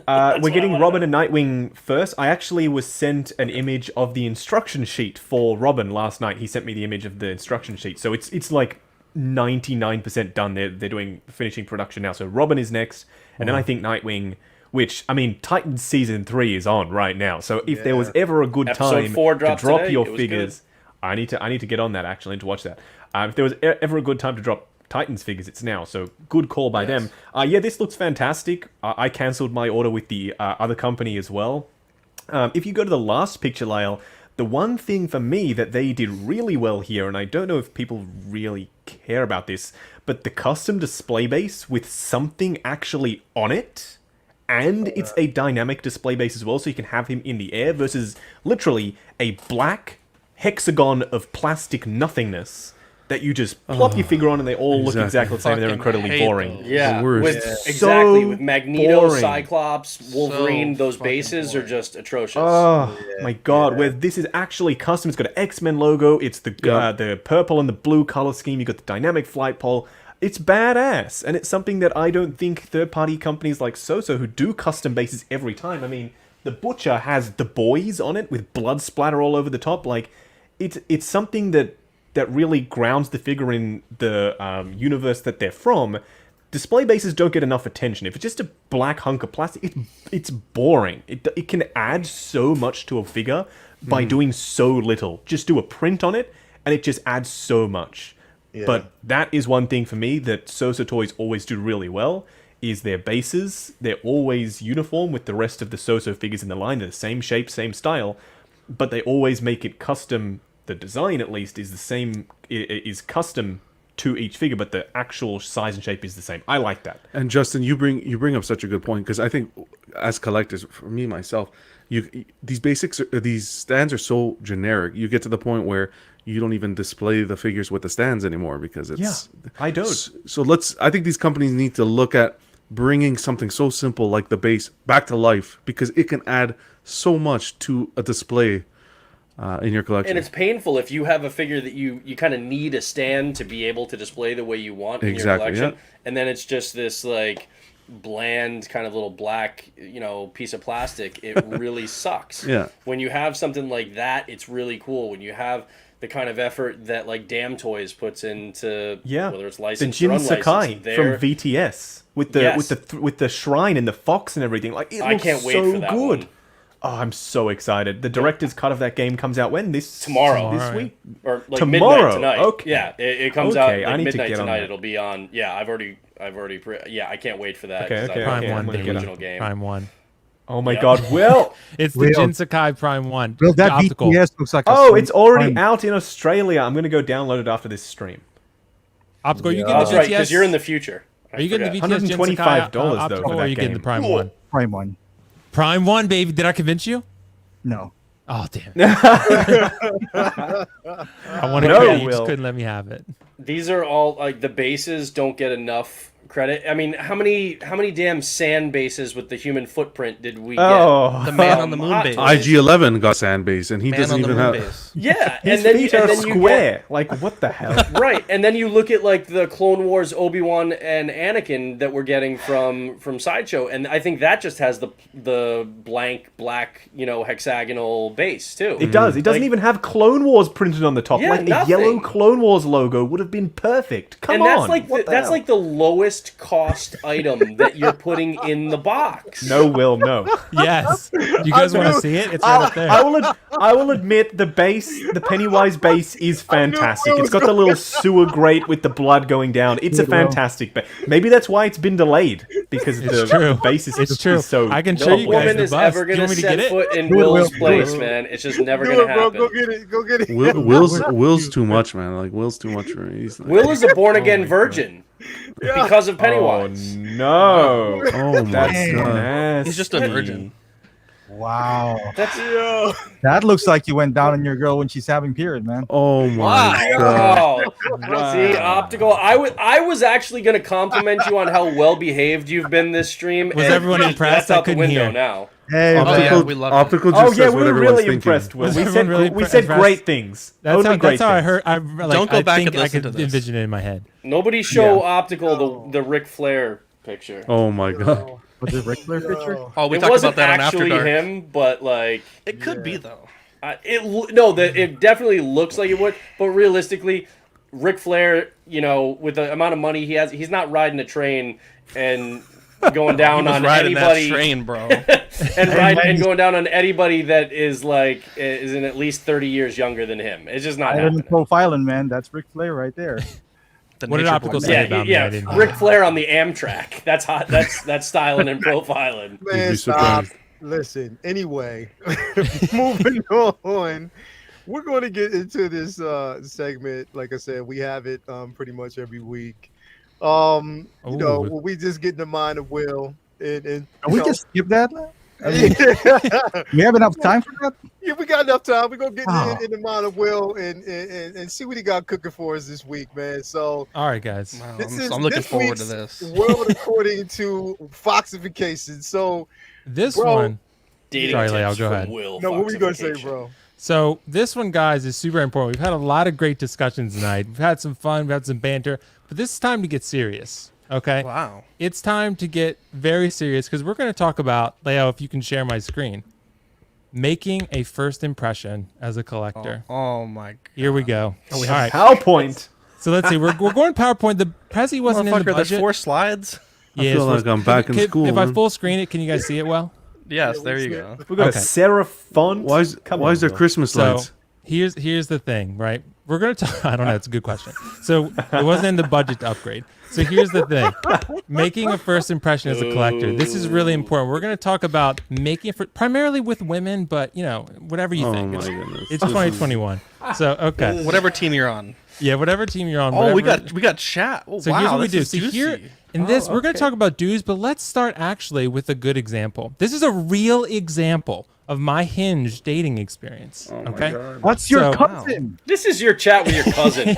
We're getting Robin and Nightwing first. I actually was sent an image of the instruction sheet for Robin last night. He sent me the image of the instruction sheet, so it's like 99% done. They're doing finishing production now. So Robin is next, and then I think Nightwing. Which, I mean, Titans Season 3 is on right now. So if there was ever a good Episode time 4 to dropped drop today. your It was figures, I need to get on that, actually, and to watch that. If there was ever a good time to drop Titans figures, it's now. So good call by them. Yeah, this looks fantastic. I cancelled my order with the other company as well. If you go to the last picture, Lyle, the one thing for me that they did really well here, and I don't know if people really care about this, but the custom display base with something actually on it, and it's a dynamic display base as well, so you can have him in the air versus literally a black hexagon of plastic nothingness that you just plop your figure on and they all look exactly the same and they're Fucking incredibly hate boring. those. Yeah, worst. with Yeah. exactly So with Magneto, boring. Cyclops, Wolverine. So Those fucking bases are boring. just atrocious. Oh my god! Where this is actually custom. It's got an X-Men logo. It's the purple and the blue color scheme. You got the dynamic flight pole. It's badass, and it's something that I don't think third-party companies like So-So, who do custom bases every time. I mean, the Butcher has the boys on it with blood splatter all over the top. Like, it's something that really grounds the figure in the universe that they're from. Display bases don't get enough attention. If it's just a black hunk of plastic, it's boring. It can add so much to a figure by doing so little. Just do a print on it, and it just adds so much. Yeah. But that is one thing for me that So-So Toys always do really well, is their bases. They're always uniform with the rest of the So-So figures in the line. They're the same shape, same style, but they always make it custom. The design, at least, is the same, is custom to each figure, but the actual size and shape is the same. I like that. And Justin, you bring up such a good point, because I think as collectors, for me myself, these stands are so generic. You get to the point where you don't even display the figures with the stands anymore because it's I don't. So I think these companies need to look at bringing something so simple like the base back to life, because it can add so much to a display in your collection. And it's painful if you have a figure that you kind of need a stand to be able to display the way you want in your collection, and then it's just this like bland kind of little black piece of plastic. It really sucks. Yeah. When you have something like that, it's really cool. When you have the kind of effort that like Damn Toys puts into whether it's the licensed Jin or unlicensed, Sakai they're- from VTS with the with the shrine and the fox and everything. Like, it I looks can't wait so for that good. one. Oh, I'm so excited. The director's cut of that game comes out when? Tomorrow. This week? Or like Tomorrow. midnight tonight. Okay. Yeah, it comes Okay, out I like need to midnight get on tonight. that. It'll be on. Yeah, I've already. I can't wait for that. Okay, 'cause okay, I've Prime okay, played One, I'm gonna the get original game. Prime 1. Oh my god, well... It's the Will. Jin Sakai Prime 1. Well, that optical. BTS looks like a Oh, sweet it's already time. out in Australia. I'm going to go download it after this stream. Optical, are you Oh, getting that's the BTS? right, because you're in the future. Are you getting the forgot. BTS $125 though, Optical, for or that are you getting the game. Prime one? Prime one. Prime one, baby. Did I convince you? No. Oh damn! I want to No, credit, you just Will. couldn't let me have it. These are all like the bases don't get enough credit. I mean, how many damn sand bases with the human footprint did we Oh. get? The man on the moon Hot base. Toys? IG-11 got sand base, and he Man doesn't on the even moon have. base. Yeah, His and then feet you, are and then you square. Like, what the hell? get, right, and then you look at like the Clone Wars Obi-Wan and Anakin that we're getting from Sideshow, and I think that just has the blank black hexagonal base too. It does. It doesn't Like- even have Clone Wars printed on the top. Yeah, like nothing. a yellow Clone Wars logo would have been perfect. Come and on. that's like What the that's hell? like the lowest cost item that you're putting in the box. No, Will, no. Yes. You guys want to see it? It's right up there. I will admit the Pennywise base is fantastic. It's got the little sewer grate with the blood going down. It's a fantastic base. Maybe that's why it's been delayed, because It's the true. base is It's true. so. I can No show you guys woman the is bus. ever Do you gonna want me to set get it? foot in Do it, Will's Will. place, man. It's just never Do gonna it, bro. happen. Go get it. Go get it. Will's too much, man. Like Will's too much for me. He's like, Will is a born again virgin because of Oh Pennywise. no! oh my That's god. nasty. He's just a virgin. Wow. That's That looks like you went down on your girl when she's having period, man. Oh my god. Oh, see, optical. I was actually gonna compliment you on how well behaved you've been this stream. Was and everyone impressed? That's I out the couldn't window hear. now. Hey, Oh, man. yeah, we love it. Optical just Oh yeah, says we what were everyone's really thinking. impressed. Will. Was We everyone said really we said impressed? great things. That's Only how, great that's how I things. heard. Don't go I back think and I listen could to this. envision it in my head. Nobody show optical the Ric Flair picture. Oh my god. Was it Ric Flair picture? Oh, we It talked wasn't about that on After actually Dark. him, but like It could be though. it definitely looks like it would, but realistically, Ric Flair, with the amount of money he has, he's not riding a train and going down He was on riding anybody that train, bro. and going down on anybody that is in at least 30 years younger than him. It's just not Island happening. profiling, man. That's Ric Flair right there. The What did nature Optical boy. say Yeah, about me? I yeah. didn't Ric Flair on the Amtrak. That's hot. That's styling and profiling. You'd Man, be stop. surprised. Listen, anyway, moving on. We're going to get into this segment. Like I said, we have it pretty much every week. Ooh. Where we just get in the mind of Will. And Can we just skip that? I yeah, mean, we have enough time for that? we got enough time. We're going to get Oh. in the mind of Will and see what he got cooking for us this week, man. So All right, guys. Wow, this I'm looking this forward to week's this. World according to Foxification. So, This Bro. one. Dating Sorry, tips Leo, go from ahead. Will no, what were you going to say, Foxification. bro? So this one, guys, is super important. We've had a lot of great discussions tonight. We've had some fun. We've had some banter. But this is time to get serious. Okay. Wow. It's time to get very serious because we're going to talk about, Leo, if you can share my screen, making a first impression as a collector. Oh my god. Here we go. All right. PowerPoint. So let's see. We're going PowerPoint. The Prezi wasn't in the Motherfucker, there's budget. 4 slides. I feel like I'm back in school. If I man. full screen it, can you guys see it well? Yes, there you go. We've got Okay. a serif font. Why is there Will. Christmas So lights? here's the thing, right? We're gonna talk. I don't know. It's a good question. So it wasn't in the budget to upgrade. So here's the thing: making a first impression as a collector. This is really important. We're gonna talk about making it for, primarily with women, but whatever you Oh think. my It's, goodness. it's 2021. So okay, Whatever team you're on. yeah, whatever team you're on. Oh, we whatever- got chat. Oh, So wow, here's what we this do. is So here, juicy. in this, we're going to talk about dues, but let's start actually with a good example. This is a real example of my Hinge dating experience. Okay, What's your So- cousin? This is your chat with your cousin.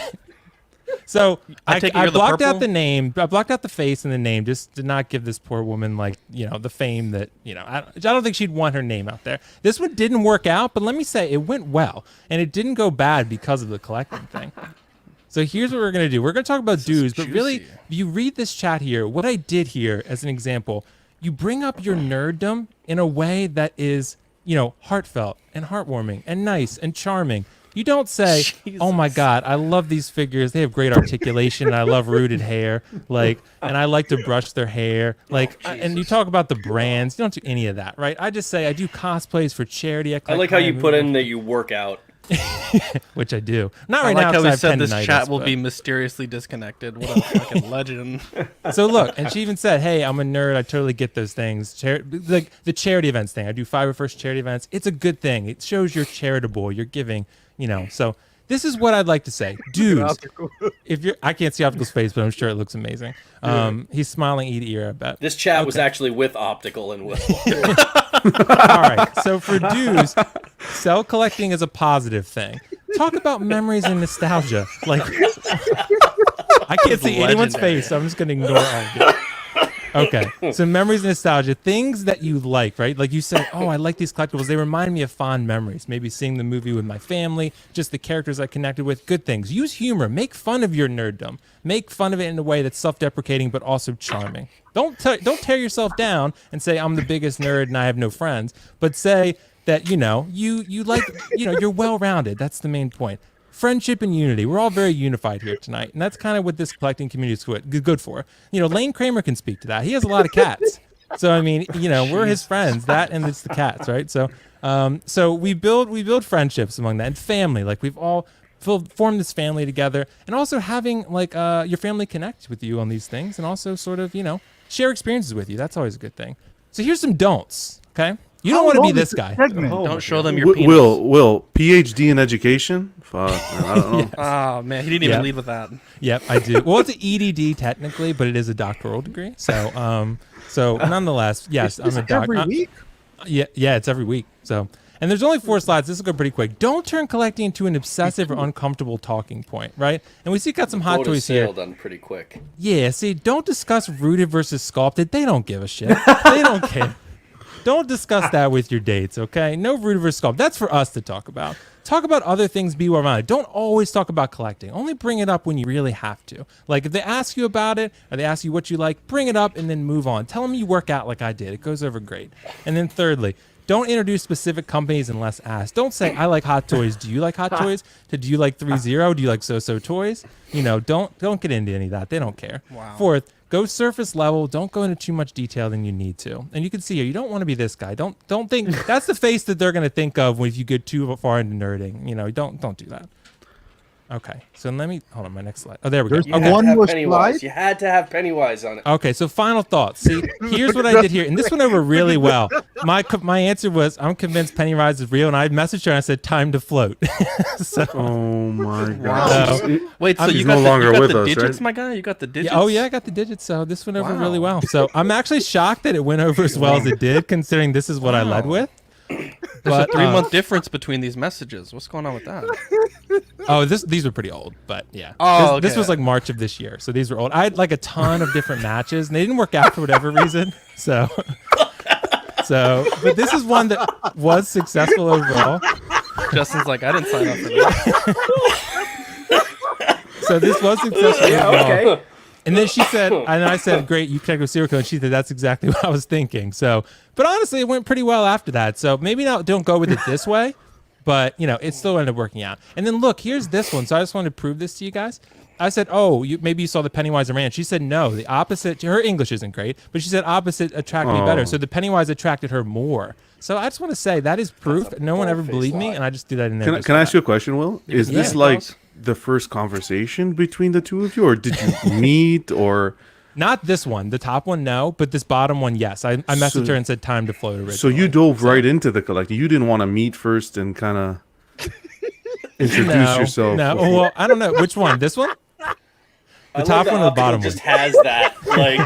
so I I, take it I you're the blocked out purple? the name. I blocked out the face and the name just to not give this poor woman the fame that I don't think she'd want her name out there. This one didn't work out, but let me say it went well, and it didn't go bad because of the collecting thing. So here's what we're going to do. We're going to talk about dues, but really, juicy. if you read this chat here, what I did here as an example, you bring up your nerddom in a way that is, heartfelt and heartwarming and nice and charming. You don't say, "Oh my God, I love these figures. They have great articulation. And I love rooted hair. And I like to brush their hair. And you talk about the brands. You don't do any of that, right? I just say I do cosplays for charity. I like how you collect put my in that you work out. which I do. Not I right like now. how 'cause I we have said this tendinitis, chat will but- be mysteriously disconnected. What a fucking legend. So look, and she even said, "Hey, I'm a nerd. I totally get those things. Like the charity events thing. I do Fiverr First charity events. It's a good thing. It shows you're charitable. You're giving. So This is what I'd like to say, dudes. If you're, I can't see Optical's face, but I'm sure it looks amazing. He's smiling ear to ear, I bet. This chat was actually with Optical and Will. All right. So for dudes, cell collecting is a positive thing. Talk about memories and nostalgia. Like, I can't see anyone's face, so I'm just going to ignore all of it. Okay. So memories and nostalgia, things that you like, right? Like you say, oh, I like these collectibles. They remind me of fond memories. Maybe seeing the movie with my family, just the characters I connected with. Good things. Use humor. Make fun of your nerddom. Make fun of it in a way that's self-deprecating but also charming. Don't tear yourself down and say I'm the biggest nerd and I have no friends, but say that, you like, you're well-rounded. That's the main point. Friendship and unity. We're all very unified here tonight, and that's kind of what this collecting community is good for. Lane Kramer can speak to that. He has a lot of cats. So, I mean, we're his friends. That and it's the cats, right? So, so we build friendships among that, and family. Like, we've all formed this family together, and also having, like, your family connect with you on these things, and also sort of, share experiences with you. That's always a good thing. So here's some don'ts, okay? You don't want to be this guy. Don't show them your penis. Will, PhD in education? Fuck, man, I don't know. Yes. Oh, man, he didn't even lead with that. Yep, I do. Well, it's an EDD technically, but it is a doctoral degree. So, nonetheless, yes, I'm a doctor. Every week? Yeah, it's every week. So, and there's only 4 slides. This will go pretty quick. Don't turn collecting into an obsessive or uncomfortable talking point, right? And we see got some hot toys here. Done pretty quick. Yeah, see, don't discuss rooted versus sculpted. They don't give a shit. They don't care. Don't discuss that with your dates, okay? No rooted versus sculpt. That's for us to talk about. Talk about other things, be well-rounded. Don't always talk about collecting. Only bring it up when you really have to. Like, if they ask you about it, or they ask you what you like, bring it up and then move on. Tell them you work out like I did. It goes over great. And then thirdly, don't introduce specific companies unless asked. Don't say, I like hot toys. Do you like hot toys? Do you like 3-0? Do you like So-So Toys? Don't get into any of that. They don't care. Wow. Fourth, go surface level. Don't go into too much detail than you need to. And you can see here, you don't want to be this guy. Don't think that's the face that they're going to think of if you get too far into nerding. Don't do that. Okay, so let me hold on my next slide. Oh, there we go. There's Okay. one more Pennywise. slide. You had to have Pennywise on it. Okay, so final thoughts. See, here's what I did here, and this went over really well. My answer was, I'm convinced Pennywise is real, and I messaged her and I said, time to float. So, Oh my god. Wait, so He's you no got longer the with us, digits, right? my guy? You got the digits? I got the digits, so this went over really well. So I'm actually shocked that it went over as well as it did, considering this is what I led with. There's a 3-month difference between these messages. What's going on with that? These were pretty old, but yeah. Oh, this okay. was like March of this year, so these were old. I had like a ton of different matches, and they didn't work out for whatever reason. So, but this is one that was successful overall. Justin's like, I didn't sign up for this. So this was successful overall. Okay. And then she said, and I said, great, you connect with serial code. And she said, that's exactly what I was thinking. So, but honestly, it went pretty well after that. So maybe don't go with it this way, but it still ended up working out. And then look, here's this one. So I just wanted to prove this to you guys. I said, maybe you saw the Pennywise and ran. She said, no, the opposite. Her English isn't great, but she said opposite attracted me better. So the Pennywise attracted her more. So I just want to say that is proof. No one ever believed me, and I just do that in there. Can I ask you a question, Will? Is Yeah, this of like course. the first conversation between the two of you, or did you meet, or? Not this one. The top one, no. But this bottom one, yes. I messaged her and said time to float originally. So you dove right into the collecting. You didn't want to meet first and kind of introduce yourself. No. before- Well, I don't know. Which one? This one? The top one or the bottom one? Just has that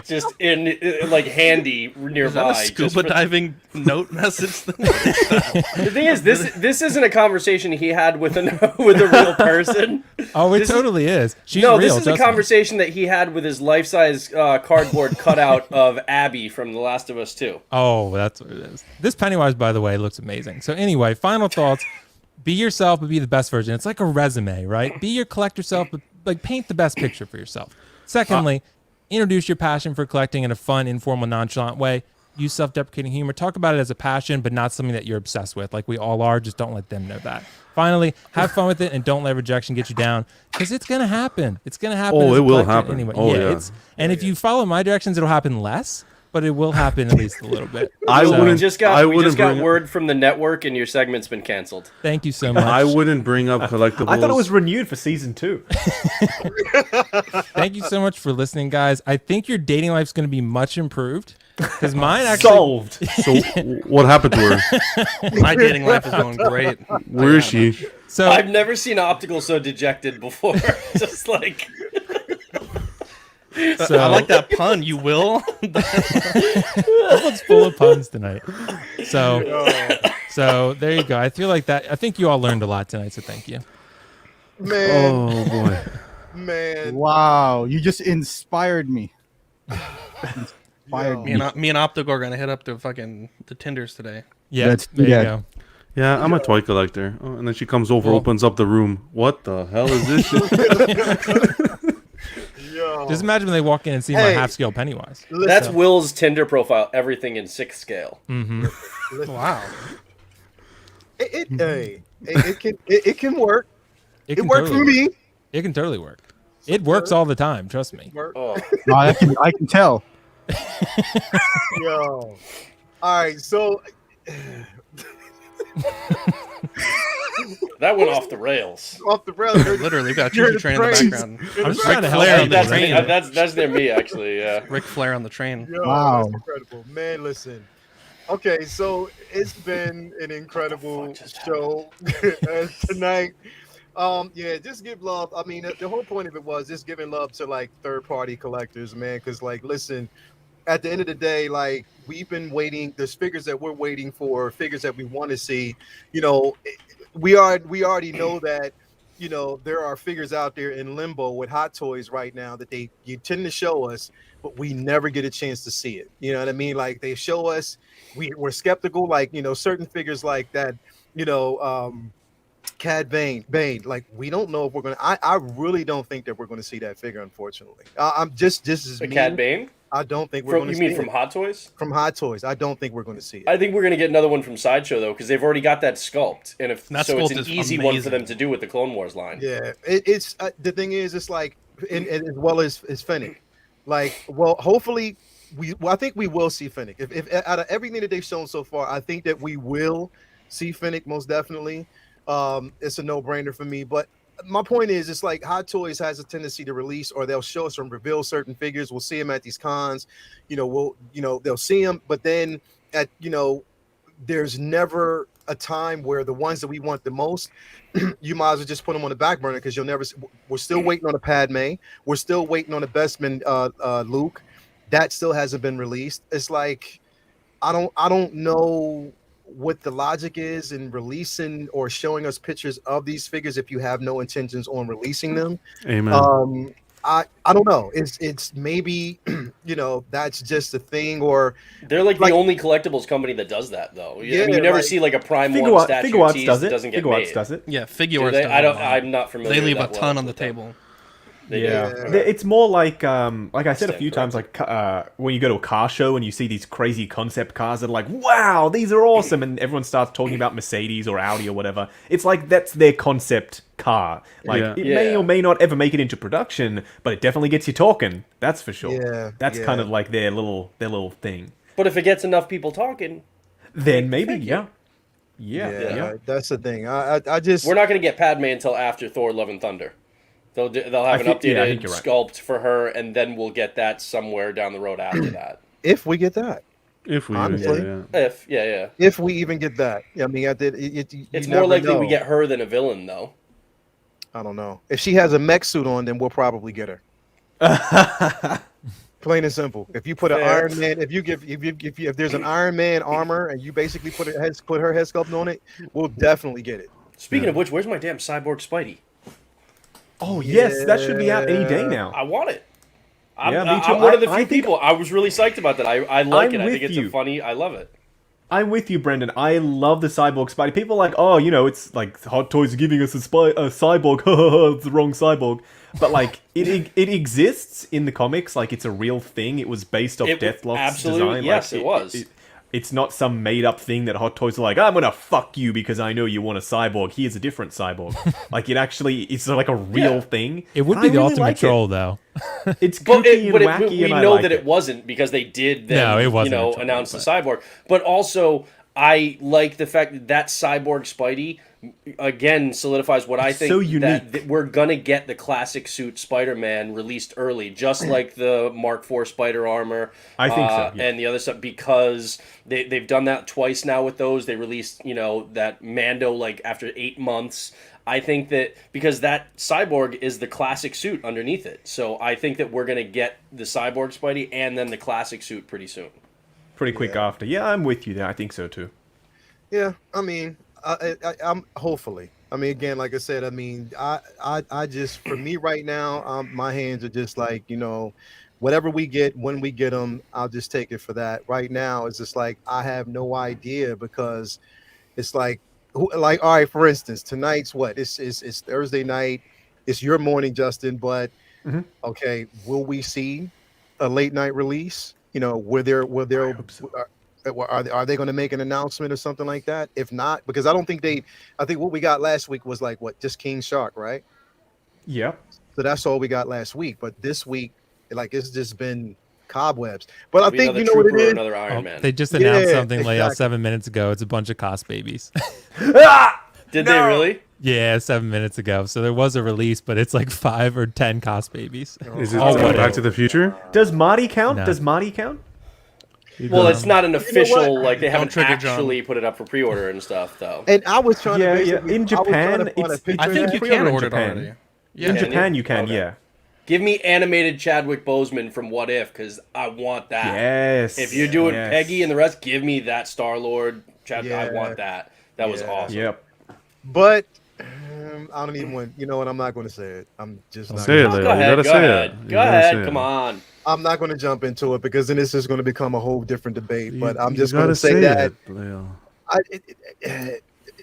just in handy nearby. Is that a just scuba for- diving note message thing? The thing is, this isn't a conversation he had with a real person. Oh, it This is- totally is. She's No, real. this is the trust me. conversation that he had with his life-size cardboard cutout of Abby from The Last of Us 2. Oh, that's what it is. This Pennywise, by the way, looks amazing. So anyway, final thoughts. Be yourself, but be the best version. It's like a resume, right? Be your collector self, but paint the best picture for yourself. Secondly, introduce your passion for collecting in a fun, informal, nonchalant way. Use self-deprecating humor. Talk about it as a passion, but not something that you're obsessed with, like we all are. Just don't let them know that. Finally, have fun with it and don't let rejection get you down, because it's gonna happen. It's gonna happen. Oh, as a it will collector happen. anyway. Oh, yeah. And if you follow my directions, it'll happen less, but it will happen at least a little bit. We just got bring- word from the network, and your segment's been canceled. Thank you so much. I wouldn't bring up collectibles. I thought it was renewed for season 2. Thank you so much for listening, guys. I think your dating life's going to be much improved, because mine actually Solved. So what happened to her? My dating life is going great. Where is she? So I've never seen Optical so dejected before. Just like So, I like that pun. You will. Everyone's full of puns tonight. So there you go. I feel like that. I think you all learned a lot tonight. So thank you. Man, Oh boy. man. Wow, you just inspired me. Inspired Me and Optic are gonna hit up the Tinders today. Yeah, Let's do there you that. go. Yeah, I'm a toy collector. Oh, and then she comes over, Well- opens up the room. What the hell is this shit? Yo. Just imagine when they walk in and see my Hey. half-scale Pennywise. Listen, that's Will's Tinder profile. Everything in 6 scale. listen. Wow. It can work. It can worked for totally me. work. It can totally work. It works all the time. Trust me. Work. Oh, No, I can tell. Yo. All right, so that went off the rails. off the rails. Literally, we've got a You're choo-choo the train in the trains. background. I'm just trying to help Flair you. on the That's, train. that's near me, actually. Yeah. Ric Flair on the train. Yo, Wow. that's incredible. Man, listen. Okay, so it's been an incredible show tonight. Yeah, just give love. I mean, the whole point of it was just giving love to like third-party collectors, man. Because like, listen, at the end of the day, like we've been waiting. There's figures that we're waiting for, figures that we want to see. You know, we already know that. You know, there are figures out there in limbo with Hot Toys right now that you tend to show us, but we never get a chance to see it. You know what I mean? Like they show us, we're skeptical. Like, you know, certain figures like that. You know, Cad Bane. Like we don't know if we're gonna. I really don't think that we're going to see that figure. Unfortunately, I'm just as A me. Cad Bane? I don't think we're going to. You see mean from it. Hot Toys? From Hot Toys? I don't think we're going to see it. I think we're going to get another one from Sideshow, though, because they've already got that sculpt. And if That so, it's sculpt an is easy one for amazing. them to do with the Clone Wars line. Yeah, it's the thing is, it's like, and as well as Fennec, like, well, hopefully, I think we will see Fennec. If out of everything that they've shown so far, I think that we will see Fennec most definitely. It's a no-brainer for me. But my point is, it's like Hot Toys has a tendency to release, or they'll show us and reveal certain figures. We'll see them at these cons. You know, they'll see them, but then there's never a time where the ones that we want the most, you might as well just put them on the back burner because you'll never. We're still waiting on a Padme. We're still waiting on a Bestman Luke. That still hasn't been released. It's like I don't know what the logic is in releasing or showing us pictures of these figures if you have no intentions on releasing them. Amen. I don't know. It's maybe you know that's just a thing, or They're like the only collectibles company that does that, though. Yeah, I mean, you never like- see like a Prime Figure One Art- statue Figure Arts tease does that it. doesn't get Figure Arts made. does it. Yeah, Do figures. they? I'm not familiar. They leave a that well ton on the with them. table. They Yeah. do. It's more like I said a Stand few times, corrected. like when you go to a car show and you see these crazy concept cars that are like, wow, these are awesome, and everyone starts talking about Mercedes or Audi or whatever. It's like that's their concept car. Like Yeah. it may Yeah. or may not ever make it into production, but it definitely gets you talking. That's for sure. Yeah, That's yeah. kind of like their little thing. But if it gets enough people talking, Then maybe, Thank you. yeah. Yeah. That's the thing. I just we're not going to get Padme until after Thor: Love and Thunder. They'll have an think- yeah, I updated think you're right. sculpt for her, and then we'll get that somewhere down the road after that. if we get that, If we honestly, Yeah. if we even get that, I mean, you It's never more likely know. we get her than a villain, though. I don't know. If she has a mech suit on, then we'll probably get her. Plain and simple. If you put an Fair. Iron Man, if there's an Iron Man armor and you basically put her head sculpt on it, we'll definitely get it. Speaking of which, where's my damn Cyborg Spidey? Oh yes, that should be out any day now. I want it. I'm Yeah, me too. one of the I few think- people. I was really psyched about that. I like I'm it. I with think it's you. a funny. I love it. I'm with you, Brendan. I love the Cyborg Spidey. People are like, oh, you know, it's like Hot Toys are giving us a cyborg. It's the wrong cyborg. But like, it exists in the comics. Like, it's a real thing. It was based off It- Deathlock's absolutely, design. yes, like, it was. It's not some made-up thing that Hot Toys are like, I'm gonna fuck you because I know you want a cyborg. Here's a different cyborg. Like, it's like a real Yeah. thing. It would And be I the really ultimate like it. troll, though. It's But, kooky and wacky, we and I know like that it. it wasn't because they did then, No, it wasn't a troll, announce the but- cyborg. But also, I like the fact that that Cyborg Spidey again solidifies what I think so that, unique. that we're gonna get the classic suit Spider-Man released early, just like the Mark IV Spider armor. I think so, yeah. And the other stuff, because they've done that twice now with those. They released that Mando like after 8 months. I think that because that Cyborg is the classic suit underneath it, so I think that we're gonna get the Cyborg Spidey and then the classic suit pretty soon. Pretty quick after. Yeah, I'm with you there. I think so too. Yeah, I mean, I'm hopefully. I mean, again, like I said, I mean, I just for me right now, my hands are just like whatever we get when we get them, I'll just take it for that. Right now, it's just like I have no idea because it's like, like all right, for instance, tonight's what? It's Thursday night. It's your morning, Justin. But okay, will we see a late night release? Will there are they going to make an announcement or something like that? If not, because I don't think I think what we got last week was like what, just King Shark, right? Yep. So that's all we got last week. But this week, like it's just been cobwebs. But I think you know what it is. Another Iron Man. They just announced something like 7 minutes ago. It's a bunch of cost babies. Did they really? Yeah, 7 minutes ago. So there was a release, but it's like 5 or 10 cost babies. Is it Back to the Future? Does Marty count? No. Does Marty count? Well, it's not an official, like they haven't trigger actually put it up for pre-order and stuff, though. And I was trying to basically, in Japan, I think you can order it already. Yeah. In Japan, you can. Okay. Yeah. Give me animated Chadwick Boseman from What If, because I want that. Yes. If you're doing yes. Peggy and the rest, give me that Star-Lord. I want that. That was awesome. Yep. but I don't even want. You know what? I'm not going to say it. I'm just not. Say it, Gonna, Leo. Go ahead. You gotta Go say ahead. it. You Go gotta ahead. say it. Come on. I'm not going to jump into it because then this is going to become a whole different debate. But I'm You just going gotta to say that. it, Leo.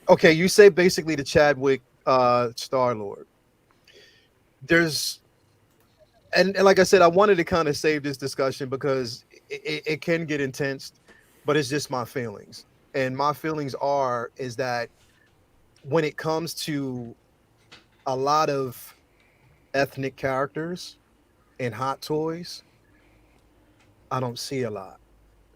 Okay, you say basically the Chadwick Star-Lord. There's and like I said, I wanted to kind of save this discussion because it can get intense, but it's just my feelings. And my feelings is that when it comes to a lot of ethnic characters and Hot Toys, I don't see a lot.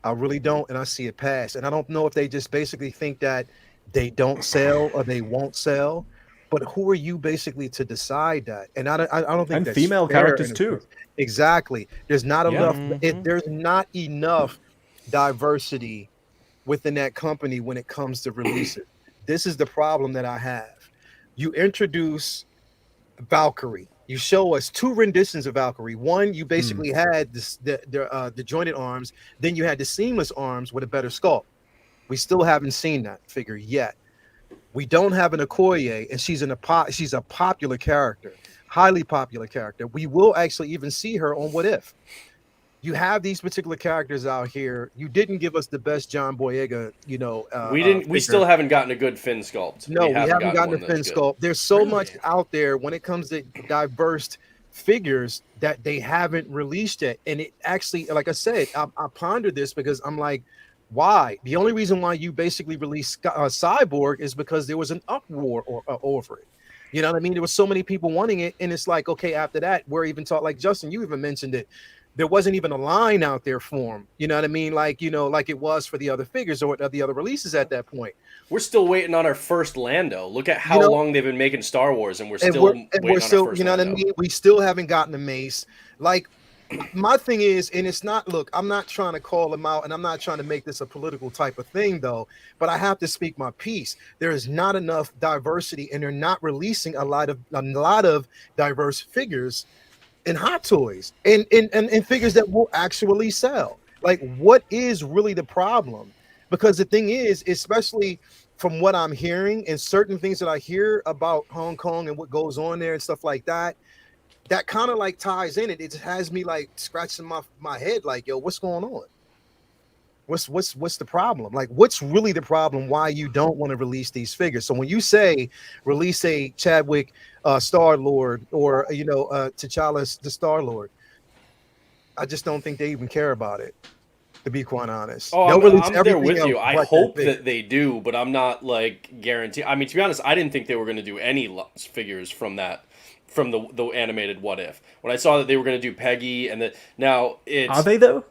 I really don't, and I see it pass. And I don't know if they just basically think that they don't sell or they won't sell. But who are you basically to decide that? And I don't think And that's female fair characters in a too. sense. Exactly. There's not enough. Mm-hmm. There's not enough diversity within that company when it comes to releasing. This is the problem that I have. You introduce Valkyrie. You show us 2 renditions of Valkyrie. One, you basically had the jointed arms. Then you had the seamless arms with a better sculpt. We still haven't seen that figure yet. We don't have an Okoye, and she's a popular character, highly popular character. We will actually even see her on What If. You have these particular characters out here. You didn't give us the best John Boyega, We didn't. We figure. still haven't gotten a good Finn sculpt. No, we haven't gotten one the Finn that's good. sculpt. There's so much out there when it comes to diverse figures that they haven't released yet. And it actually, like I said, I pondered this because I'm like, why? The only reason why you basically released Cyborg is because there was an uproar over it. You know what I mean? There was so many people wanting it, and it's like, okay, after that, we're even taught, like Justin, you even mentioned it. There wasn't even a line out there for him. You know what I mean? Like, like it was for the other figures or the other releases at that point. We're still waiting on our first Lando. Look at how long they've been making Star Wars, and we're still waiting on our first you know Lando. what I mean? We still haven't gotten a Mace. Like, my thing is, and it's not, look, I'm not trying to call them out, and I'm not trying to make this a political type of thing, though, but I have to speak my piece. There is not enough diversity, and they're not releasing a lot of diverse figures in Hot Toys and figures that will actually sell. Like, what is really the problem? Because the thing is, especially from what I'm hearing and certain things that I hear about Hong Kong and what goes on there and stuff like that, that kind of like ties in it. It has me like scratching my head, like, yo, what's going on? What's the problem? Like, what's really the problem? Why you don't want to release these figures? So when you say release a Chadwick Star-Lord or T'Challa the Star-Lord, I just don't think they even care about it, to be quite honest. Oh, I'm there with you. I but hope that they do, but I'm not like guaranteed. I mean, to be honest, I didn't think they were going to do any figures from the animated What If. When I saw that they were going to do Peggy and that now it's Are they though?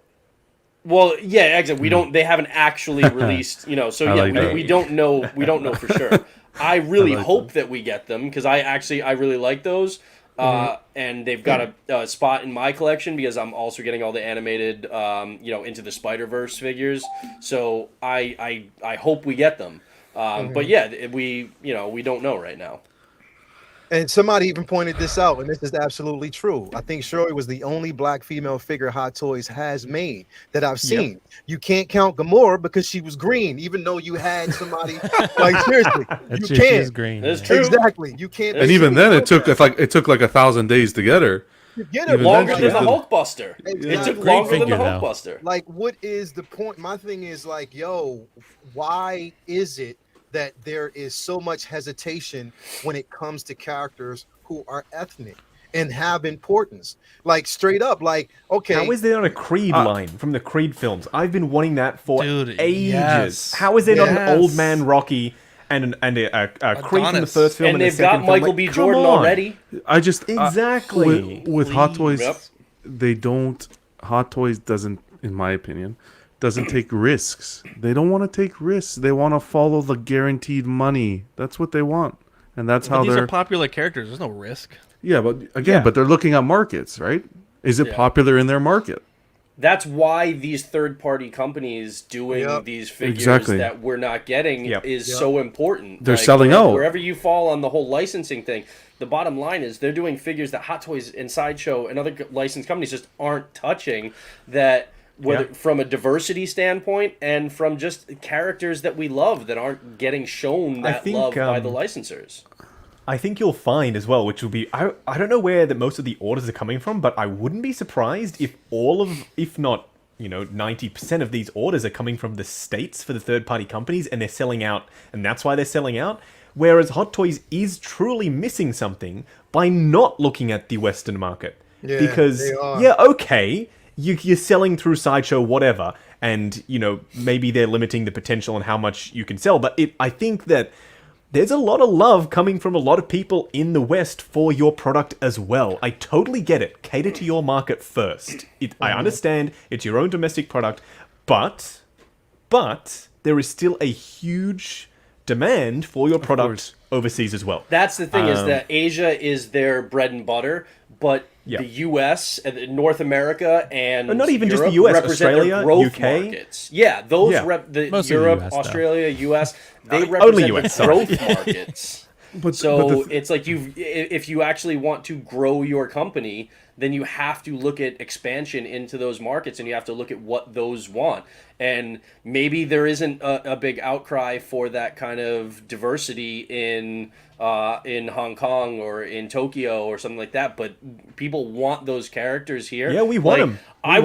Well, yeah, exactly. We don't. They haven't actually released. So I yeah, like that. we don't know. We don't know for sure. I really hope that we get them because I really like those. And they've got a spot in my collection because I'm also getting all the animated, Into the Spider-Verse figures. So I hope we get them. But yeah, we don't know right now. And somebody even pointed this out, and this is absolutely true. I think Shuri was the only black female figure Hot Toys has made that I've seen. You can't count Gamora because she was green, even though you had somebody like seriously. That's You true, she can't. is green. That's true. Exactly. You can't. And even then, it took like 1,000 days to get her. Get even it Longer then, than the she Hulkbuster. Exactly. It took Great longer than the figure, though. Hulkbuster. Like, what is the point? My thing is like, yo, why is it that there is so much hesitation when it comes to characters who are ethnic and have importance? Like straight up, like, okay, How is there not a Creed line from the Creed films? I've been wanting that for Dude, ages. yes. How is there not an Yes. old man Rocky and a Creed from the Adonis. first film And the they've second got film? Michael Like, B. come Jordan on. already. I just Exactly. with Hot Toys, Yep. they don't. Hot Toys doesn't, in my opinion, doesn't take risks. They don't want to take risks. They want to follow the guaranteed money. That's what they want, and that's how But these they're. are popular characters. There's no risk. Yeah, but again, but they're looking at markets, right? Is it popular in their market? That's why these third-party companies doing these figures Exactly. that we're not getting is so important. They're selling out. Wherever you fall on the whole licensing thing, the bottom line is they're doing figures that Hot Toys and Sideshow and other licensed companies just aren't touching. That whether from a diversity standpoint and from just characters that we love that aren't getting shown that think, love by the licensors. I think you'll find as well, which will be I don't know where that most of the orders are coming from, but I wouldn't be surprised if if not 90% of these orders are coming from the States for the third-party companies, and they're selling out, and that's why they're selling out. Whereas Hot Toys is truly missing something by not looking at the Western market. Yeah, because they are. okay, you're selling through Sideshow, whatever, and maybe they're limiting the potential on how much you can sell. But I think that there's a lot of love coming from a lot of people in the West for your product as well. I totally get it. Cater to your market first. I understand it's your own domestic product, but there is still a huge demand for your product overseas as well. That's the thing is that Asia is their bread and butter, but the U.S. and North America and not even just Europe the US, represent their Australia, growth UK. markets. Yeah, those Mostly Europe, the US, though. Australia, U.S. They Only represent US, the sorry. growth markets. But It's like if you actually want to grow your company, then you have to look at expansion into those markets, and you have to look at what those want. And maybe there isn't a big outcry for that kind of diversity in Hong Kong or in Tokyo or something like that, but people want those characters here. Yeah, we want them. I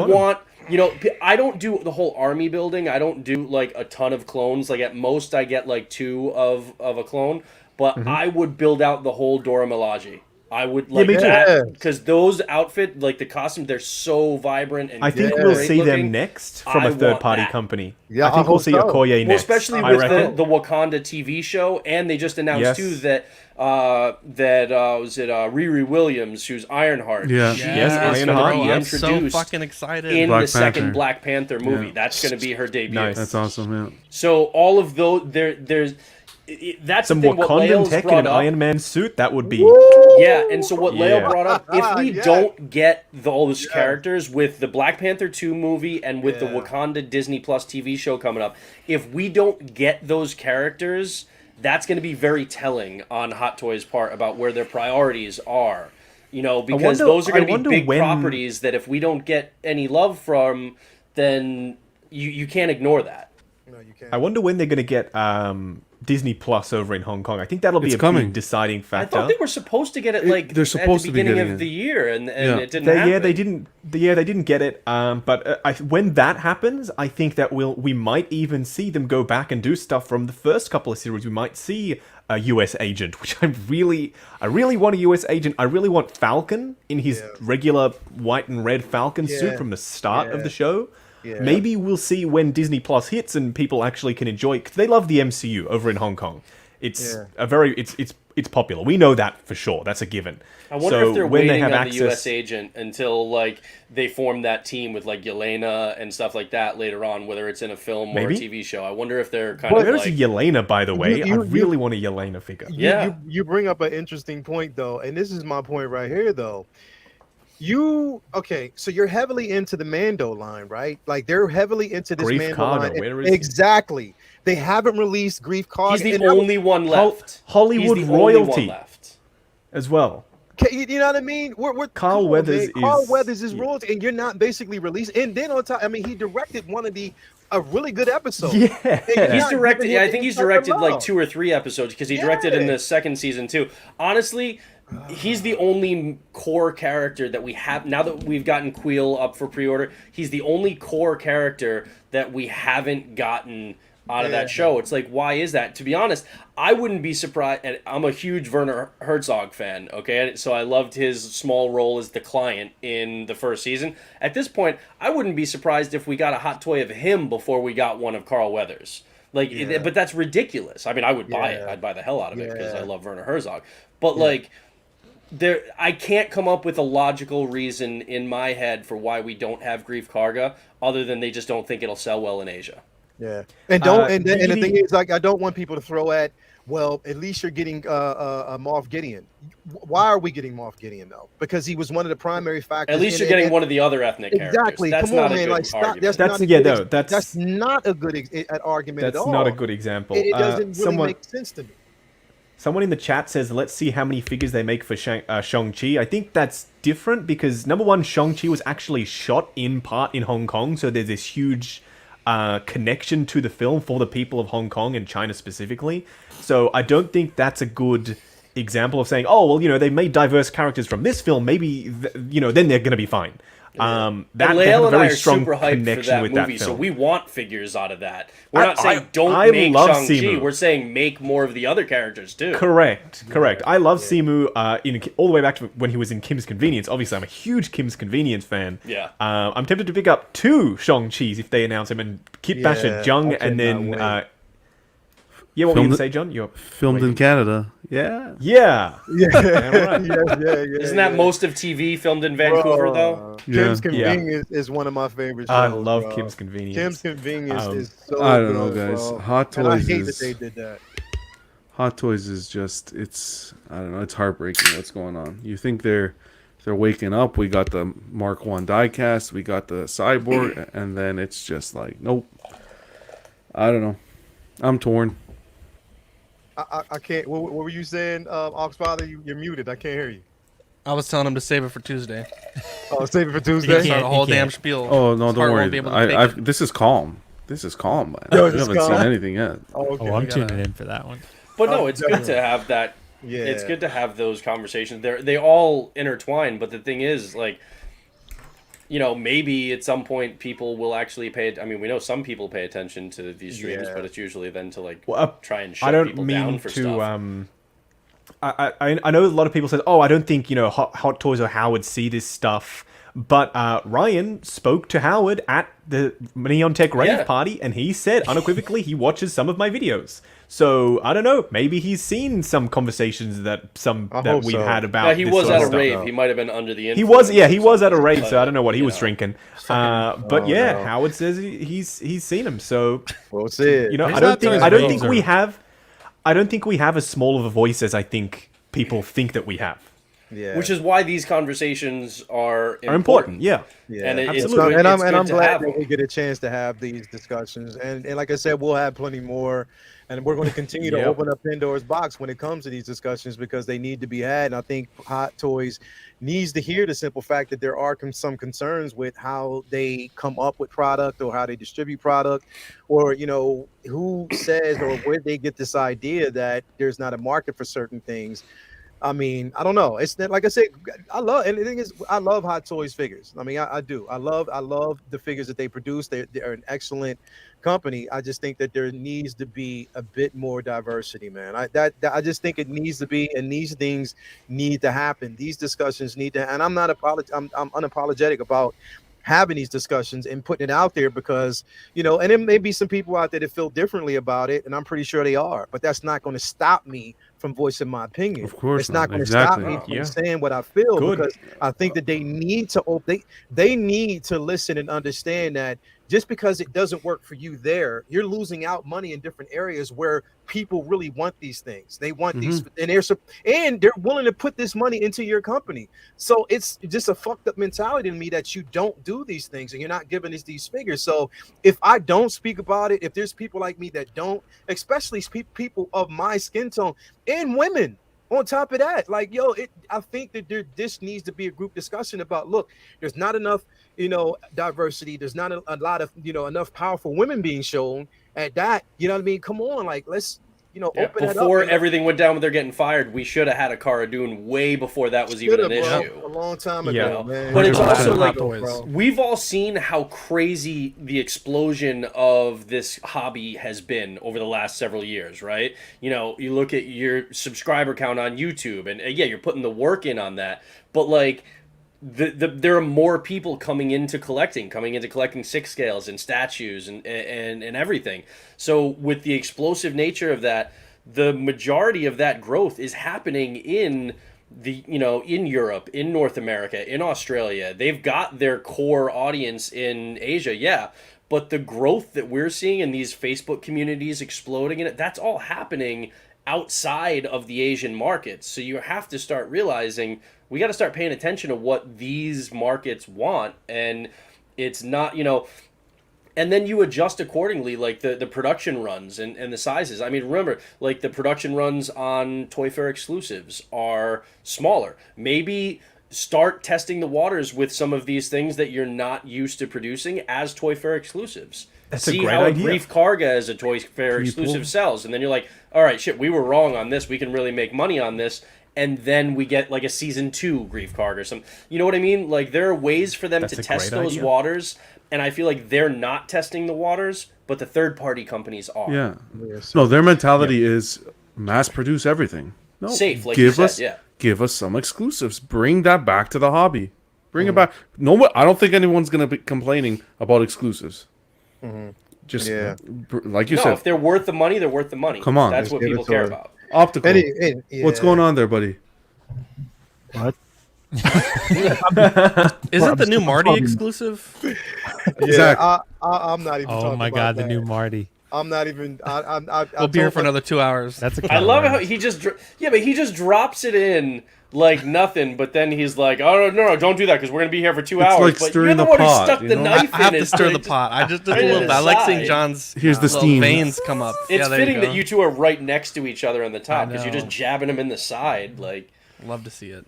don't do the whole army building. I don't do like a ton of clones. Like at most I get like 2 of a clone, but I would build out the whole Dora Milaje. I would like me too. that because those outfit, like the costume, they're so vibrant and I think great we'll see looking. them next from I a want third-party that. company. Yeah, I think I we'll hope see so. Okoye Well, next. especially I with reckon. the Wakanda TV show, and they just announced Yes. too that was it Riri Williams, who's Ironheart. Yeah. She Yes, is Ironheart, going to be I'm so introduced fucking excited. in Black the second Panther. Black Panther movie. Yeah. That's going to be her debut. Nice. That's awesome, yeah. So all of those that's Some the thing, what Wakandan Leo's tech in brought an up. Iron Man suit, that would be... Yeah, and so what Leo Yeah. brought up, if we Yeah. don't get all those characters with the Black Panther 2 movie and with the Wakanda Disney Plus TV show coming up, if we don't get those characters, that's going to be very telling on Hot Toys' part about where their priorities are. Because wonder- those are going I to be wonder big when- properties that if we don't get any love from, then you can't ignore that. No, you can't. I wonder when they're going to get Disney Plus over in Hong Kong. I think that'll be It's a coming. big deciding I factor. thought they were supposed to get it like they're supposed at to the be beginning getting of it. the year, and Yeah. it didn't happen. They didn't get it. But when that happens, I think that we might even see them go back and do stuff from the first couple of series. We might see a US agent, which I really want a US agent. I really want Falcon in his regular white and red Falcon suit from the start of the show. Yeah. Maybe we'll see when Disney Plus hits and people actually can enjoy it, 'cause they love the MCU over in Hong Kong. It's it's popular. We know that for sure. That's a given. I wonder So if they're when they waiting have on the U.S. access- agent until like they form that team with like Yelena and stuff like that later on, whether it's in a film or Maybe. a TV show. I wonder if they're kind Where's of like Yelena, by the way? You- I really want a Yelena figure. Yeah. You bring up an interesting point though, and this is my point right here though. So you're heavily into the Mando line, right? Like they're heavily into this Grief Mando Karga, line. where is he? Exactly. They haven't released Grief Karga. he's the and that was- only one left. Hollywood He's the only one royalty. left. as well. You know what I mean? We're Carl Weathers Carl Weathers is royalty, and you're not basically released. And then on top, I mean, he directed a really good episode. Yeah, he's directed. Yeah, I think he's directed like 2 or 3 episodes because he directed in the second season too. Honestly, he's the only core character that we have now that we've gotten Queel up for pre-order. He's the only core character that we haven't gotten out of that show. It's like, why is that? To be honest, I wouldn't be surprised. And I'm a huge Werner Herzog fan, okay? So I loved his small role as the client in the first season. At this point, I wouldn't be surprised if we got a hot toy of him before we got one of Carl Weathers. Like, but that's ridiculous. I mean, I would buy it. I'd buy the hell out of it because I love Werner Herzog. But like, I can't come up with a logical reason in my head for why we don't have Grief Karga, other than they just don't think it'll sell well in Asia. Yeah, and the thing is, like, I don't want people to throw at. Well, at least you're getting Moff Gideon. Why are we getting Moff Gideon though? Because he was one of the primary factors. At least you're getting one of the other ethnic characters. Exactly. That's Come not on, a man. good Like, stop. argument. That's not a good argument at all. That's not a good example. It doesn't really make sense to me. Someone in the chat says, let's see how many figures they make for Shang-Chi. I think that's different because, number one, Shang-Chi was actually shot in part in Hong Kong, so there's this huge connection to the film for the people of Hong Kong and China specifically. So I don't think that's a good example of saying, oh, well, they made diverse characters from this film, maybe, then they're going to be fine. And they have Lael a and I very are strong super hyped connection for that with movie, that film. so we want figures out of that. We're not saying don't make love Shang-Chi. Simu. We're saying make more of the other characters too. Correct. I love Simu all the way back to when he was in Kim's Convenience. Obviously, I'm a huge Kim's Convenience fan. Yeah. I'm tempted to pick up 2 Shang-Chi's if they announce him, and Kit Basher Jung, and then... what were you going to say, John? Filmed in Canada. Yeah. Yeah. Isn't that most of TV filmed in Vancouver, though? Kim's Convenience is one of my favorite shows. I love Kim's Convenience. Kim's Convenience is so I don't know, good, guys. bro. Hot And I Toys hate is... that they did that. Hot Toys is just, I don't know, it's heartbreaking what's going on. You think they're waking up. We got the Mark 1 diecast, we got the Cyborg, and then it's just like, nope. I don't know. I'm torn. I can't. What were you saying, Oxfather? You're muted. I can't hear you. I was telling him to save it for Tuesday. Oh, save it for You Tuesday. can start a whole damn spiel. Oh, no, His don't heart worry. won't be able to take it. This is calm. This is calm, man. Yo, I it's haven't calm? seen anything yet. Oh, okay. I'm tuning in for that one. But no, it's good to have that. Yeah. It's good to have those conversations. They all intertwine, but the thing is, like, maybe at some point people will actually pay. I mean, we know some people pay attention to these streams, but it's usually then to try and shut people down for stuff. I know a lot of people said, oh, I don't think Hot Toys or Howard see this stuff. But Ryan spoke to Howard at the Neon Tech rave party, and he said unequivocally he watches some of my videos. So I don't know, maybe he's seen some conversations that we've had about. Yeah, he was at a rave. He might have been under the influence. He was at a rave, so I don't know what he was drinking. Howard says he's seen him. So well said. I don't think we have as small of a voice as I think people think that we have. Yeah. Which is why these conversations are important. Yeah. And absolutely. And I'm glad that we get a chance to have these discussions. And like I said, we'll have plenty more. And we're going to continue to open up Pandora's box when it comes to these discussions because they need to be had. And I think Hot Toys needs to hear the simple fact that there are some concerns with how they come up with product or how they distribute product, or who says or where they get this idea that there's not a market for certain things. I mean, I don't know. It's like I said, and the thing is, I love Hot Toys figures. I mean, I do. I love the figures that they produce. They're an excellent company. I just think that there needs to be a bit more diversity, man. I just think it needs to be, and these things need to happen. These discussions need to, and I'm unapologetic about having these discussions and putting it out there because, and there may be some people out there that feel differently about it, and I'm pretty sure they are, but that's not going to stop me from voicing my opinion. Of course, it's not going to stop me from saying what I feel because I think that they need to they need to listen and understand that just because it doesn't work for you there, you're losing out money in different areas where people really want these things. They want these, and they're willing to put this money into your company. So it's just a fucked up mentality to me that you don't do these things and you're not giving us these figures. So if I don't speak about it, if there's people like me that don't, especially people of my skin tone and women on top of that, like, yo, I think that this needs to be a group discussion about, look, there's not enough, diversity. There's not a lot of, enough powerful women being shown at that. You know what I mean? Come on, like, let's, open that up. Before everything went down with her getting fired, we should have had a Cara Dune way before that was even an issue. A long time ago, man. But it's also like, we've all seen how crazy the explosion of this hobby has been over the last several years, right? You look at your subscriber count on YouTube, and yeah, you're putting the work in on that, but like, there are more people coming into collecting six scales and statues and everything. So with the explosive nature of that, the majority of that growth is happening in in Europe, in North America, in Australia. They've got their core audience in Asia, yeah. But the growth that we're seeing in these Facebook communities exploding in it, that's all happening outside of the Asian markets. So you have to start realizing we got to start paying attention to what these markets want, and it's not, and then you adjust accordingly, like the production runs and the sizes. I mean, remember, like the production runs on Toy Fair exclusives are smaller. Maybe start testing the waters with some of these things that you're not used to producing as Toy Fair exclusives. That's See a great how idea. a Brief Karga as a Toy Fair exclusive sells, and then you're like, all right, shit, we were wrong on this. We can really make money on this. And then we get like a season 2 Grief Karga or something. You know what I mean? Like, there are ways for them to test those waters, and I feel like they're not testing the waters, but the third-party companies are. Yeah. No, their mentality is mass produce everything. No, safe, like you said, yeah. Give us some exclusives. Bring that back to the hobby. Bring it back. No, I don't think anyone's going to be complaining about exclusives. Just like you said. If they're worth the money, they're worth the money. Come on. That's what people care about. Optical. What's going on there, buddy? What? Isn't the new Marty exclusive? Exactly. I'm not even. Oh my god, the new Marty. I'm not even. We'll be here for another 2 hours. That's a. I love how he just. But he just drops it in like nothing. But then he's like, "Oh no, don't do that because we're gonna be here for 2 hours." Like but you're the one who stuck the knife in. I have to stir the pot. I just did a little bit. I like seeing John's Here's the steam. veins come up. It's fitting you that you two are right next to each other on the top because you're know. just jabbing them in the side. Like, love to see it.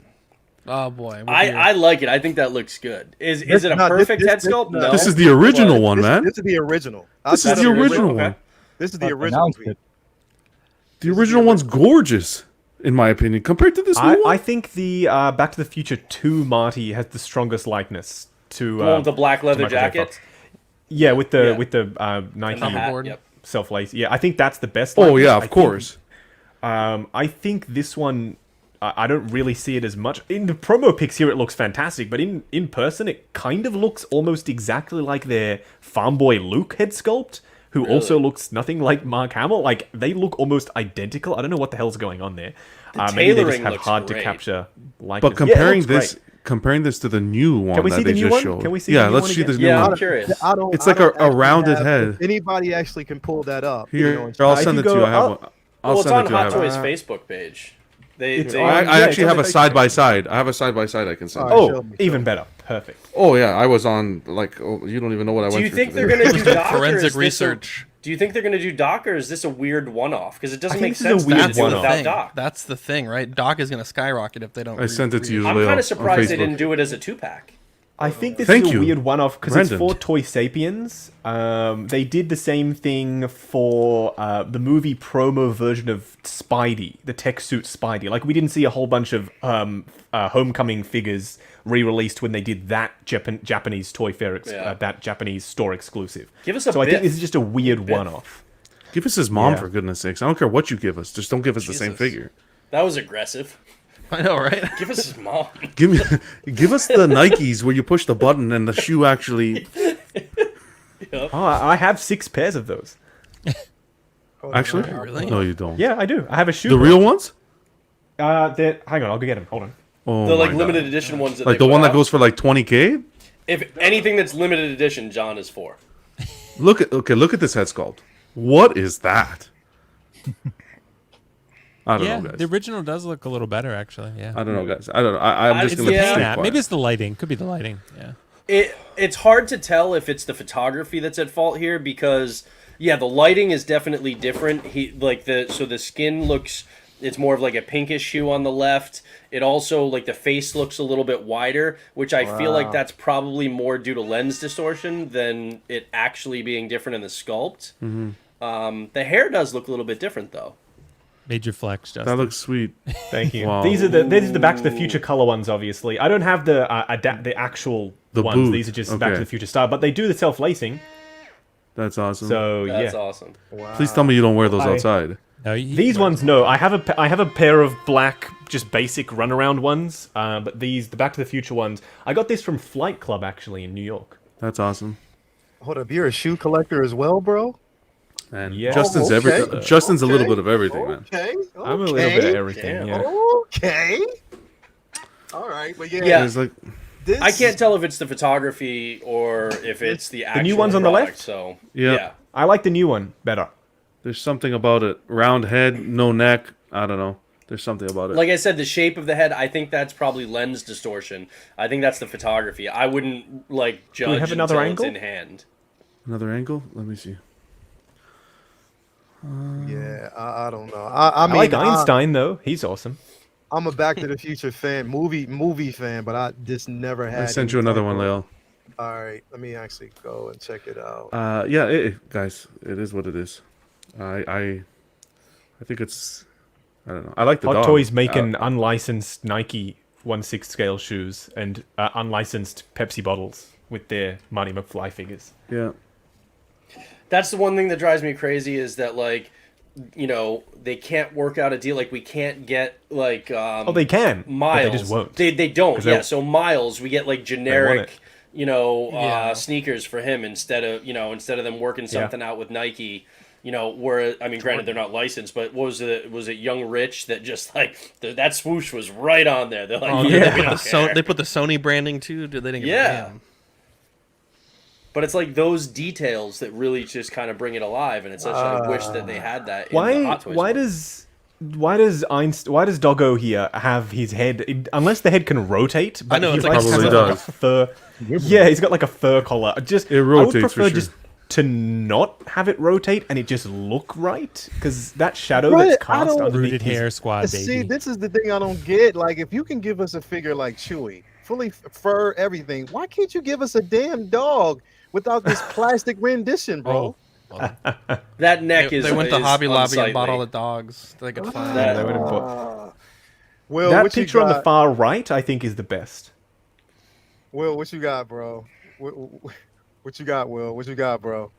Oh boy, I like it. I think that looks good. Is it a perfect head sculpt? No. This is the original one, man. This is the original. This is the original one. This is the original. The original one's gorgeous, in my opinion, compared to this new one. I think the Back to the Future 2 Marty has the strongest likeness to the black leather jacket. Yeah, with the Nike hat, self-lace. Yeah, I think that's the best. Oh yeah, of course. I think this one, I don't really see it as much. In the promo pics here, it looks fantastic, but in person, it kind of looks almost exactly like their Farm Boy Luke head sculpt, who also looks nothing like Mark Hamill. Like, they look almost identical. I don't know what the hell's going on there. Maybe they just have hard to capture likeness. But comparing this to the new one that they just showed. Can we see yeah, the new let's one see again? this new Yeah, one. I'm curious. It's like a rounded head. If anybody actually can pull that up. Here, I'll send it to you. I have one. Well, it's on Hot Toys it. Facebook page. I actually have a side by side. I have a side by side I can send. Oh, even better. Perfect. Oh yeah, I was on you don't even know what I went through. Do you think they're going to do forensic research? Do you think they're going to do Doc, or is this a weird one-off? Because it doesn't make this is a sense weird to do it one-off. without Doc. That's the thing, right? Doc is going to skyrocket if they don't. I sent it to you. I'm Leo, kind of surprised on they didn't Facebook. do it as a 2-pack. I think this Thank is a you, weird one-off because it's Brendan. for Toy Sapiens. They did the same thing for the movie promo version of Spidey, the tech suit Spidey. Like, we didn't see a whole bunch of Homecoming figures re-released when they did that Japanese Toy Fair, that Japanese store exclusive. Give us a So I think Biff. this is just a weird one-off. Give us his mom Yeah. for goodness sakes. I don't care what you give us. Just don't give us the same figure. That was aggressive. I know, right? Give us his mom. Give us the Nikes where you push the button and the shoe actually. Oh, I have 6 pairs of those. Actually, Really? no, you don't. Yeah, I do. I have a shoe. The real ones? Hang on, I'll go get them. Hold on. Oh, The my like God. limited edition ones that Like they the one put that out. goes for like 20K. If anything that's limited edition, John is for. Look at this head sculpt. What is that? I don't know, guys. The original does look a little better, actually. Yeah. I don't know, guys. I don't know. I'm just gonna yeah. stay Nah, quiet. maybe it's the lighting. Could be the lighting. Yeah. It's hard to tell if it's the photography that's at fault here because the lighting is definitely different. The skin looks it's more of like a pinkish hue on the left. It also, like, the face looks a little bit wider, which I feel like that's probably more due to lens distortion than it actually being different in the sculpt. The hair does look a little bit different, though. Major flex, Justin. That looks sweet. Thank you. Wow. These are the Back to the Future color ones. Obviously, I don't have the actual ones. boot. These are just Back Okay. to the Future style, but they do the self lacing. That's awesome. So That's yeah, awesome. Please tell me you don't wear those outside. No, these ones no. I have a pair of black, just basic runaround ones. But the Back to the Future ones, I got this from Flight Club actually in New York. That's awesome. Hold up, you're a shoe collector as well, bro? And Yeah. Justin's Oh, okay. Justin's a little bit of everything, man. Okay. I'm a little bit of everything. Yeah. Okay. All right, but yeah. Yeah. There's like This, I can't tell if it's the photography or if it's the actual new ones on the product, left? So Yeah. yeah. I like the new one better. there's something about it. Round head, no neck. I don't know. There's something about it. Like I said, the shape of the head, I think that's probably lens distortion. I think that's the photography. I wouldn't like judge we have another until angle? it's in hand. Another angle? Let me see. Yeah, I don't know. I mean, like Einstein though. He's awesome. I'm a Back to the Future fan, movie fan, but I just never had. I sent you any another type one, of- Leo. All right, let me actually go and check it out. Yeah, guys, it is what it is. I think it's. I don't know. I like the Hot dog. Toys making unlicensed Nike 1/6 scale shoes and unlicensed Pepsi bottles with their Marty McFly figures. Yeah. That's the one thing that drives me crazy is that, like, you know, they can't work out a deal. Like, we can't get, like, Oh, they can. Miles. But they just won't. They don't. 'Cause Yeah. they- So Miles, we get like generic, it. you know, Yeah. sneakers for him instead of them working something out with Nike. You know, where I mean, granted they're not licensed, but what was it? Was it Young Rich that just like that swoosh was right on there? They're like, Oh, yeah, they, we put the don't care. they put the Sony branding too. Did they didn't give a Yeah. damn. But it's like those details that really just kind of bring it alive, and it's such. I wish that they had that. In the Why? Hot Toys Why one. does Doggo here have his head? Unless the head can rotate, but know, he it's like likes to Probably have like a does. fur. Yeah, he's got like a fur collar. Just It I would rotates for prefer sure. just to not have it rotate and it just look right because that shadow Right, that's I cast don't- underneath Rooted his hair squad, baby. See, this is the thing I don't get. Like, if you can give us a figure like Chewie, fully fur, everything, why can't you give us a damn dog without this plastic rendition, bro? Well, That neck they is. went to is Hobby Lobby and bought unsightly. all the dogs they could find. That- they would have bought. Will, That what you picture on the got? far right, I think, is the best. Will, what you got, bro? What you got, Will? What you got, bro?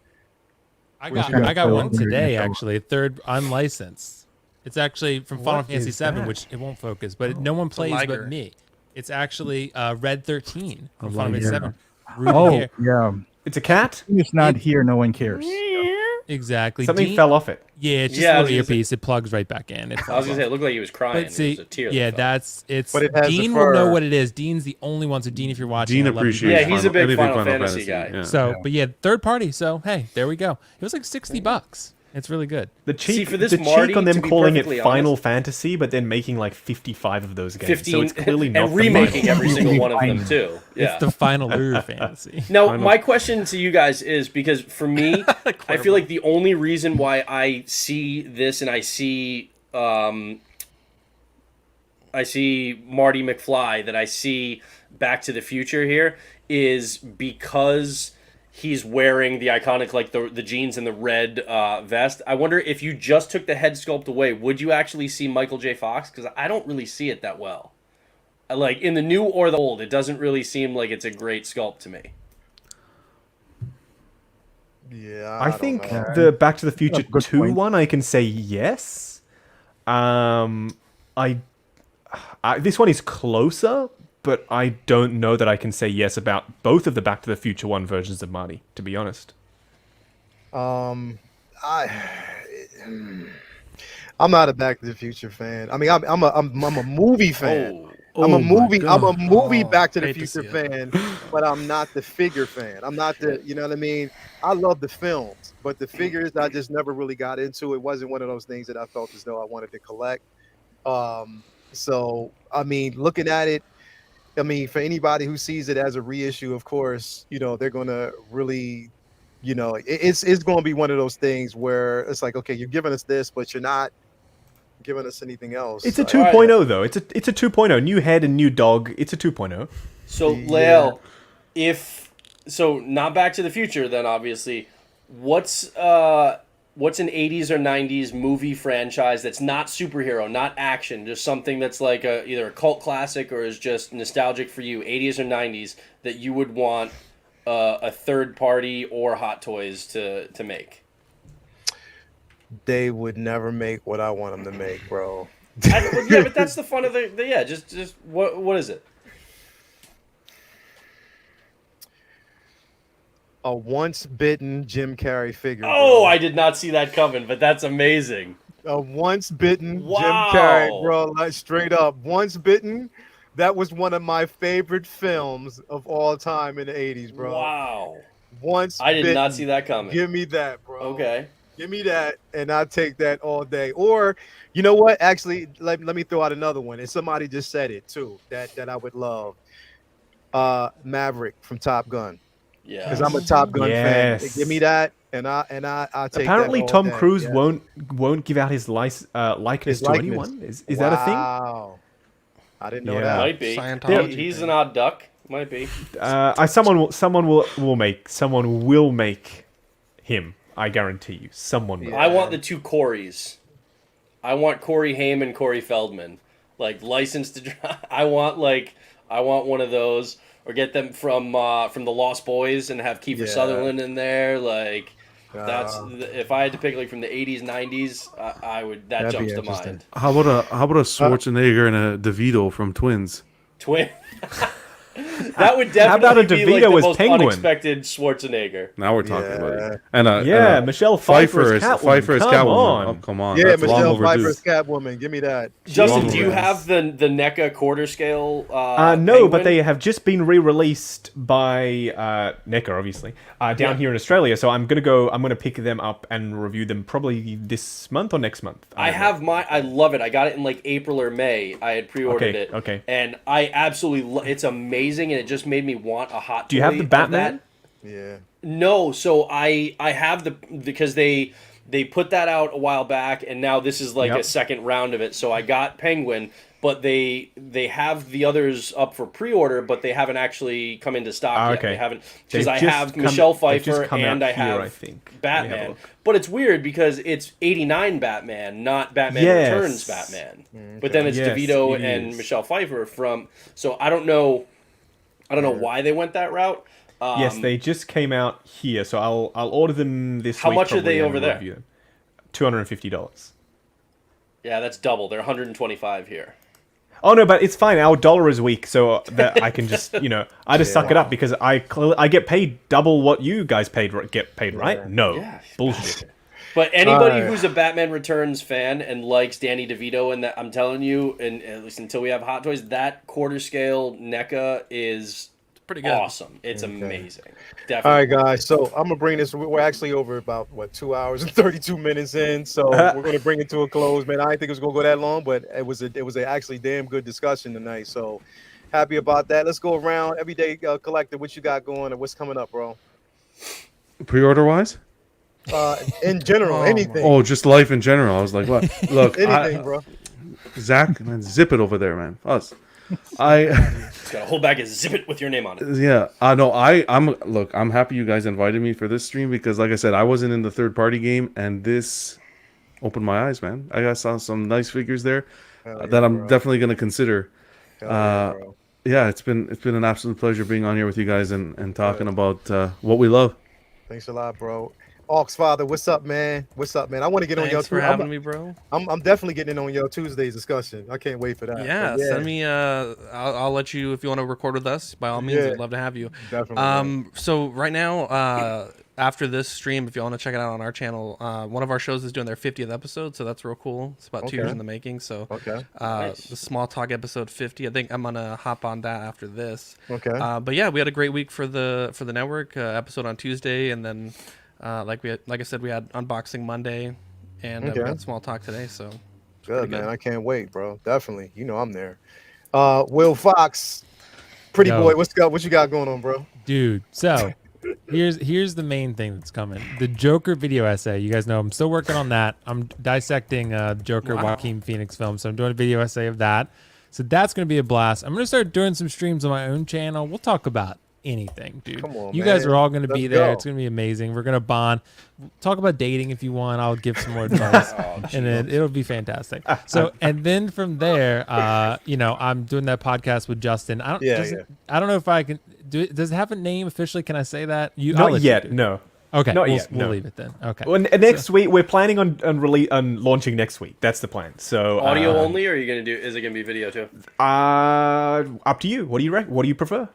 I Which got got one so- today actually, third unlicensed. It's actually from Final What Fantasy is VII, that? which it won't focus, but no one a plays Liger. but me. It's actually Red 13 from A Final Fantasy Liger. VII. Rooted Oh, hair. yeah. It's a cat. It's not here. No one cares. Exactly. Something Dean- fell off it. Yeah, it's just Yeah, I a was little gonna say- earpiece. It plugs right back in. It I was gonna say it looked like he was crying. But see, it was a tear. yeah, that fell. it's. But it has the Dean will know fur. what it is. Dean's the only one. So Dean, if you're watching, Dean I love you. appreciates. Yeah, he's a big anything Final Fantasy guy. Yeah. So, but yeah, third party. So hey, there we go. It was like $60. It's really good. The cheek, for this the Marty, cheek on to them be calling it perfectly Final honest- Fantasy, but then making like 55 of those games. 15 So it's clearly not and the remaking final. every single one of them too. Yeah. It's the final Lure fantasy. Now, my question to you guys is because for me, I feel like the only reason why I see this and I see Marty McFly, that I see Back to the Future here, is because he's wearing the iconic, like the jeans and the red vest. I wonder if you just took the head sculpt away, would you actually see Michael J. Fox? Because I don't really see it that well. Like in the new or the old, it doesn't really seem like it's a great sculpt to me. Yeah, I don't think know. the Back to the Future That's a good 2 point. one, I can say yes. This one is closer, but I don't know that I can say yes about both of the Back to the Future 1 versions of Marty, to be honest. I'm not a Back to the Future fan. I mean, I'm a movie fan. I'm a movie Oh, Back to the hate to Future see it. fan, but I'm not the figure fan. I'm not the, you know what I mean? I love the films, but the figures I just never really got into. It wasn't one of those things that I felt as though I wanted to collect. So I mean, looking at it, I mean, for anybody who sees it as a reissue, of course, you know, they're gonna really, you know, it's going to be one of those things where it's like, okay, you're giving us this, but you're not giving us anything else. It's a 2.0 though. It's a 2.0. New head and new dog. It's a 2.0. So Lael, not Back to the Future, then obviously, what's an 80s or 90s movie franchise that's not superhero, not action, just something that's like either a cult classic or is just nostalgic for you, 80s or 90s, that you would want a third party or Hot Toys to make? They would never make what I want them to make, bro. Yeah, but that's the fun of just what is it? A once bitten Jim Carrey figure. Oh, bro. I did not see that coming, but that's amazing. A once bitten Wow. Jim Carrey, bro. Like straight up, Once Bitten. That was one of my favorite films of all time in the 80s, bro. Wow. Once I did Bitten. not see that coming. Give me that, bro. Okay. Give me that, and I'll take that all day. Or, you know what? Actually, let me throw out another one. And somebody just said it too. That I would love. Maverick from Top Gun. Yeah. Because I'm a Top Gun fan. Yes. Give me that, and I'll take Apparently, that all Tom day. Cruise Yeah. won't give out his likeness His to likeness. anyone. Is that a thing? Wow. I didn't know Yeah. that. Might be. Scientology He's thing. an odd duck. Might be. Someone will make him. I guarantee you, someone will. Yeah. I want the two Corys. I want Corey Haim and Corey Feldman, like licensed to drive. I want one of those, or get them from the Lost Boys and have Kiefer Yeah. Sutherland in there. Like that's if I had to pick like from the 80s, 90s, I would. That That'd jumps be to interesting. mind. How about a Schwarzenegger and a DeVito from Twins? Twin. That would How about a definitely be like DeVito the as most Penguin? unexpected Schwarzenegger. Now we're talking about Yeah. it. And Yeah, Michelle Pfeiffer as Catwoman. Pfeiffer as Come Catwoman. on. Oh, come on. Yeah, That's long Michelle overdue. Pfeiffer's Catwoman. Give me that. Justin, Long do you overdue. have the NECA quarter scale? No, Penguin? but they have just been re-released by NECA, obviously, down here in Australia. So I'm gonna pick them up and review them probably this month or next month. I have I love it. I got it in like April or May. I had pre-ordered it. Okay. And I absolutely, it's amazing, and it just made me want a hot. Do you have toy the of Batman? that. Yeah. No, so I have because they put that out a while back, and now this is like Yep. a second round of it. So I got Penguin, but they have the others up for pre-order, but they haven't actually come into stock yet. Okay. They haven't, because They've I just have come- Michelle they've just Pfeiffer come and out I here, have I think. Let me have a Batman. look. But it's weird because it's 89 Batman, not Batman Yes. Returns Batman. But then it's Yes, DeVito it and is. Michelle Pfeiffer from. So I don't know why they went that route. Yes, they just came out here, so I'll order them this How week. much are probably, they and over there? review them. $250. Yeah, that's double. They're 125 here. Oh no, but it's fine. Our dollar is weak, so that I can just I just suck it up because I get paid double what you guys get paid, right? No, Yeah. bullshit. But anybody Alright. who's a Batman Returns fan and likes Danny DeVito, and that, I'm telling you, and at least until we have Hot Toys, that quarter scale NECA is Pretty good. awesome. It's amazing. All Definitely. right, guys. So I'm gonna bring this. We're actually over about 2 hours and 32 minutes in. So we're gonna bring it to a close, man. I didn't think it was gonna go that long, but it was a actually damn good discussion tonight. So happy about that. Let's go around. Everyday Collector, what you got going and what's coming up, bro? Pre-order wise? In general, anything. Oh, just life in general. I was like, what? Look, Anything, bro. Zach, man, zip it over there, man. Us. I Just gotta hold back and zip it with your name on it. yeah. No, I'm happy you guys invited me for this stream because like I said, I wasn't in the third party game and this opened my eyes, man. I got some nice figures there that I'm definitely gonna consider. Bro. Yeah, it's been an absolute pleasure being on here with you guys and talking about what we love. Thanks a lot, bro. Oxfather, what's up, man? What's up, man? I want to get on your Thanks for having me, bro. I'm definitely getting in on your Tuesdays discussion. I can't wait for that. Yeah, But send me. I'll let you if you want to record with us. By all means, Yeah. I'd love to have you. Definitely. So right now, after this stream, if you want to check it out on our channel, one of our shows is doing their 50th episode, so that's real cool. It's about 2 years Okay. in the making. So Okay. the Small Talk episode 50. I think I'm gonna hop on that after this. Okay. But yeah, we had a great week for the network. Episode on Tuesday, and then like I said, we had unboxing Monday, and we Okay. got Small Talk today. So Good, man. good. I can't wait, bro. Definitely. You know I'm there. Will Fox, pretty Yo. boy, what you got going on, bro? Dude, so Here's the main thing that's coming. The Joker video essay. You guys know I'm still working on that. I'm dissecting Joker Joaquin Phoenix film, so I'm doing a video essay of that. So that's gonna be a blast. I'm gonna start doing some streams on my own channel. We'll talk about anything, dude. Come on, you man. guys are all gonna be there. Go. It's gonna be amazing. We're gonna bond. Talk about dating if you want. I'll give some more advice, and then it'll be fantastic. So, and then from there, I'm doing that podcast with Justin. I don't know if I can do it. Does it have a name officially? Can I say that? Not yet. No. Okay, Not we'll, yet. we'll No. leave it then. Okay. Well, next week we're planning on launching next week. That's the plan. So audio only, or are you gonna do? Is it gonna be video too? Up to you. What do you What do you prefer?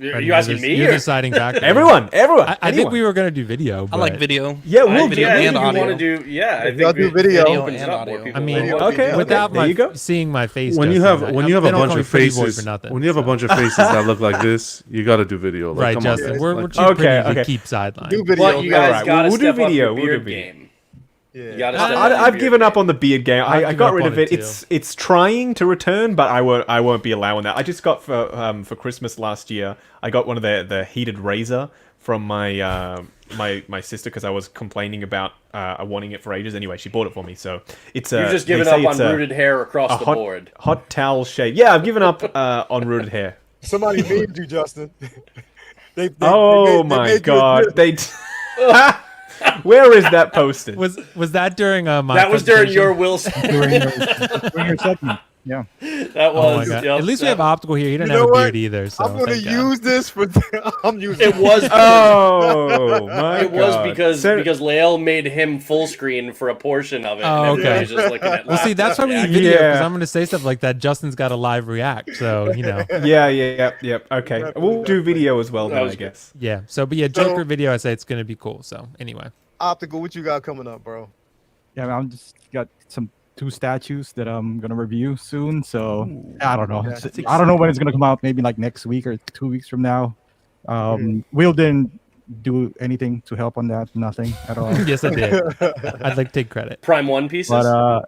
Are you asking me? You're Or? the deciding factor. Everyone. I think we were gonna do video. I like but- video. Yeah, we'll video Yeah, I and think we audio. want to do. Yeah, I think y'all do video opens and up more audio. people. I mean, Video. Okay. without There you go. seeing my face. When you Justin, have when you have they a don't bunch call me of pretty boy faces for nothing, when you have a so. bunch of faces that look like this, you got to do video. Like, Right, come Justin. on. We're Like, too Okay, pretty to okay. keep sideline. Do video. But you guys Alright, gotta we'll do step video, up we'll your do beard video. game. Yeah. You gotta step up your I've beard given up game. on the beard game. I've I given got up rid on of it it. It's trying to return, but I won't be allowing that. I just got for Christmas last year. I got one of the heated razor from my my sister because I was complaining about wanting it for ages. Anyway, she bought it for me, so it's You've just they given say up it's on a rooted hair across the hot, board. hot towel shave. Yeah, I've given up on rooted hair. Somebody made you, Justin. they Oh made my you a god, gift. they. Where is that posted? Was that during my? That was during your presentation? Will. During your segment. Yeah. That Oh my was. god! Yep, At least we that- have optical here. He doesn't You have know a what? beard either. So I'm gonna thank God. use this for. I'm using. It was. Oh my It was god. because So- Lael made him full screen for a portion of it. Oh, and everybody okay. was just looking at. Well, see, that's why we need Yeah. video because Yeah. I'm going to say stuff like that. Justin's got a live react, so you know. Yep. Okay, we'll do video as well That then, was I good. guess. Yeah. So, but yeah, Joker video. I say it's going to be cool. So anyway. Optical. What you got coming up, bro? Yeah, I'm just got some 2 statues that I'm gonna review soon. So I don't know. Okay. I don't know when it's gonna come out. Maybe like next week or 2 weeks from now. Will didn't do anything to help on that. Nothing at all. Yes, I did. I'd like to take credit. Prime One pieces. But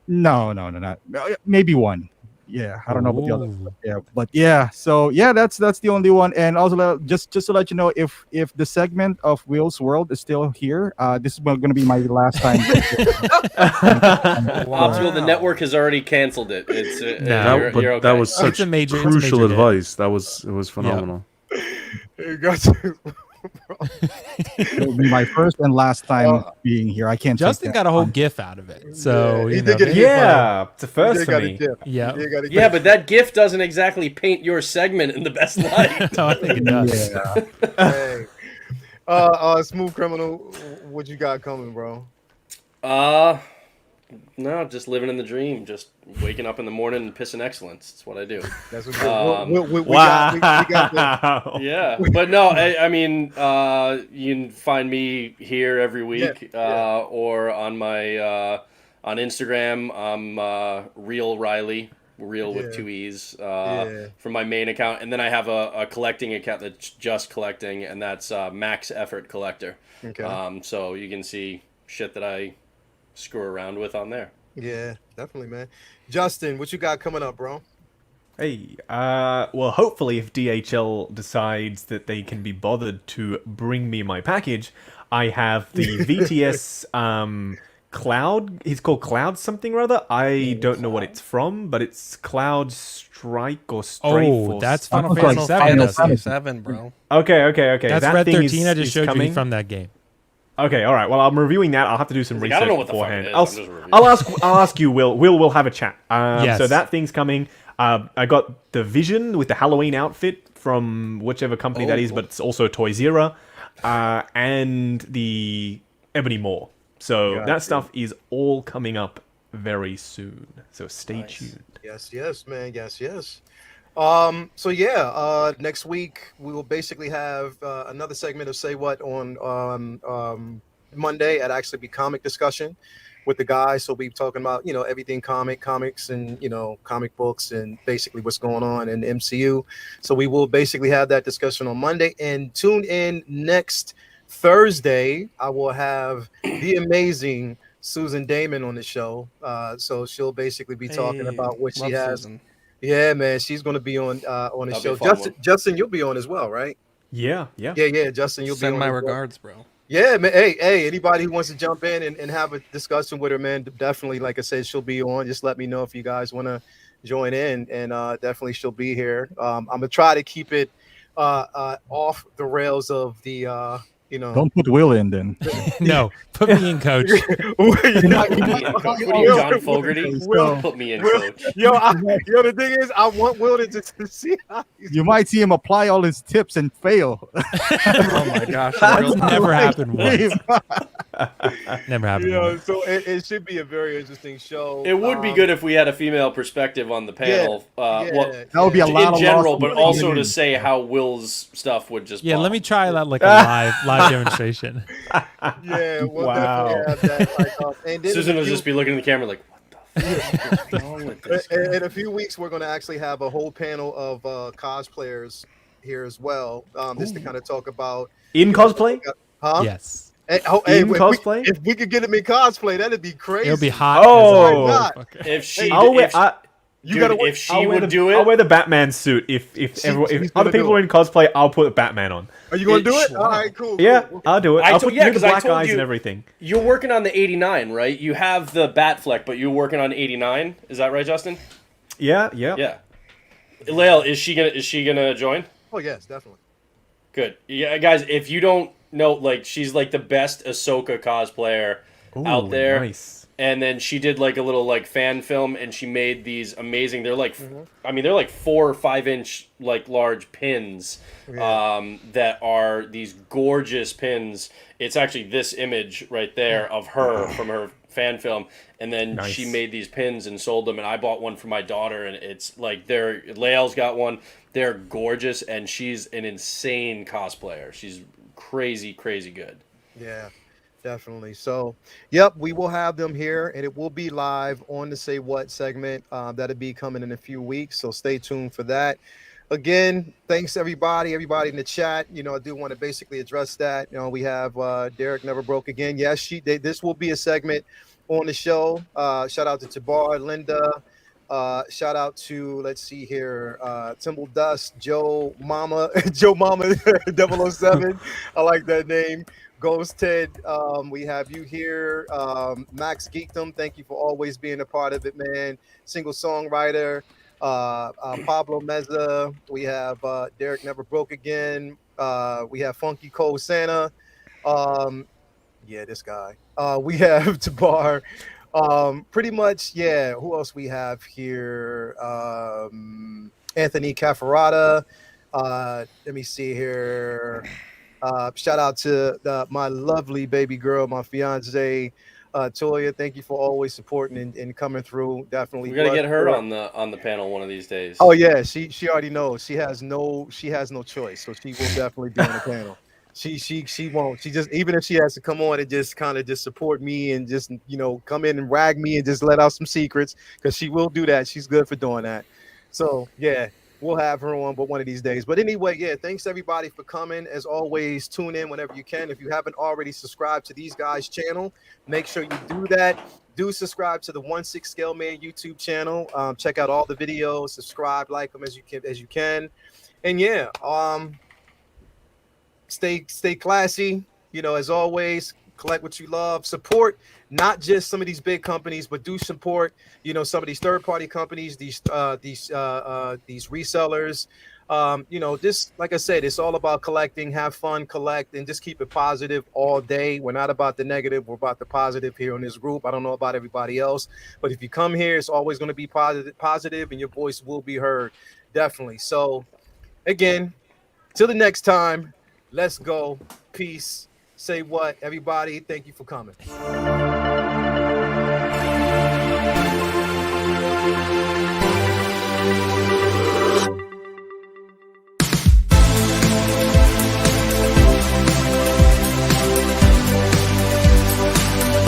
no, not maybe one. Yeah, I don't know about the other. Ooh. Yeah, but yeah. So yeah, that's the only one. And also just to let you know, if the segment of Will's World is still here, this is going to be my last time. Optical, the network has already canceled it. It's No. you're okay. that was such It's a major crucial hit. advice. It was phenomenal. You got to. It'll be my first and last time being here. I can't. Justin take got that. a whole GIF out of it. So Yeah, he you did know, get a Yeah, it's a You first for got a me. gift. Yeah. You got a Yeah, gift. but that GIF doesn't exactly paint your segment in the best light. no, I think it does. Yeah. Hey. Smooth Criminal, what you got coming, bro? No, just living in the dream. Just waking up in the morning and pissing excellence. That's what I do. That's what we Wow. got the, Yeah, but no, I mean, you can find me here every week, or on my on Instagram. I'm Real Riley, real with 2 E's, from my main account, and then I have a collecting account that's just collecting, and that's Max Effort Collector. Okay. So you can see shit that I screw around with on there. Yeah, definitely, man. Justin, what you got coming up, bro? Hey, well, hopefully, if DHL decides that they can be bothered to bring me my package, I have the VTS Cloud. It's called Cloud something or other. I don't know what it's from, but it's Cloud Strike or Strife. Oh, or that's s- Final Sounds like Fantasy Final 7. Fantasy. 7, bro. Okay. That's that Red thing 13. I just is showed coming. you from that game. Okay, all right. Well, I'm reviewing that. I'll have to do some Like, research I don't know what the fuck beforehand. it is, I'm just reviewing. I'll ask you, Will. We'll have a chat. Yes. So that thing's coming. I got the Vision with the Halloween outfit from whichever company that is, but it's also Toy Zero, and the Ebony Maw. So that stuff is all coming up very soon. So stay tuned. Yes, man. Yes. So yeah, next week we will basically have another segment of Say What on Monday. At actually be comic discussion with the guys. So we'll be talking about everything comics and comic books and basically what's going on in the MCU. So we will basically have that discussion on Monday. And tune in next Thursday. I will have the amazing Susan Damon on the show. So she'll basically be talking about what she Love has. Susan. Yeah, man, she's going to be on the That'll be show. a fun one. Justin, you'll be on as well, right? Yeah. Yeah, Justin, you'll be Send on. my as well. regards, bro. Yeah, man. Hey, anybody who wants to jump in and have a discussion with her, man, definitely, like I said, she'll be on. Just let me know if you guys want to join in, and definitely she'll be here. I'm gonna try to keep it off the rails of the Don't put Will in then. No, put me in, coach. What are you, John Fogerty? Will, Put me in, Will, coach. the thing is, I want Will to see how You might see him apply all his tips and fail. Oh my gosh. That's never happened once. Never happened once. So it should be a very interesting show. It would be good if we had a female perspective on the panel. That would be a lot in of general, lost but money. also to say how Will's stuff would just. Yeah, bomb. let me try that like a live demonstration. Yeah, we'll Wow. definitely have that. And then Susan in a will few- just be looking at the camera like, "What the fuck is wrong with this?" in a few weeks, we're going to actually have a whole panel of cosplayers here as well, just to kind of talk about In cosplay? huh? Yes. Hey, In cosplay? If we could get them in cosplay, that'd be crazy. It'll be hot. Oh. as a Not. motherfucker. If she, I'll wear, You gotta if she I'll wear would the, do I'll it, wear the Batman suit. If She's other gonna people do are it. in cosplay, I'll put Batman on. Are you going to do it? Wow. All right, cool. Yeah, cool. I'll do it. I I'll told- put yeah, the 'cause I black told eyes you- and everything. you're working on the 89, right? You have the Batfleck, but you're working on 89. Is that right, Justin? Yeah. Yeah. Lael, is she gonna join? Oh yes, definitely. Good. Yeah, guys, if you don't know, like, she's like the best Ahsoka cosplayer out Ooh, there. Nice. And then she did like a little like fan film, and she made these amazing. They're like, Mm-hmm. I mean, they're like 4 or 5 inch like large pins, that are these gorgeous pins. It's actually this image right there of her from her fan film, and then Nice. she made these pins and sold them. And I bought one for my daughter, and it's like Lael's got one. They're gorgeous, and she's an insane cosplayer. She's crazy good. Yeah, definitely. So, yep, we will have them here, and it will be live on the Say What segment. That'll be coming in a few weeks, so stay tuned for that. Again, thanks everybody in the chat. I do want to basically address that. We have Derek Never Broke Again. Yes, this will be a segment on the show. Shout out to Tabar, Linda. Shout out to, let's see here, Timble Dust, Joe Mama 007. I like that name. Ghost Ted, we have you here. Max Geekdom, thank you for always being a part of it, man. Single songwriter. Pablo Meza. We have Derek Never Broke Again. We have Funky Cold Santa. This guy. We have Tabar. Pretty much, yeah. Who else we have here? Anthony Cafferata. Let me see here. Shout out to my lovely baby girl, my fiance, Toya. Thank you for always supporting and coming through. Definitely, We gotta get her on the panel one of these days. Oh yeah, she already knows. She has no choice, so she will definitely be on the panel. She won't. She just, even if she has to come on and just kind of just support me and just come in and rag me and just let out some secrets, because she will do that. She's good for doing that. So yeah, we'll have her on, but one of these days. But anyway, yeah, thanks everybody for coming. As always, tune in whenever you can. If you haven't already subscribed to these guys' channel, make sure you do that. Do subscribe to the 1/6 Scale Man YouTube channel. Check out all the videos. Subscribe, like them as you can. And yeah, stay classy. As always, collect what you love. Support not just some of these big companies, but do support some of these third-party companies, these resellers. Just like I said, it's all about collecting. Have fun, collect, and just keep it positive all day. We're not about the negative, we're about the positive here on this group. I don't know about everybody else, but if you come here, it's always going to be positive, and your voice will be heard. Definitely. So again, till the next time, let's go. Peace. Say what, everybody. Thank you for coming.